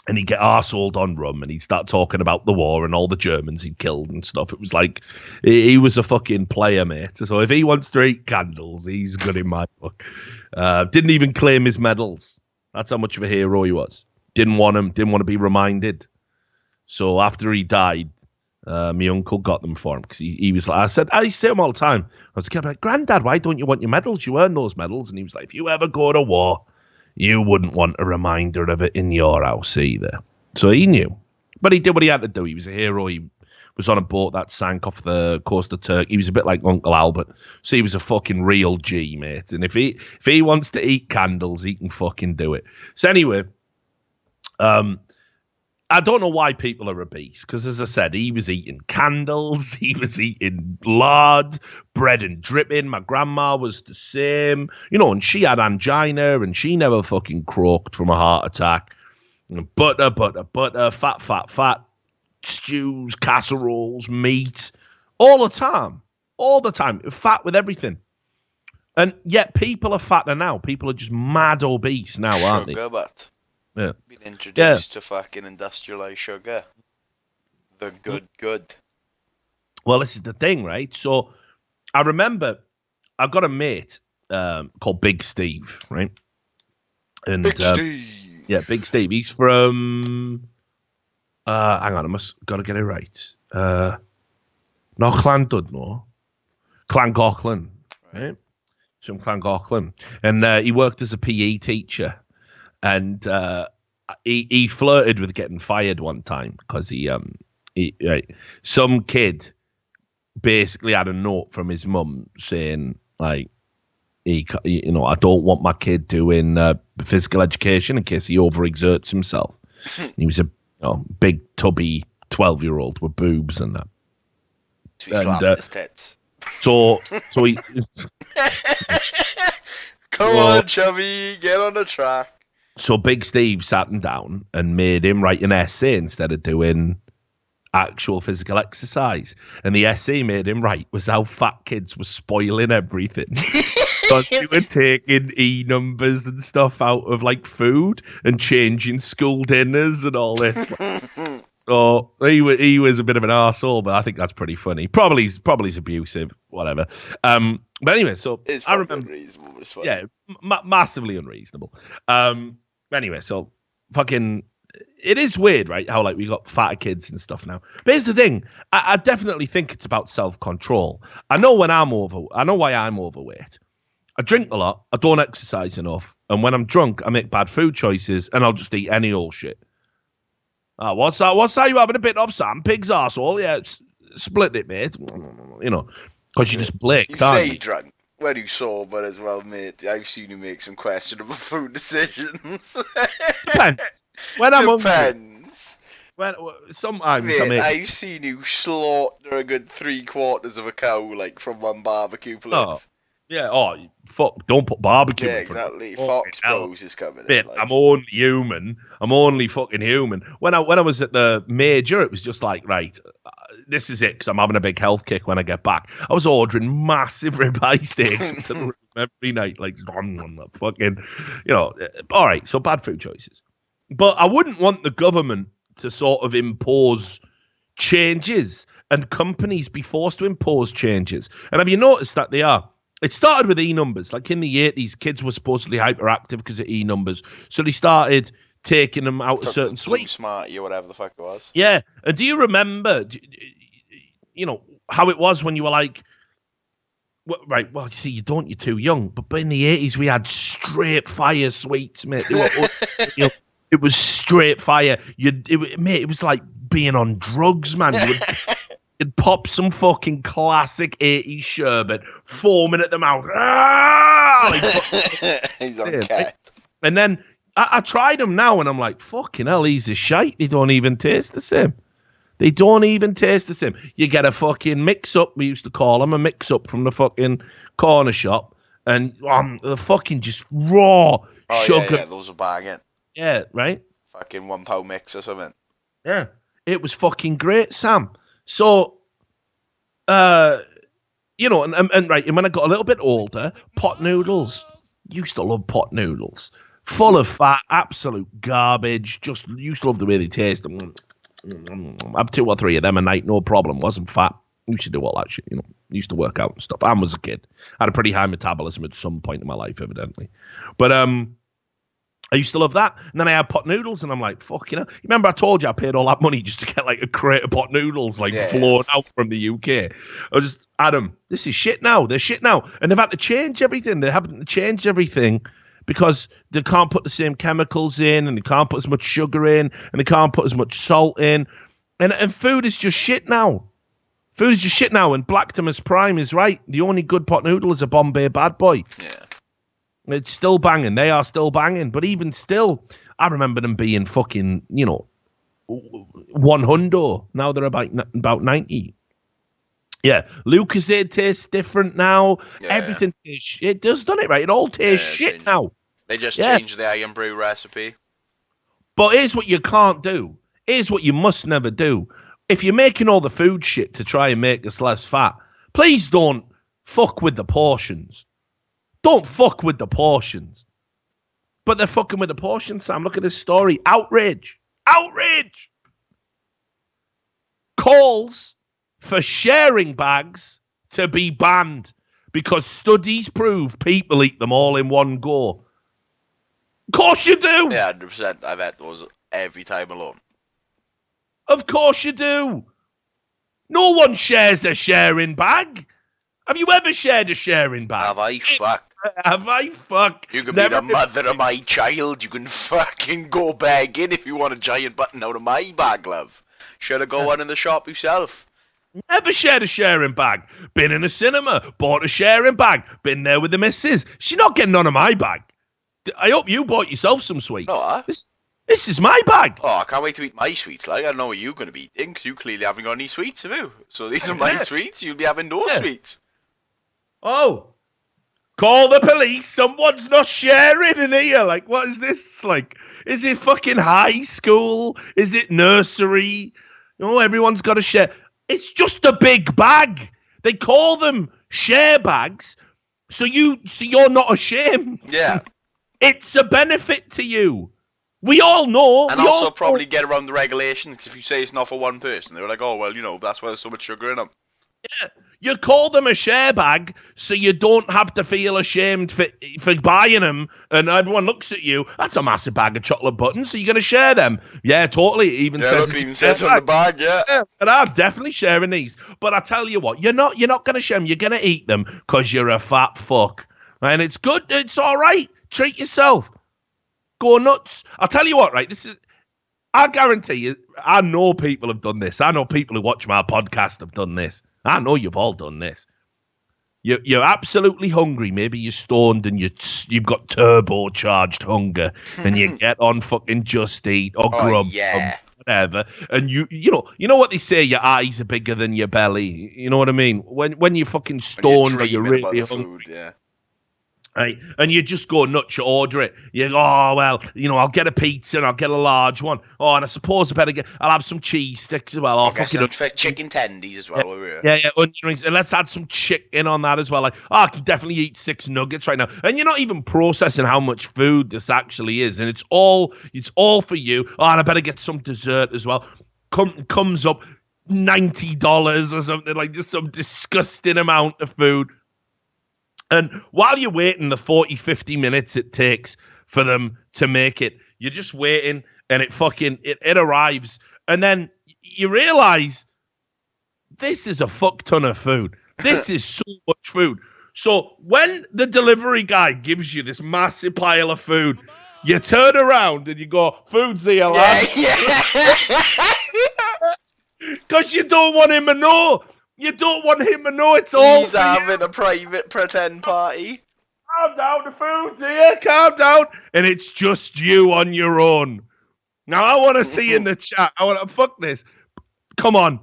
[SPEAKER 1] And he'd get arseholed on rum, and he'd start talking about the war and all the Germans he'd killed and stuff. It was like, he was a fucking player, mate. So if he wants to eat candles, he's good in my book. Didn't even claim his medals. That's how much of a hero he was. Didn't want to be reminded. So after he died, my uncle got them for him, because he was like, I used to say him all the time. I was like, Granddad, why don't you want your medals? You earn those medals. And he was like, if you ever go to war, you wouldn't want a reminder of it in your house either. So he knew. But he did what he had to do. He was a hero. He was on a boat that sank off the coast of Turkey. He was a bit like Uncle Albert. So he was a fucking real G, mate. And if he wants to eat candles, he can fucking do it. So anyway, I don't know why people are obese, because as I said, he was eating candles, he was eating lard, bread and dripping. My grandma was the same, you know, and she had angina and she never fucking croaked from a heart attack. Butter, fat, stews, casseroles, meat, all the time, fat with everything. And yet people are fatter now. People are just mad obese now, aren't they?
[SPEAKER 2] But
[SPEAKER 1] yeah.
[SPEAKER 2] Been introduced to fucking industrialized sugar. The good.
[SPEAKER 1] Well, this is the thing, right? So I remember I've got a mate called Big Steve, right? And
[SPEAKER 2] Big Steve.
[SPEAKER 1] Yeah, Big Steve. He's from hang on, I must gotta get it right. No, Llandudno. Llangollen, right? From Llangollen. And he worked as a PE teacher. And he flirted with getting fired one time because some kid basically had a note from his mum saying, like, I don't want my kid doing physical education in case he overexerts himself. He was a big tubby 12-year-old with boobs and that.
[SPEAKER 2] So he slapped his tits.
[SPEAKER 1] So he.
[SPEAKER 2] Come on, chubby, get on the track.
[SPEAKER 1] So Big Steve sat him down and made him write an essay instead of doing actual physical exercise. And the essay made him write was how fat kids were spoiling everything. Because they were taking E numbers and stuff out of like food and changing school dinners and all this. So he was a bit of an arsehole, but I think that's pretty funny. Probably he's abusive, whatever. But anyway, so
[SPEAKER 2] it's
[SPEAKER 1] I remember,
[SPEAKER 2] unreasonable, but it's funny.
[SPEAKER 1] Yeah, massively unreasonable. Anyway, so fucking, it is weird, right? How like we got fatter kids and stuff now. But here's the thing: I definitely think it's about self-control. I know why I'm overweight. I drink a lot. I don't exercise enough, and when I'm drunk, I make bad food choices, and I'll just eat any old shit. What's that? What's that? You having a bit of Sam? Pig's arsehole? Yeah, split it, mate. You know, because you just blick.
[SPEAKER 2] You say you drunk. When you sober as well, mate, I've seen you make some questionable food decisions.
[SPEAKER 1] Depends. When I'm hungry.
[SPEAKER 2] Depends.
[SPEAKER 1] Sometimes
[SPEAKER 2] mate, I've seen you slaughter a good 3/4 of a cow, like, from one barbecue place.
[SPEAKER 1] Yeah, fuck, don't put barbecue.
[SPEAKER 2] Yeah,
[SPEAKER 1] in front of
[SPEAKER 2] exactly.
[SPEAKER 1] me.
[SPEAKER 2] Fox
[SPEAKER 1] Fucking hell.
[SPEAKER 2] Bros is coming in.
[SPEAKER 1] Bit,
[SPEAKER 2] Like.
[SPEAKER 1] I'm only human. I'm only fucking human. When I was at the major, it was just like, right, this is it, because I'm having a big health kick when I get back. I was ordering massive ribeye steaks to the room every night, like fucking, all right. So bad food choices, but I wouldn't want the government to sort of impose changes and companies be forced to impose changes. And have you noticed that they are? It started with e-numbers. Like in the 80s, kids were supposedly hyperactive because of e-numbers. So they started taking them out of certain suites.
[SPEAKER 2] Smarty or whatever the fuck it was.
[SPEAKER 1] Yeah. And do you remember, how it was when you were like, right, well, you see, you're too young. But in the 80s, we had straight fire sweets, mate. They were, it was straight fire. It was like being on drugs, man. You'd pop some fucking classic 80s sherbet, foaming at the mouth.
[SPEAKER 2] He's on cat.
[SPEAKER 1] And then I tried them now, and I'm like, fucking hell, these are shite. They don't even taste the same. They don't even taste the same. You get a fucking mix-up, we used to call them, a mix-up from the fucking corner shop, and the fucking just raw sugar.
[SPEAKER 2] Yeah, those are bagging.
[SPEAKER 1] Yeah, right?
[SPEAKER 2] Fucking £1 mix or something.
[SPEAKER 1] Yeah. It was fucking great, Sam. So, and right, and when I got a little bit older, pot noodles. Used to love pot noodles. Full of fat, absolute garbage. Just used to love the way they taste. Have 2 or 3 of them a night, no problem. Wasn't fat. Used to do all that shit, Used to work out and stuff. I was a kid. I had a pretty high metabolism at some point in my life, evidently. But I used to love that. And then I had pot noodles, and I'm like, fuck, You remember I told you I paid all that money just to get like a crate of pot noodles, flown out from the UK. I was just, Adam, this is shit now. They're shit now. And they've had to change everything. They haven't changed everything because they can't put the same chemicals in, and they can't put as much sugar in, and they can't put as much salt in. And food is just shit now. Food is just shit now. And Black Thomas Prime is right. The only good pot noodle is a Bombay Bad Boy.
[SPEAKER 2] Yeah.
[SPEAKER 1] It's still banging. They are still banging. But even still, I remember them being fucking, 100. Now they're about 90. Yeah. Lucozade tastes different now.
[SPEAKER 2] Yeah.
[SPEAKER 1] Everything tastes, it does, doesn't it, right? It all tastes shit now.
[SPEAKER 2] They just changed the iron brew recipe.
[SPEAKER 1] But here's what you can't do. Here's what you must never do. If you're making all the food shit to try and make us less fat, please don't fuck with the portions. Don't fuck with the portions. But they're fucking with the portions, Sam. Look at this story. Outrage. Outrage. Calls for sharing bags to be banned because studies prove people eat them all in one go. Of course you do.
[SPEAKER 2] Yeah, 100%. I've had those every time alone.
[SPEAKER 1] Of course you do. No one shares a sharing bag. Have you ever shared a sharing bag?
[SPEAKER 2] Have I? Fuck.
[SPEAKER 1] Have I? Fuck.
[SPEAKER 2] You can be the mother of my child. You can fucking go begging if you want a giant button out of my bag, love. Should have got one in the shop yourself.
[SPEAKER 1] Never shared a sharing bag. Been in a cinema, bought a sharing bag. Been there with the missus. She's not getting none of my bag. I hope you bought yourself some sweets.
[SPEAKER 2] No,
[SPEAKER 1] This is my bag.
[SPEAKER 2] Oh, I can't wait to eat my sweets. Like, I don't know what you're going to be eating, because you clearly haven't got any sweets, have you? So these are my sweets. You'll be having those sweets.
[SPEAKER 1] Oh. Call the police. Someone's not sharing in here. Like, what is this? Like, is it fucking high school? Is it nursery? Everyone's got to share. It's just a big bag. They call them share bags. So you're not ashamed.
[SPEAKER 2] Yeah.
[SPEAKER 1] It's a benefit to you. We all know.
[SPEAKER 2] And also probably get around the regulations, because if you say it's not for one person, they're like, oh, well, that's why there's so much sugar in them.
[SPEAKER 1] Yeah. You call them a share bag so you don't have to feel ashamed for buying them, and everyone looks at you. That's a massive bag of chocolate buttons, so you're going to share them. Yeah, totally. It even says
[SPEAKER 2] on the bag, yeah.
[SPEAKER 1] And I'm definitely sharing these. But I tell you what, you're not going to share them. You're going to eat them because you're a fat fuck. And it's good. It's all right. Treat yourself. Go nuts. I'll tell you what, right? I guarantee you, I know people have done this. I know people who watch my podcast have done this. I know you've all done this. You're absolutely hungry. Maybe you're stoned and you've got turbocharged hunger, and you get on fucking Just Eat or Grub, or whatever. And you know what they say? Your eyes are bigger than your belly. You know what I mean? When you're fucking stoned or you're really hungry.
[SPEAKER 2] Food, yeah.
[SPEAKER 1] Right, and you just go nuts, you order it. You go, oh, well, I'll get a pizza and I'll get a large one. Oh, and I suppose I'll have some cheese sticks as well.
[SPEAKER 2] I'll get some chicken tendies as well.
[SPEAKER 1] Yeah, onion rings. And let's add some chicken on that as well. Like, I can definitely eat 6 nuggets right now. And you're not even processing how much food this actually is. And it's all for you. Oh, and I better get some dessert as well. Comes up $90 or something, like just some disgusting amount of food. And while you're waiting the 40, 50 minutes it takes for them to make it, you're just waiting and it arrives. And then you realize this is a fuck ton of food. This is so much food. So when the delivery guy gives you this massive pile of food, you turn around and you go, food's here, lad. Because you don't want him to know. You don't want him to know it's all.
[SPEAKER 2] He's having a private pretend party.
[SPEAKER 1] Calm down, the food's here, calm down. And it's just you on your own. Now, I want to see in the chat. I want to fuck this. Come on.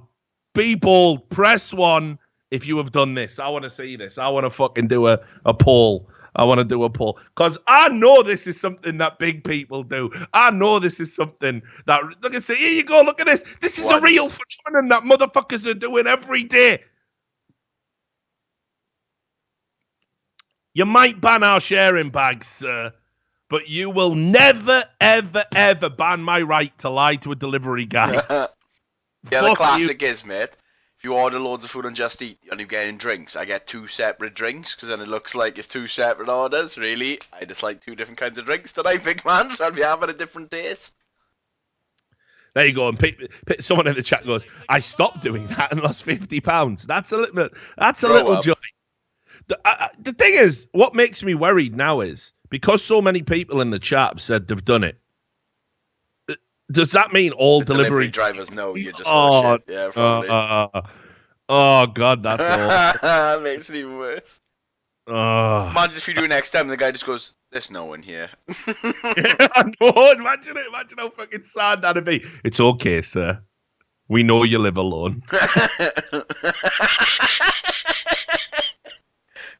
[SPEAKER 1] Be bold. Press 1 if you have done this. I want to see this. I want to fucking do a poll. I want to do a poll. Because I know this is something that big people do. I know this is something that... Look, here you go. Look at this. This is a real phenomenon that motherfuckers are doing every day. You might ban our sharing bags, sir, but you will never, ever, ever ban my right to lie to a delivery guy.
[SPEAKER 2] Yeah, the classic is, mate, if you order loads of food on Just Eat and you're getting drinks, I get 2 separate drinks because then it looks like it's 2 separate orders. Really, I just like 2 different kinds of drinks tonight, big man, so I'll be having a different taste.
[SPEAKER 1] There you go. And someone in the chat goes, I stopped doing that and lost £50. That's a little joy. The thing is, what makes me worried now is, because so many people in the chat have said they've done it, does that mean all
[SPEAKER 2] the
[SPEAKER 1] delivery
[SPEAKER 2] drivers know you're just full of shit? Yeah, probably.
[SPEAKER 1] Oh, God, that's awful.
[SPEAKER 2] That makes it even worse. Imagine if you do it next time and the guy just goes, there's no one here.
[SPEAKER 1] I know, imagine it. Imagine how fucking sad that'd be. It's okay, sir. We know you live alone.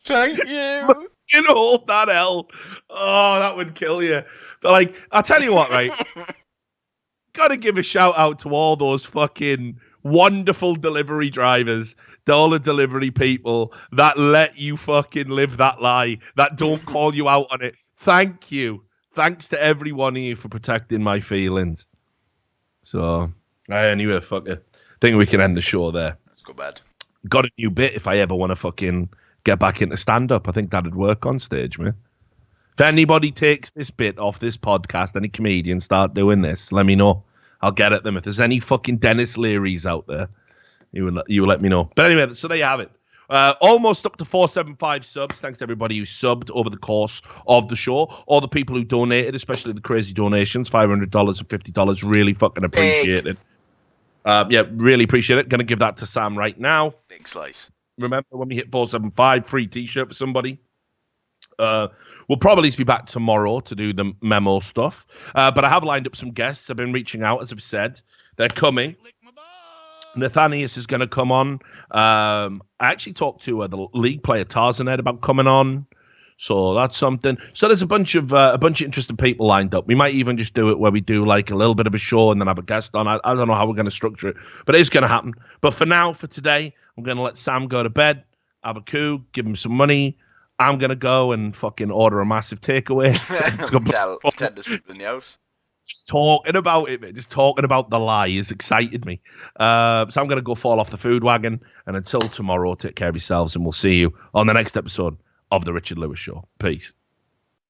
[SPEAKER 2] Thank you.
[SPEAKER 1] You know, hold that L. Oh, that would kill you. But, like, I'll tell you what, right? Gotta give a shout out to all those fucking wonderful delivery drivers, all the delivery people that let you fucking live that lie, that don't call you out on it. Thank you. Thanks to every one of you for protecting my feelings. So, anyway, fuck it. I think we can end the show there.
[SPEAKER 2] Let's go bad.
[SPEAKER 1] Got a new bit if I ever want to fucking get back into stand-up. I think that'd work on stage, man. If anybody takes this bit off this podcast, any comedian start doing this, let me know. I'll get at them. If there's any fucking Dennis Learys out there, you will let me know. But anyway, so there you have it. Almost up to 475 subs. Thanks to everybody who subbed over the course of the show. All the people who donated, especially the crazy donations, $500 and $50. Really fucking appreciate it. Yeah, really appreciate it. Going to give that to Sam right now.
[SPEAKER 2] Big slice.
[SPEAKER 1] Remember when we hit 475, free t-shirt for somebody. We'll probably be back tomorrow to do the memo stuff. But I have lined up some guests. I've been reaching out, as I've said. They're coming. Nathanius is going to come on. I actually talked to the league player Tarzaned about coming on. So that's something. So there's a bunch of interesting people lined up. We might even just do it where we do like a little bit of a show and then have a guest on. I don't know how we're going to structure it, but it's going to happen. But for now, for today, I'm going to let Sam go to bed, have a coup, give him some money. I'm going to go and fucking order a massive takeaway.
[SPEAKER 2] Tell this people in the house.
[SPEAKER 1] Just talking about it, mate. Just talking about the lie has excited me. So I'm going to go fall off the food wagon. And until tomorrow, take care of yourselves and we'll see you on the next episode of The Richard Lewis Show. Peace.